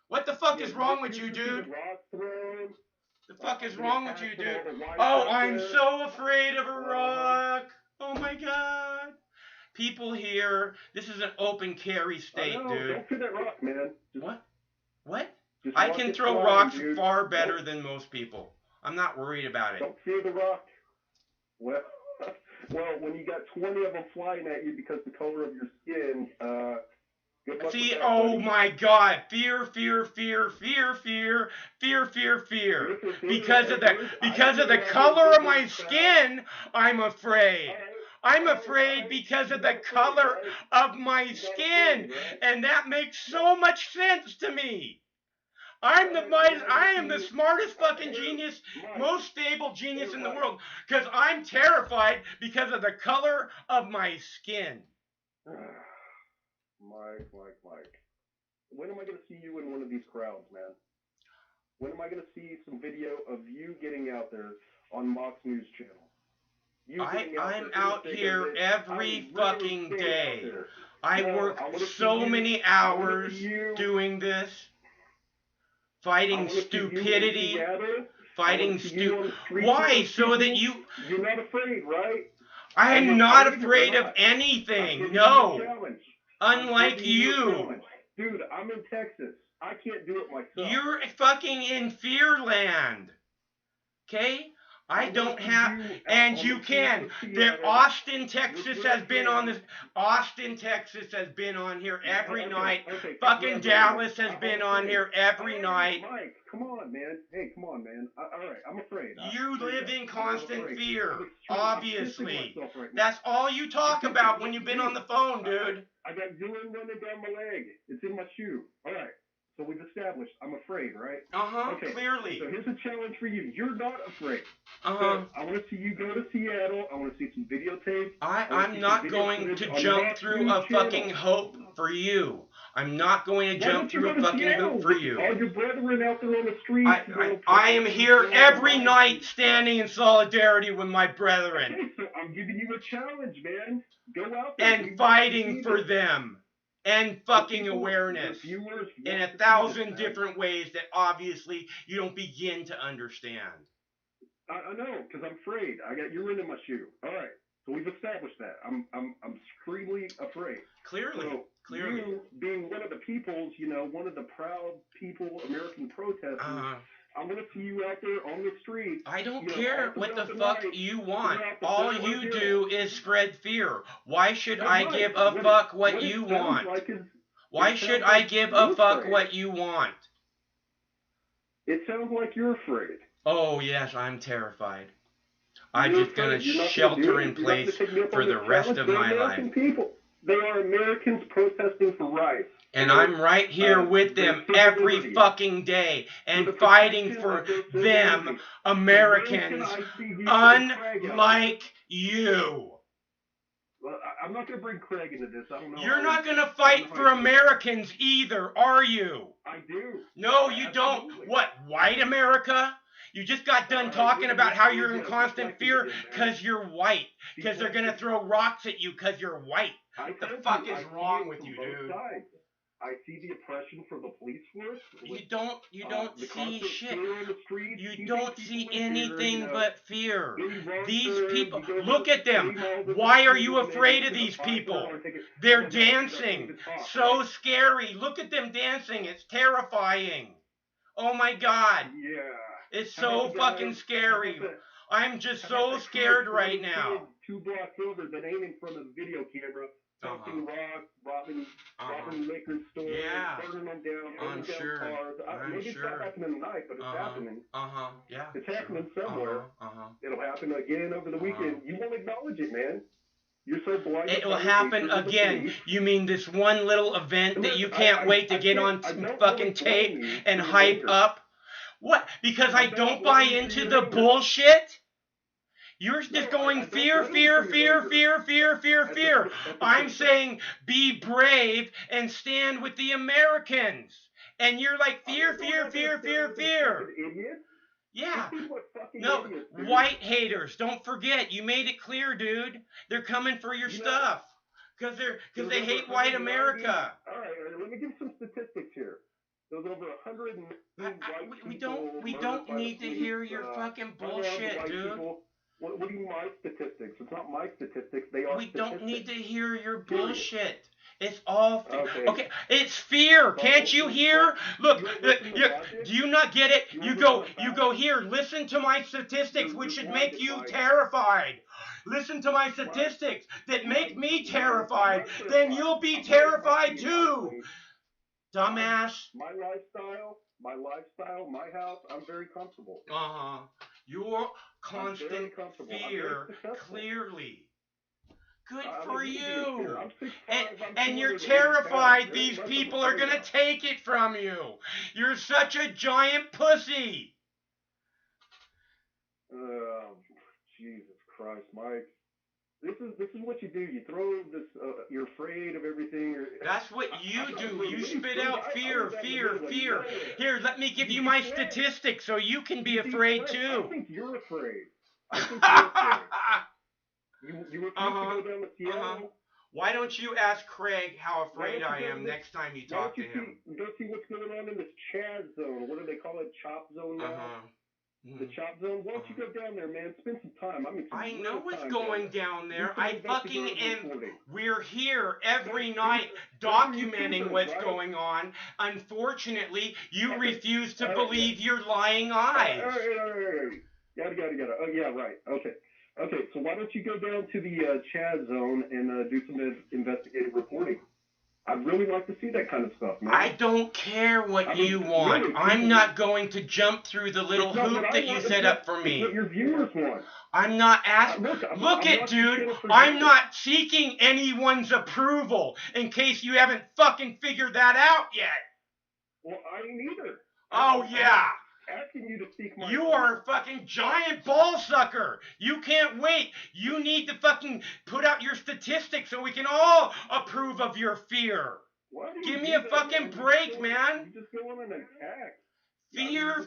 What the fuck is wrong with you, dude? The fuck is wrong with you, dude? Oh, I'm so afraid of a rock. Oh my God. People here, this is an open carry state, dude. Don't throw that rock, man. What? I can throw rocks far better than most people. I'm not worried about it. Don't fear the rock. Well, when you got 20 of them flying at you because the color of your skin, good luck with that, oh my God. Fear, fear, fear, fear, fear, fear, fear, fear. Because of the color of my skin, I'm afraid. I'm afraid because of the color of my skin, and that makes so much sense to me. I am the smartest fucking genius, most stable genius in the world, because I'm terrified because of the color of my skin. Mike. When am I going to see you in one of these crowds, man? When am I going to see some video of you getting out there on Mox News Channel? I'm out here every fucking day. I work I wanna see so you- many I wanna hours see you- doing this, I fighting wanna see you in stupidity, Seattle. fighting I wanna see you on the streets Why? with those So that people. You're not afraid, right? I Are you am not afraid or afraid of not? I'm anything. giving No. you a challenge. I'm Unlike giving you a you. challenge. Dude, I'm in Texas. I can't do it myself. You're fucking in Fearland. Okay? I don't have, and you can. Austin, Texas has been on this. Austin, Texas has been on here every night. Fucking Dallas has been on here every night. Mike, come on, man. Hey, come on, man. All right, I'm afraid. You live in constant fear, I'm obviously. pissing myself right now. That's all you talk about when you've been on the phone, dude. I got urine running down my leg. It's in my shoe. All right. So we've established I'm afraid, right? Okay. Clearly. So here's a challenge for you. You're not afraid. Uh-huh. So I want to see you go to Seattle. I want to see some videotape. I'm not going to jump through a fucking hoop for you. I'm not going to jump through a fucking hoop for you. All your brethren out there on the streets. I am here every night standing in solidarity with my brethren. Okay, so I'm giving you a challenge, man. Go out there. And fighting for them. And fucking awareness. In 1,000 different ways that obviously you don't begin to understand. I know, because I'm afraid. I got urine in my shoe. All right. So we've established that. I'm extremely afraid. Clearly. So Clearly. You being one of the peoples, one of the proud people, American protesters, I'm going to see you out there on the street. I don't care what the fuck you want. All you do is spread fear. Why should I give a fuck what you want? Why should I give a fuck what you want? It sounds like you're afraid. Oh, yes, I'm terrified. I'm just going to shelter in place for the rest of my life. They are Americans protesting for rights. And I'm right here with them every fucking day and fighting for them, Americans, unlike you. Well, I'm not going to bring Craig into this. I don't know. You're not going to fight for Americans either, are you? I do. No, you don't. What, white America? You just got done talking about how you're in constant fear because you're white. Because they're going to throw rocks at you because you're white. What the fuck is wrong with you, dude? I see the oppression from the police force. You don't see shit. You don't see anything but fear. These people, look at them. Why are you afraid of these people? They're dancing. So scary. Look at them dancing. It's terrifying. Oh my God. Yeah. It's so fucking scary. I'm just so scared right now. 2 blocks over that ain't in front of the video camera. Tossing rocks, robbing liquor stores, burning them down, burning down cars. Maybe it's not happening tonight, but it's happening. Yeah. It's happening somewhere. It'll happen again over the weekend. You won't acknowledge it, man. You're so blind. It will happen again. You mean this one little event that you can't wait to get on fucking tape and hype up? What? Because I don't buy into the bullshit? You're just going fear, fear, fear, fear, fear, fear, fear. I'm saying be brave and stand with the Americans. And you're like fear, fear, fear, fear, fear. Yeah. No, white haters. Don't forget. You made it clear, dude. They're coming for your stuff. Because they hate white America. All right, let me give some statistics here. There's over 100 we don't need to hear your fucking bullshit, dude. What do you mean my statistics? It's not my statistics. They are. We don't need to hear your bullshit. It's all fear. Okay, it's fear. Can't you hear? Look, do you not get it? You go here. Listen to my statistics, which should make you terrified. Listen to my statistics that make me terrified. Then you'll be terrified too. Dumbass. My lifestyle, my house, I'm very comfortable. Your constant fear, clearly. Good for you. And you're terrified these people are going to take it from you. You're such a giant pussy. Jesus Christ, Mike. This is what you do. You throw this. You're afraid of everything. That's what you do. You spit out fear, fear, fear. Here, let me give you my statistics so you can be afraid too. I think you're afraid. You refuse to go down to Seattle. Why don't you ask Craig how afraid Why don't I you go am to- next time you Why talk don't to you him? go see what's going on in this Chad zone? What do they call it? Chop zone now? The chop zone? Why don't you go down there, man? Spend some time. I mean, some I real know what's time going down there. Do some I fucking investigative am. reporting. We're here every night Those are documenting YouTubers, what's right? going on. Unfortunately, you Okay. refuse to All right, believe your lying All eyes. right. Yada. Oh, yeah, right. Okay, so why don't you go down to the Chad zone and do some investigative reporting? I'd really like to see that kind of stuff, man. I don't care what you want. really, I'm people- not going to jump through the little It's not hoop what I that you want, set it's up for It's me. what your viewers want. I'm not asking. Look, I'm Look it, not dude. channel for I'm you. not seeking anyone's approval. In case you haven't fucking figured that out yet. Well, I ain't either. Oh yeah. Asking you to seek my. You are a fucking giant ball sucker. You can't wait. You need to fucking put out your statistics so we can all approve of your fear. Why do you Give do me a that, fucking man? break, man. You just go on an attack. Fear.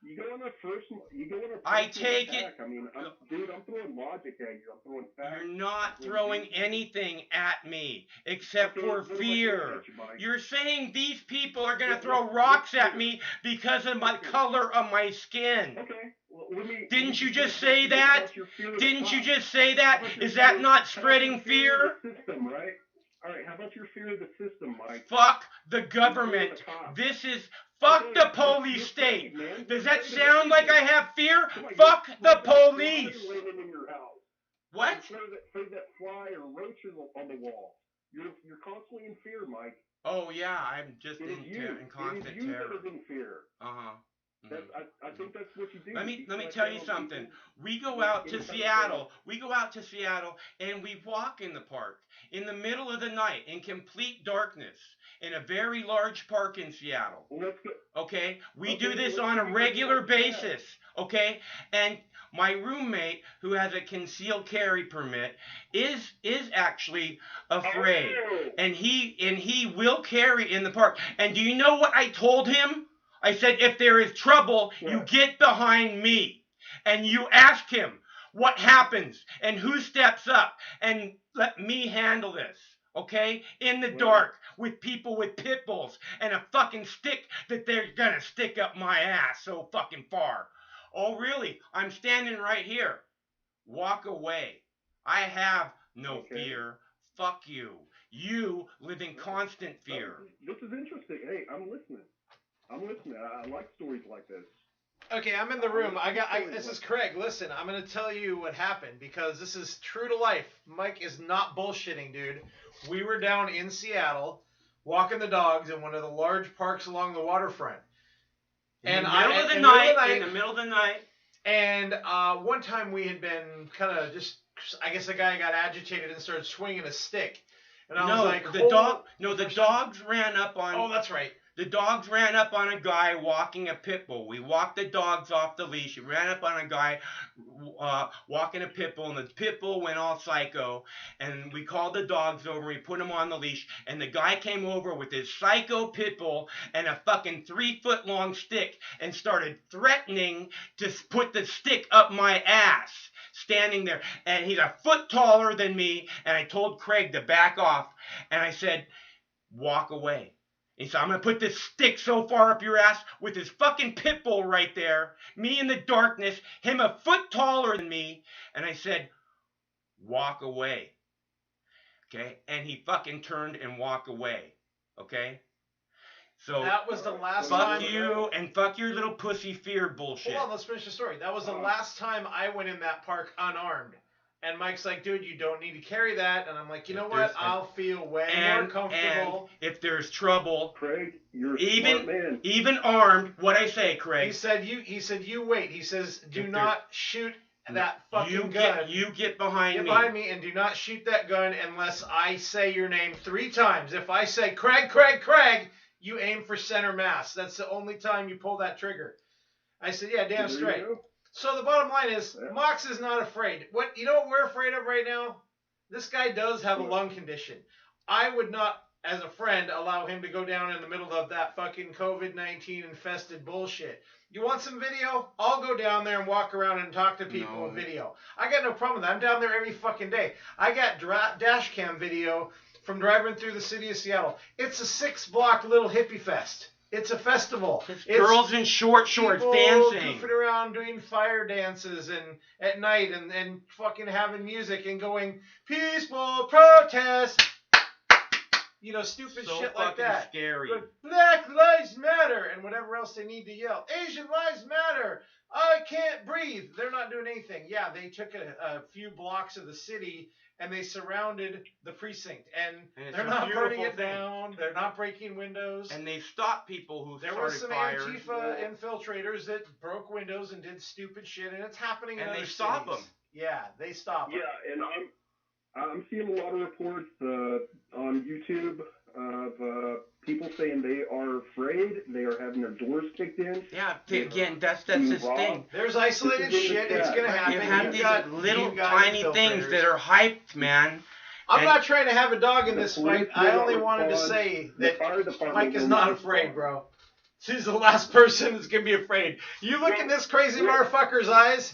You go on a first. You go on a. I personal take attack. I mean, I'm throwing logic at you. I'm throwing facts. You're not throwing anything at me except Okay, for what am I fear. throwing at you, Mike? You're saying these people are going to throw rocks at me because of my color of my skin. Okay. Well, let me. Didn't you just How say that? about your fear of the Didn't you cops? just say How that? about your Is that fear- not how about spreading your fear? of the system, right? All right. How about your fear of the system, Mike? Fuck the government. This is fuck the police state. Does that sound like I have fear? Fuck the police. Living in your house. What? Afraid that fly or roaches on the wall. You're constantly in fear, Mike. Oh yeah, I'm just It is you. in constant It is you terror. that is in fear. Uh-huh. I think that's what you do. Let me You tell let you down something. people. We go Yeah, out to anytime Seattle. We go out to Seattle and we walk in the park in the middle of the night in complete darkness in a very large park in Seattle. Well, let's go. Okay? We Okay, do this well, on let's a do regular that. basis. Okay? And my roommate, who has a concealed carry permit, is actually afraid. Oh. And he will carry in the park. And do you know what I told him? I said, if there is trouble, you get behind me. And you ask him what happens and who steps up and let me handle this. Okay? In the dark with people with pit bulls and a fucking stick that they're gonna stick up my ass so fucking far. Oh, really? I'm standing right here. Walk away. I have no fear. Fuck you. You live in constant fear. This is interesting. Hey, I'm listening. I like stories like this. Okay, I'm in the room. This is Craig. Listen, I'm going to tell you what happened because this is true to life. Mike is not bullshitting, dude. We were down in Seattle walking the dogs in one of the large parks along the waterfront. In the middle of the night. And one time we had been kind of just, I guess a guy got agitated and started swinging a stick. And I was like, the dogs ran up on. Oh, that's right. The dogs ran up on a guy walking a pit bull. We walked the dogs off the leash. We ran up on a guy walking a pit bull, and the pit bull went all psycho. And we called the dogs over. We put them on the leash, and the guy came over with his psycho pit bull and a fucking 3-foot-long stick and started threatening to put the stick up my ass. Standing there, and he's a foot taller than me. And I told Craig to back off, and I said, walk away. He said, I'm going to put this stick so far up your ass with his fucking pit bull right there, me in the darkness, him a foot taller than me. And I said, walk away. Okay? And he fucking turned and walked away. Okay? So that was the last fuck time. you and fuck your little pussy fear bullshit. Hold on, let's finish the story. That was the last time I went in that park unarmed. And Mike's like, dude, you don't need to carry that. And I'm like, you know what? I'll feel way more comfortable. And if there's trouble, Craig, you're a smart man. Even armed, what'd I say, Craig? He said, you wait. He says, do not shoot that fucking gun. You get behind me. Get behind me and do not shoot that gun unless I say your name 3 times. If I say, Craig, Craig, Craig, you aim for center mass. That's the only time you pull that trigger. I said, yeah, damn straight. So the bottom line is, Mox is not afraid. You know what we're afraid of right now? This guy does have a lung condition. I would not as a friend, allow him to go down in the middle of that fucking COVID-19 infested bullshit. You want some video? I'll go down there and walk around and talk to people with video. I got no problem with that. I'm down there every fucking day. I got dash cam video from driving through the city of Seattle. It's a 6-block little hippie fest. It's a festival. It's girls in short shorts dancing. Goofing around doing fire dances and at night and fucking having music and going, peaceful protest. You know, stupid So shit like that. Scary. But Black Lives Matter and whatever else they need to yell. Asian Lives Matter. I can't breathe. They're not doing anything. Yeah, they took a few blocks of the city and they surrounded the precinct. And they're not burning it down. They're not breaking windows. And they stopped people who there were started some fires. Antifa infiltrators that broke windows and did stupid shit, and it's happening in And other they stop cities. them. Yeah, they stop them. Yeah, and I'm seeing a lot of reports on YouTube of people saying they are afraid, they are having their doors kicked in. Yeah, again, that's this thing. There's isolated shit. It's gonna happen. You have these little you've got tiny things that are hyped, man. I'm And- not trying to have a dog in this police fight. I will only wanted to respond. say The that fire department Mike is will not not afraid, respond. bro. He's the last person that's gonna be afraid. You look in this crazy motherfucker's eyes,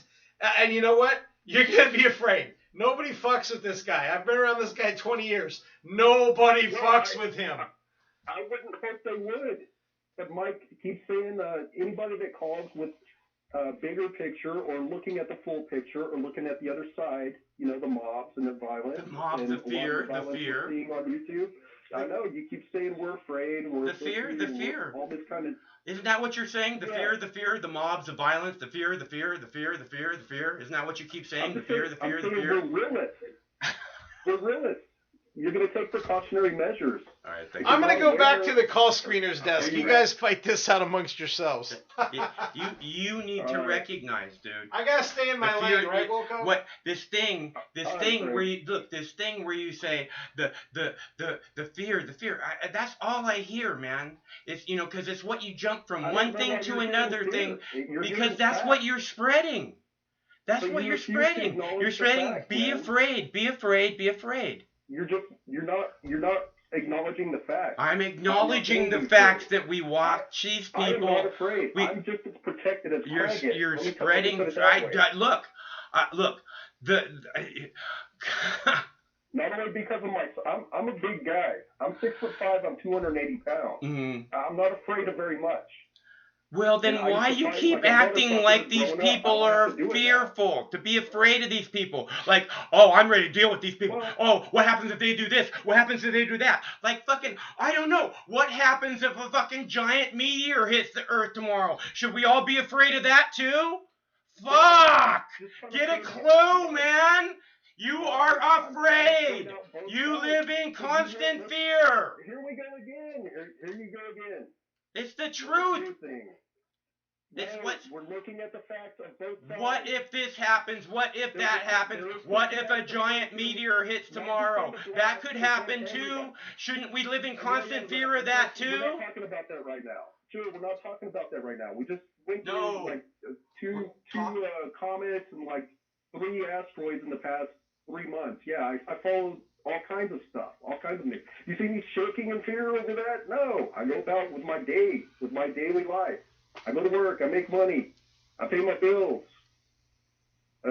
and you know what? You're gonna be afraid. Nobody fucks with this guy. I've been around this guy 20 years. Nobody fucks with him. I wouldn't hope they would. But Mike keeps saying anybody that calls with a bigger picture or looking at the full picture or looking at the other side, you know, the mobs and the violence. The mobs, and the a lot of fear, the violence fear. we're seeing on YouTube. I know, you keep saying we're afraid. The fear. All this kind of... Isn't that what you're saying? The Yeah. fear, the mobs, the violence, the fear. Isn't that what you keep saying? The fear, the I'm fear. saying we're realists. We're realists. You're going to take precautionary measures. All right, thank I'm you. gonna go back to the call screener's desk. You guys fight this out amongst yourselves. You need to recognize, dude. I gotta stay in my The fear- lane, right, Wilco? What this thing agree. where you look, this thing where you say the fear. That's all I hear, man. It's because it's what you jump from I one don't know thing why to you're another saying thing fear. You're because hearing that's facts. what you're spreading. That's But what you you're refuse to spreading. acknowledge You're the spreading. facts, Be man. afraid. Be afraid. Be afraid. You're not acknowledging the facts. I'm acknowledging I'm the not facts afraid. that we watch these I am people. not afraid. we- I'm just as protected as You're Craig is. you're Let me spreading. put it that way. Look. Not only because of I'm a big guy. I'm 6'5". I'm 280 pounds. Mhm. I'm not afraid of very much. Well, then And I why used to you fight keep like a acting motherfucker like these growing up. people I don't are have to do it now. fearful, to be afraid of these people? Like, oh, I'm ready to deal with these people. Well- Oh, what happens if they do this? What happens if they do that? Like, fucking, I don't know. What happens if a fucking giant meteor hits the earth tomorrow? Should we all be afraid of that too? Fuck! Get a clue, man! You are afraid! You live in constant fear! Here we go again. Here you go again. It's the It's truth! a thing. It's No, what- we're looking at the facts of both sides. What if this happens? What if that happens? What if a giant meteor hits tomorrow? That could happen too. Shouldn't we live in constant fear of that We're too? not talking about that right now. Sure, we're not talking about that right now. We just went through No. like two comets and like 3 asteroids in the past 3 months. Yeah, I followed all kinds of stuff, all kinds of things. You see me shaking in fear over that? No, I go about with my daily life. I go to work, I make money, I pay my bills. I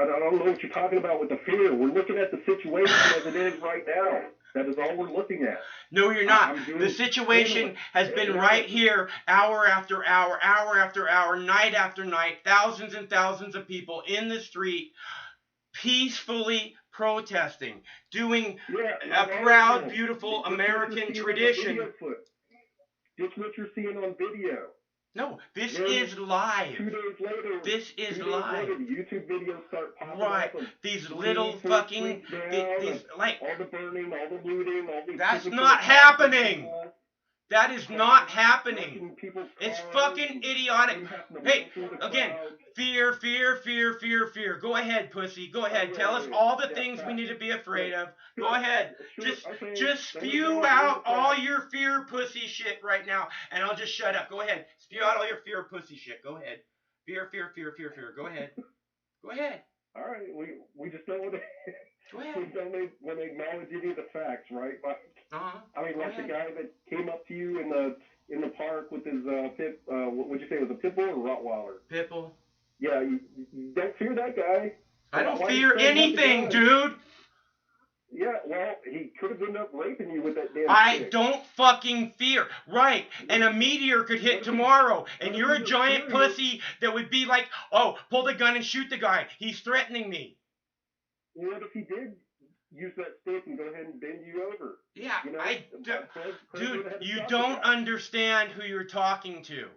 don't know what you're talking about with the fear. We're looking at the situation as it is right now. That is all we're looking at. No, you're not. I'm doing- The situation has been right here, hour after hour, night after night, thousands and thousands of people in the street, peacefully protesting, doing a proud, beautiful American tradition. Just what you're seeing on video. No, this Then is live. 2 days later, This is 2 days live. later, the YouTube videos start popping Right. up. These of little people fucking, freaked down, these, like, all the burning, all the looting, all these. That's physical not attacks happening. on people, that is not happening. wrecking people's It's cars, fucking idiotic. them having to Hey, run through the again, crowd. fear. Go ahead, pussy. Go ahead. Tell us all the things we need to be afraid of. Go ahead. Just spew out all your fear pussy shit right now, and I'll just shut up. Go ahead. Spew out all your fear pussy shit. Go ahead. Fear. Go ahead. Go ahead. All right, we just don't want to. Go ahead. when they acknowledge any of the facts, right? But, Uh-huh. I mean, Go like the ahead. guy that came up to you in the park with his pit. What'd you say? Was it a pit bull or a Rottweiler? Pitbull. Yeah, you don't fear that guy. I don't Why fear you saying anything, nothing dude. Yeah, well, he could have ended up raping you with that damn I stick. don't fucking fear. Right. And a meteor could hit tomorrow. And you're a giant pussy that would be like, oh, pull the gun and shoot the guy. He's threatening me. What if he did use that stick and go ahead and bend you over? Yeah, You know, dude, you don't understand who you're talking to.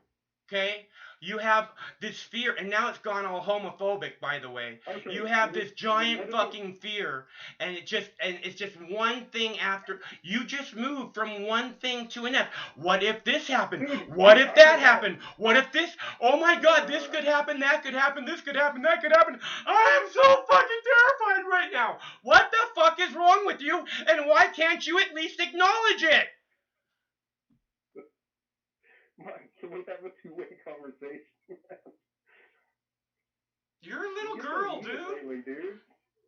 Okay? You have this fear, and now it's gone all homophobic, by the way. Okay, You have this giant what if fucking fear, and it's just one thing after. You just move from one thing to another. What if this happened? What if that happened? What if this? Oh my God, this could happen, that could happen, this could happen, that could happen. I am so fucking terrified right now. What the fuck is wrong with you, and why can't you at least acknowledge it? Mike, can we have a two-way conversation? You're a little girl, dude.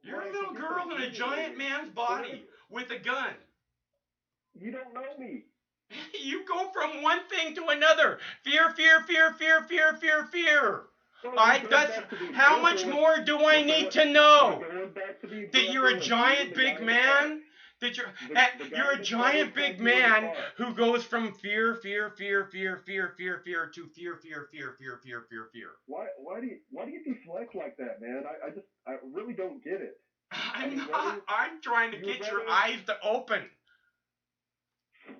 You're a little girl in a giant man's body with a gun. You don't know me. You go from one thing to another. Fear, fear, fear, fear, fear, fear, fear. How much more do I need to know? That you're a giant big man? That you're a giant big man who goes from fear, fear, fear, fear, fear, fear, fear to fear, fear, fear, fear, fear, fear, fear. Why do you deflect like that, man? I really don't get it. I'm trying to get your eyes to open.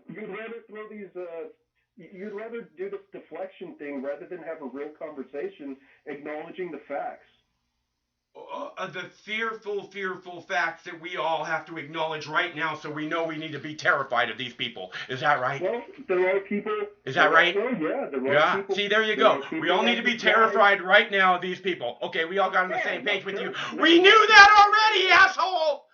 You'd rather throw these. You'd rather do this deflection thing rather than have a real conversation, acknowledging the facts. The fearful facts that we all have to acknowledge right now, so we know we need to be terrified of these people. Is that right? Well, there are people. Is that right? Well, yeah, there are people. See, there you go. We all need to be terrified right now of these people. Okay, we all got on the same page with you. We knew that already, asshole!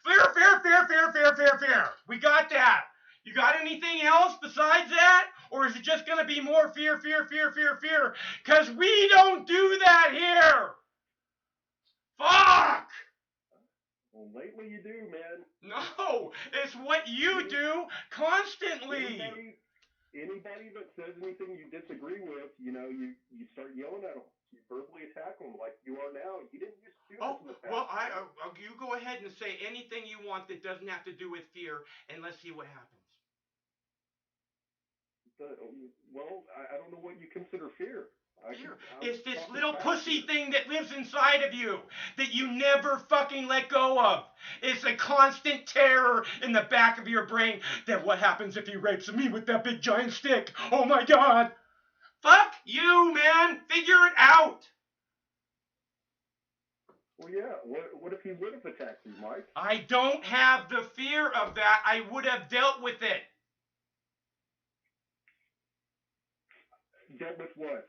Fear, fear, fear, fear, fear, fear, fear. We got that. You got anything else besides that? Or is it just going to be more fear, fear, fear, fear, fear? Because we don't do that here! Fuck! Well, lately you do, man. No, it's what you do constantly. Anybody that says anything you disagree with, you start yelling at them. You verbally attack them like you are now. You didn't used to do this in the past. Well, you go ahead and say anything you want that doesn't have to do with fear, and let's see what happens. I don't know what you consider fear. Fear. It's this little pussy thing that lives inside of you that you never fucking let go of. It's a constant terror in the back of your brain that what happens if he rapes me with that big giant stick? Oh my God. Fuck you, man. Figure it out. Well, yeah. What if he would have attacked you, Mike? I don't have the fear of that. I would have dealt with it. Dealt with what?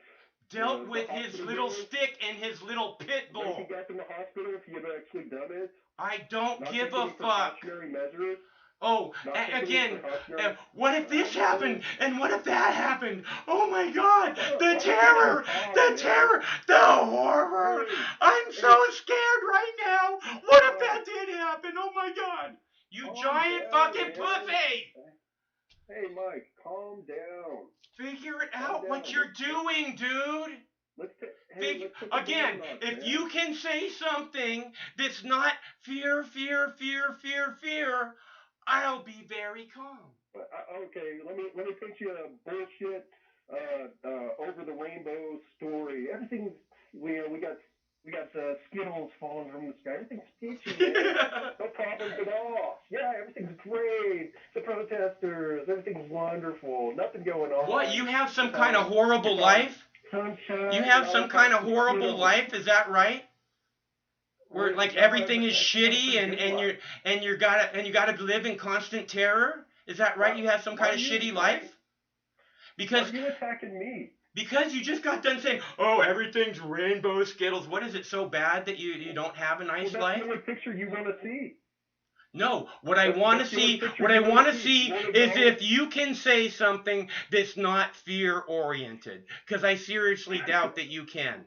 Dealt with his little stick and his little pit bull. If he got in the hospital, if he had actually done it? I don't give a fuck. Precautionary measures? Oh, again, what if this happened? And what if that happened? Oh my God, the terror, the horror. I'm so scared right now. What if that did happen? Oh my God, you giant fucking pussy. Hey, Mike, calm down. Figure it out what you're doing, dude. Again, if you can say something that's not fear, fear, fear, fear, fear, I'll be very calm. Okay, let me paint you a bullshit over the rainbow story. Everything's we got Skittles falling from the sky. Everything's peachy, man. No problems at all. Yeah, everything's great. The protesters, everything's wonderful. Nothing going on. What? You have some kind of horrible life? Sunshine. You have some kind of horrible life? Is that right? Where like everything is shitty and you gotta live in constant terror? Is that right? You have some kind of shitty life? Because why are you attacking me? Because you just got done saying, oh, everything's rainbow Skittles. What is it so bad that you don't have a nice life? That's the only picture you want to see. No, what I want to see is if you can say something that's not fear-oriented. Because I seriously doubt that you can.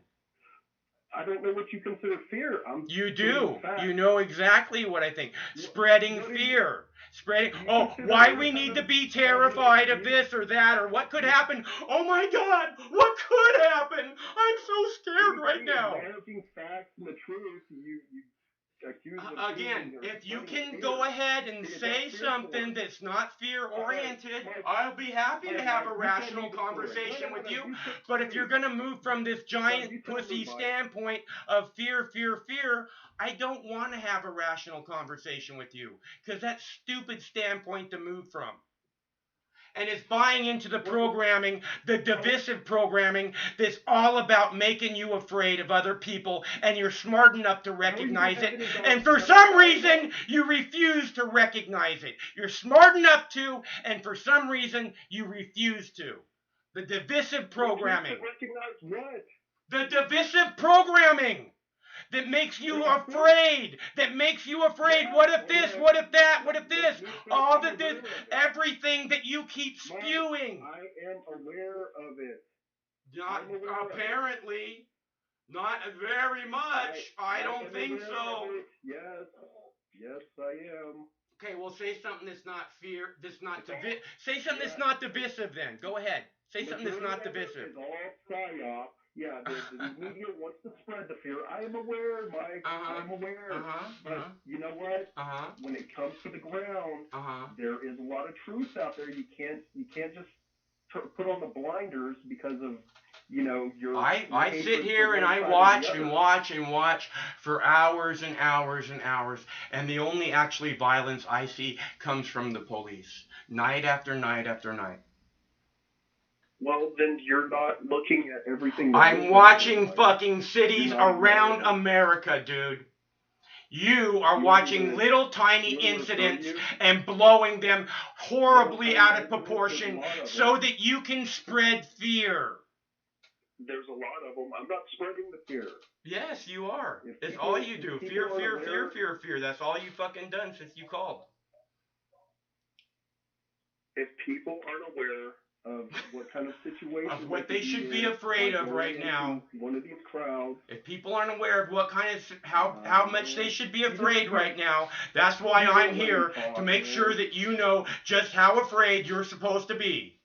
I don't know what you consider fear. You do. You know exactly what I think. Spreading fear. Spreading. Oh, why we need to be terrified of this or that or what could happen. Oh my God, what could happen? I'm so scared right now. Managing facts and the truth, you accuse again, if you can go ahead and say something that's not fear-oriented, I'll be happy to have a rational conversation with you. But if you're going to move from this giant pussy standpoint of fear, fear, fear, I don't want to have a rational conversation with you because that's stupid standpoint to move from. And it's buying into the programming, the divisive programming that's all about making you afraid of other people, and you're smart enough to recognize it. And for some reason, you refuse to recognize it. You're smart enough to, and for some reason, you refuse to. The divisive programming. Recognize what? The divisive programming. That makes you afraid. That makes you afraid. What if this? What if that? What if this? All the this, everything that you keep spewing. I am aware of it. Not apparently. Not very much. I don't think so. Yes. Yes, I am. Okay, well, say something that's not fear. That's not divisive. Say something that's not divisive. Then go ahead. Say something that's not divisive. It's all psyop. Yeah, the media wants to spread the fear. I am aware, Mike. I'm aware. But you know what? When it comes to the ground, there is a lot of truth out there. You can't just put on the blinders because of your. I sit here and I watch and watch and watch for hours and hours and hours, and the only actually violence I see comes from the police, night after night after night. Well, then you're not looking at everything. I'm watching fucking cities around America, dude. You are watching little tiny incidents and blowing them horribly out of proportion so that you can spread fear. There's a lot of them. I'm not spreading the fear. Yes, you are. It's all you do. Fear, fear, fear, fear, fear. That's all you fucking done since you called. If people aren't aware of what kind of situation, of what they should be afraid of right now. One of these crowds. If people aren't aware of what kind of how much they should be afraid right now, that's why I'm here to make sure that you know just how afraid you're supposed to be.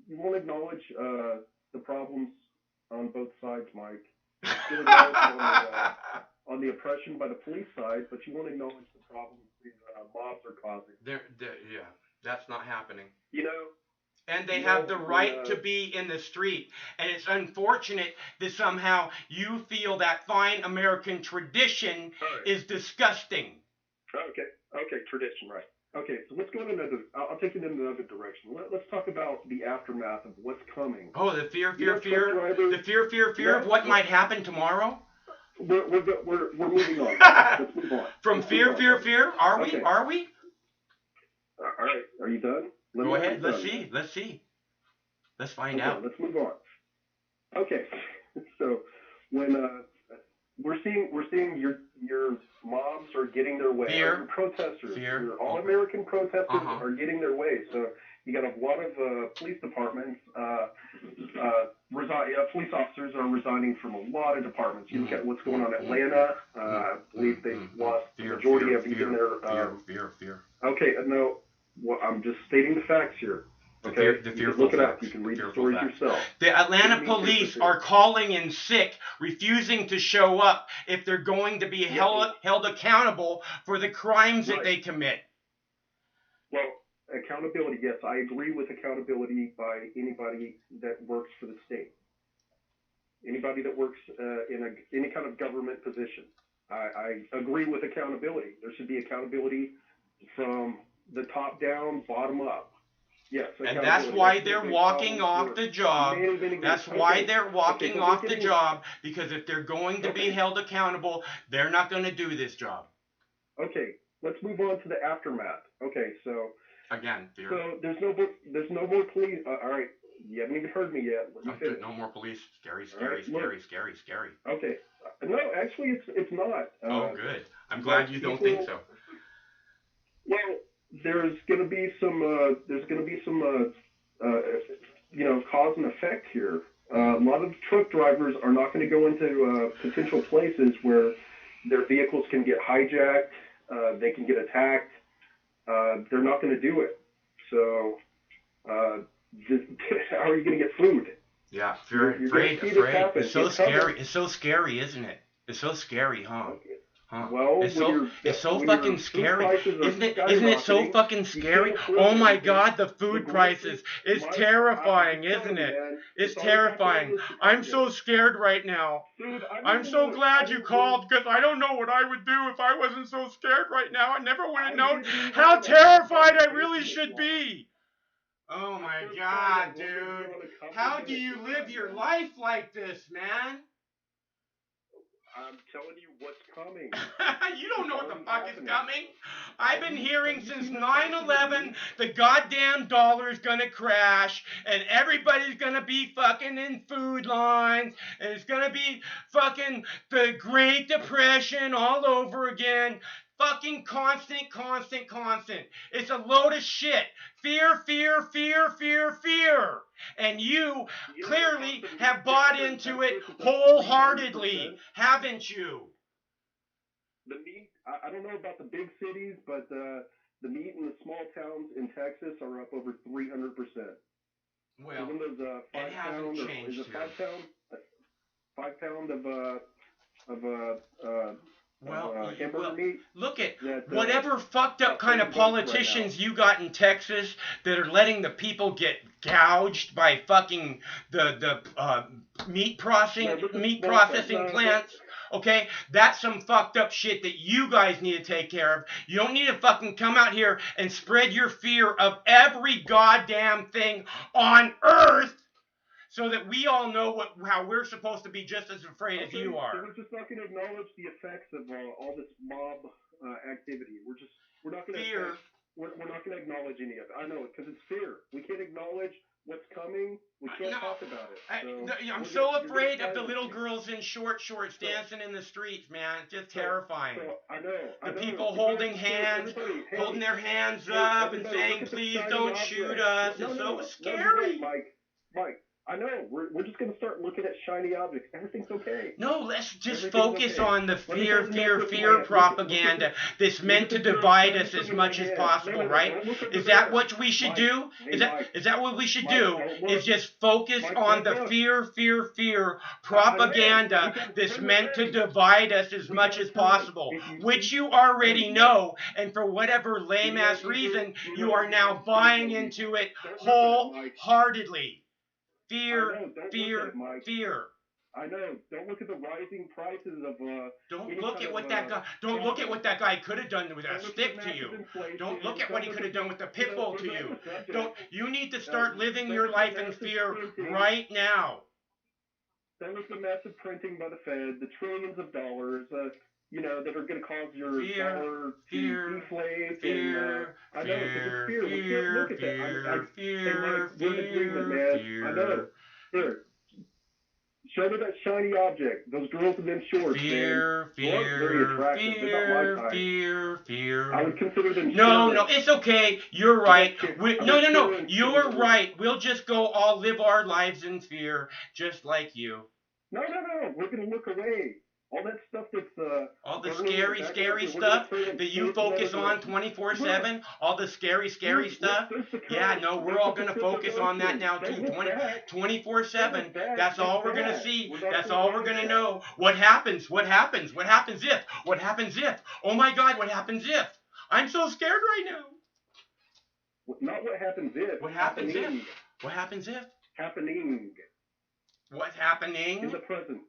You won't acknowledge the problems on both sides, Mike. You'll on the oppression by the police side, but you won't acknowledge the problems these mobs are causing. Yeah. That's not happening. And they You have know, the right to be in the street. And it's unfortunate that somehow you feel that fine American tradition is disgusting. Okay, tradition, right. Okay, so let's go in another, I'll take it in another direction. Let's talk about the aftermath of what's coming. Oh, the fear, fear, fear. The fear, fear, fear of what might happen tomorrow? We're moving on. Let's move on. From fear, fear, fear? Are we? Okay. Are we? All right, are you done? Go ahead. Let's see. Let's find out. Let's move on. Okay, so when we're seeing your mobs are getting their way. Fear. Your protesters. Fear. Your all-American protesters are getting their way. So you got a lot of police departments. Police officers are resigning from a lot of departments. You look at what's going on in Atlanta. I believe they've lost the majority of even their. Fear. Okay, no. Well, I'm just stating the facts here. Okay, the you fearful can look it up. facts. You can read the stories yourself. The Atlanta police are calling in sick, refusing to show up if they're going to be held accountable for the crimes that they commit. Well, accountability, yes, I agree with accountability by anybody that works for the state. Anybody that works in any kind of government position. I agree with accountability. There should be accountability from the top down, bottom up. Yes, and that's why they're walking off the job. That's why they're walking off the job, because if they're going to be held accountable, they're not going to do this job. Okay, let's move on to the aftermath. Okay, so again, fear. So there's no more police. All right, you haven't even heard me yet. No more police. Scary. Okay, no, actually, it's not. Oh, good. I'm glad you don't think so. Well, there's going to be some cause and effect here. A lot of truck drivers are not going to go into potential places where their vehicles can get hijacked, they can get attacked. They're not going to do it. So, how are you going to get food? Yeah, You're afraid. gonna see this happen. It's so It's coming. scary. It's so scary, isn't it? It's so scary, huh? Huh. Well, it's so when fucking your food scary. prices are Isn't it so skyrocketing, fucking you scary? can't afford Oh my anything. God, the food The prices. It's Mike, terrifying, I'm telling isn't you, it? man, It's all about terrifying. this I'm Chicago. so scared right now. Dude, I'm so glad you called because I don't know what I would do if I wasn't so scared right now. I never would have known how terrified I really should be. Oh my God, dude. How do you live your life like this, man? I'm telling you what's coming. You don't know what the fuck is coming. I've been hearing since 9/11 the goddamn dollar is gonna crash and everybody's gonna be fucking in food lines and it's gonna be fucking the Great Depression all over again. Fucking constant. It's a load of shit. Fear. And you clearly have bought into it wholeheartedly, haven't you? The meat, I don't know about the big cities, but the meat in the small towns in Texas are up over 300%. Well, even those it 5 hasn't pound, or changed is it here. 5 pound of hamburger well, meat? look at that, whatever fucked up kind of $30 right politicians you got in Texas that are letting the people get gouged by fucking the meat processing plants. Okay, that's some fucked up shit that you guys need to take care of. You don't need to fucking come out here and spread your fear of every goddamn thing on earth so that we all know how we're supposed to be just as afraid as you are. So we're just not going to acknowledge the effects of all this mob activity. We're not going to fear. We're not going to acknowledge any of it. I know, because it's fear. We can't acknowledge what's coming. We can't talk about it. I'm so afraid of the little girls in short shorts dancing in the streets, man. It's just terrifying. I know. The people holding hands, holding their hands up and saying, please don't shoot us. It's so scary. Mike, I know. We're just going to start looking at shiny objects. Everything's okay. No, let's just Everything's focus okay. on the Let me tell you fear what- propaganda that's meant to divide us as much as possible, right? Is that what we should do? Is that what we should do? Is just focus on the fear propaganda that's meant to divide us as much as possible, which you already know, and for whatever lame-ass reason, you are now buying into it wholeheartedly. Fear. I know. Don't look at the rising prices of. Don't look at what that guy. Don't look at what that guy could have done with a stick to you. Don't look at what he could have done with the pit bull to you. Don't. You need to start living your life in fear right now. Don't look at the massive printing by the Fed, the trillions of dollars, that are going to cause your dollar to deflate. I know, it's fear. We can't look at that. We're in agreement, man. I know. Here. Show me that shiny object. Those girls in them shorts, man. Very attractive. They're not my type. I would consider them. No, it's okay. You're right. No. You're right. We'll just go all live our lives in fear, just like you. No. We're gonna look away. All that stuff that's all the scary stuff that you focus on 24/7, all the scary stuff. Yeah, no, we're all gonna focus on that now too. 24/7. That's all we're gonna see. That's all we're gonna know. What happens? What happens if? Oh my God, what happens if? I'm so scared right now. Not what happens if. What happens if? What happens if? Happening. What's happening? In the present.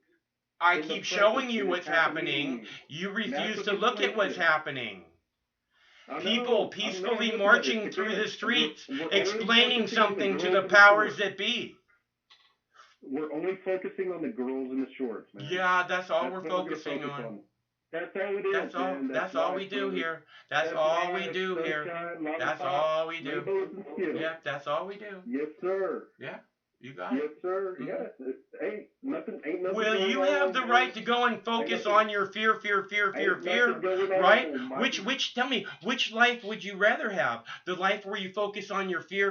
I keep showing you what's happening. You refuse to look at what's happening. People peacefully marching through the streets, explaining something to the powers that be. We're only focusing on the girls in the shorts, man. Yeah, that's all we're focusing on. That's all it is. That's all we do here. That's all we do here. That's all we do. Yep, that's all we do. Yes, sir. Yeah. You got Yes, it. sir. Yeah. Ain't nothing. Will going you on, have the man. right to go and focus on your fear, Ain't nothing going on, right? Mikey. Tell me, which life would you rather have? The life where you focus on your fear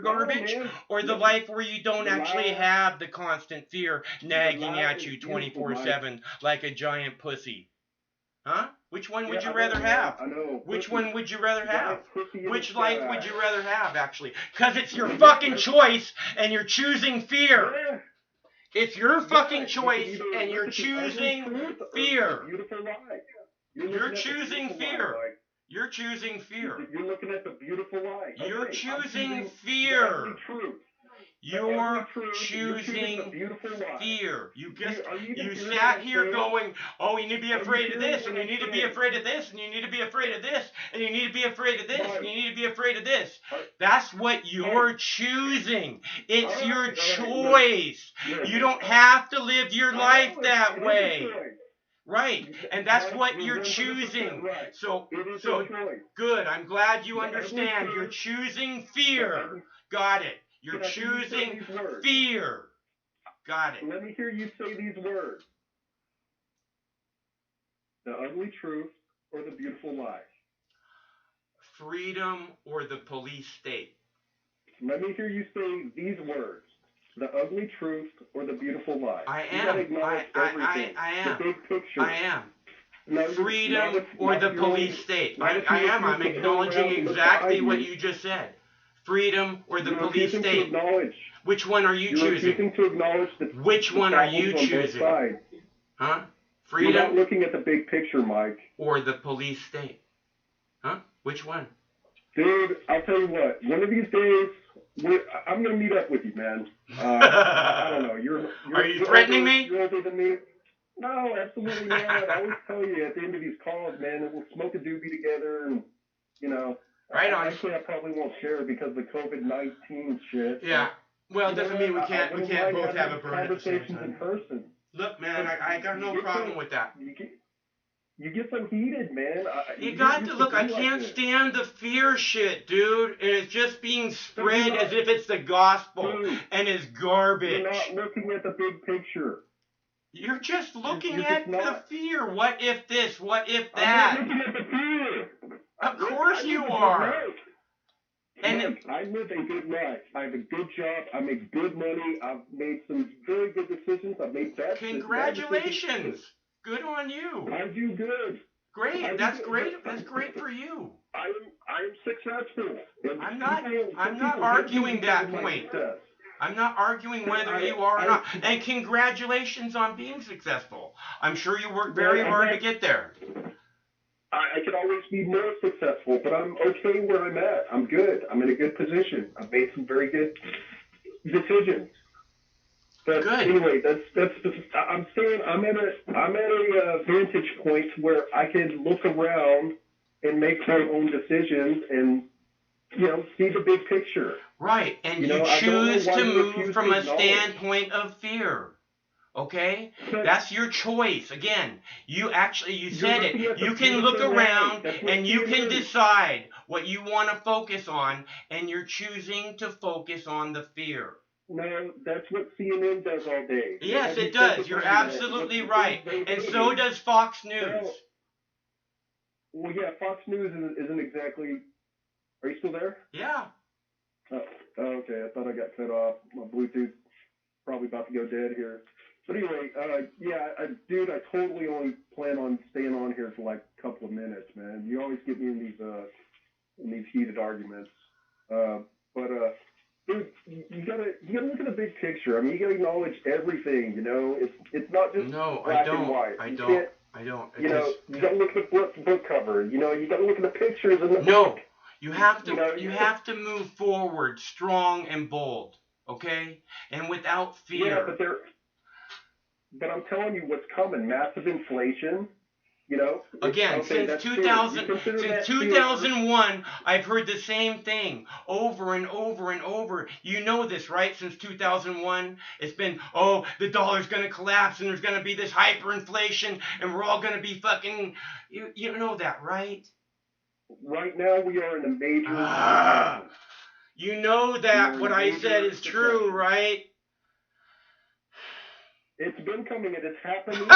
garbage, man. or the life where you don't actually have the constant fear nagging at life you is beautiful, 24/7 like a giant pussy? Huh? Which one would Yeah, you I rather know, have? I know. Which Pussy. one would you rather have? Pussy in Which the life sky. would you rather have, actually? Because it's your fucking choice, and you're choosing fear. Yeah. It's your fucking You can choice, either and you're look at the ugly choosing truth or fear. the beautiful lie. You're looking at the choosing beautiful fear. lie, Mike. You're choosing fear. You're looking at the beautiful lie. You're Okay, I'm choosing the fear. ugly truth. You're ugly truth, choosing the beautiful lie. fear. You you sat here saying? going, oh, you need to be afraid of this, and you what need to I'm be saying? afraid of this, and you need to be afraid of this, and you need to be afraid of this, Right. and you need to be afraid of this. Right. That's what you're Right. choosing. It's All your right, choice. look. You don't have to live your life It that is a way. choice. Right, and that's Mike, what you're you're 100% choosing. right. So It is so a choice. good. I'm glad you The understand. ugly You're truth- choosing fear. Got it. You're Can I hear you say choosing these words? fear. Got it. Let me hear you say these words. The ugly truth or the beautiful lie. Freedom or the police state. Let me hear you say these words. The ugly truth or the beautiful lie. I You gotta am. acknowledge everything. I am. The big picture. I am. Now, Freedom not or not the your own- police state. not I if you am. I'm refuse to turn acknowledging around and look exactly behind what you. you just said. Freedom or the You're police refusing to state. acknowledge. Which one are you You're choosing? refusing to acknowledge the Which the one are you problems on both choosing? sides. Huh? You're not Freedom looking at the big picture, Mike. or the police state? Huh? Which one? Dude, I'll tell you what. One of these days, I'm gonna meet up with you, man. I don't know. You're Are you threatening me? You're older than me. No, absolutely not. I always tell you at the end of these calls, man, that we'll smoke a doobie together, and you know. Right on. Actually, I probably won't share because of the COVID-19 shit. Yeah. Well, it doesn't mean we can't wouldn't both mind have a having burn at the same conversations in time. person. Look, man, I got no problem with that. You get so heated, man. You got to used look. I be like can't this. stand the fear shit, dude. And it's just being spread you're not- as if it's the gospel Dude, and is You're garbage. not looking at the big picture. You're just looking you're at just not. the fear. What if this? What if I'm that? not looking at the fear. Of course I you live a good are. life. And Look, I live a good life. I have a good job. I make good money. I've made some very good decisions. I've made bad congratulations. Good on you. I do good. Great. That's great. That's great for you. I am successful. And I'm not people arguing hate me that because of my point. success. I'm not arguing whether you are or not. And congratulations on being successful. I'm sure you worked very hard to get there. I could always be more successful, but I'm okay where I'm at. I'm good. I'm in a good position. I've made some very good decisions. But Good. anyway, that's I'm saying I'm at a vantage point where I can look around and make my own decisions and see the big picture. Right, and you I don't know choose why to you move refuse from to a acknowledge. standpoint of fear. Okay? That's your choice. Again, you said looking it. at the You can look beautiful around light. That's what and you fear can is. decide what you want to focus on, and you're choosing to focus on the fear. No, that's what CNN does all day. Yes, They it does. focus You're on that. absolutely What right. they And do. so does Fox News. Well, yeah, Fox News isn't exactly. Are you still there? Yeah. Oh, okay. I thought I got cut off. My Bluetooth's probably about to go dead here. But anyway, dude, I totally only plan on staying on here for like a couple of minutes, man. You always get me in these heated arguments. Dude, you gotta look at the big picture. I mean, you gotta acknowledge everything. It's not just black and white. I You don't. can't- I don't. You gotta look at the book cover. You gotta look at the pictures and the No, book. you have to. You You have to move forward, strong and bold. Okay, and without Yeah, fear. but I'm telling you what's coming. Massive inflation. Again, Okay, since that's fear. 2000, You consider since that fear. 2001, I've heard the same thing over and over and over. You know this, right? Since 2001, it's been, oh, the dollar's going to collapse and there's going to be this hyperinflation and we're all going to be fucking, you know that, right? Right now, we are in a major. Ah. You know that You're what in I said dangerous is true, depression. right? It's been coming and it's happening.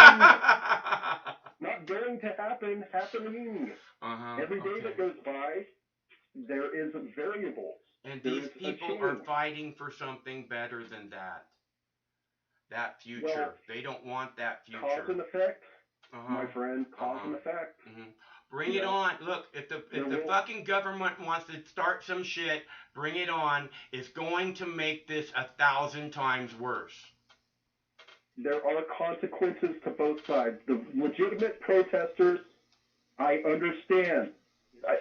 Not going to happen, happening. Every day that goes by, there is variables. And There these is a people are change. fighting for something better than that. That future. Well, they don't want that future. Cause and effect, Uh-huh. my friend. Cause and effect. Bring You it know, on. Look, if the fucking government wants to start some shit, bring it on. It's going to make this 1,000 times worse. There are consequences to both sides. The legitimate protesters, I understand.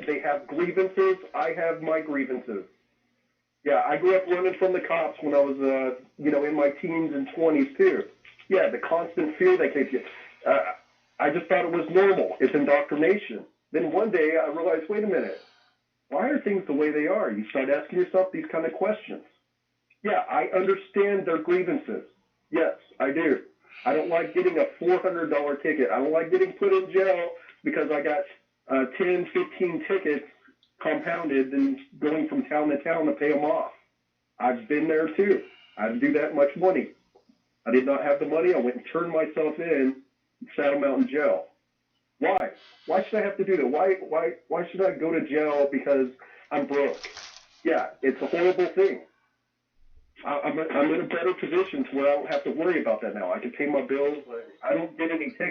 They have grievances. I have my grievances. Yeah, I grew up running from the cops when I was, in my teens and 20s too. Yeah, the constant fear they gave you. I just thought it was normal. It's indoctrination. Then one day I realized, wait a minute, why are things the way they are? You start asking yourself these kind of questions. Yeah, I understand their grievances. Yes, I do. I don't like getting a $400 ticket. I don't like getting put in jail because I got 10, 15 tickets compounded and going from town to town to pay them off. I've been there too. I didn't do that much money. I did not have the money. I went and turned myself in and sat them out in jail. Why? Why should I have to do that? Why should I go to jail because I'm broke? Yeah, it's a horrible thing. I'm in a better position to where I don't have to worry about that now. I can pay my bills. I don't get any tickets.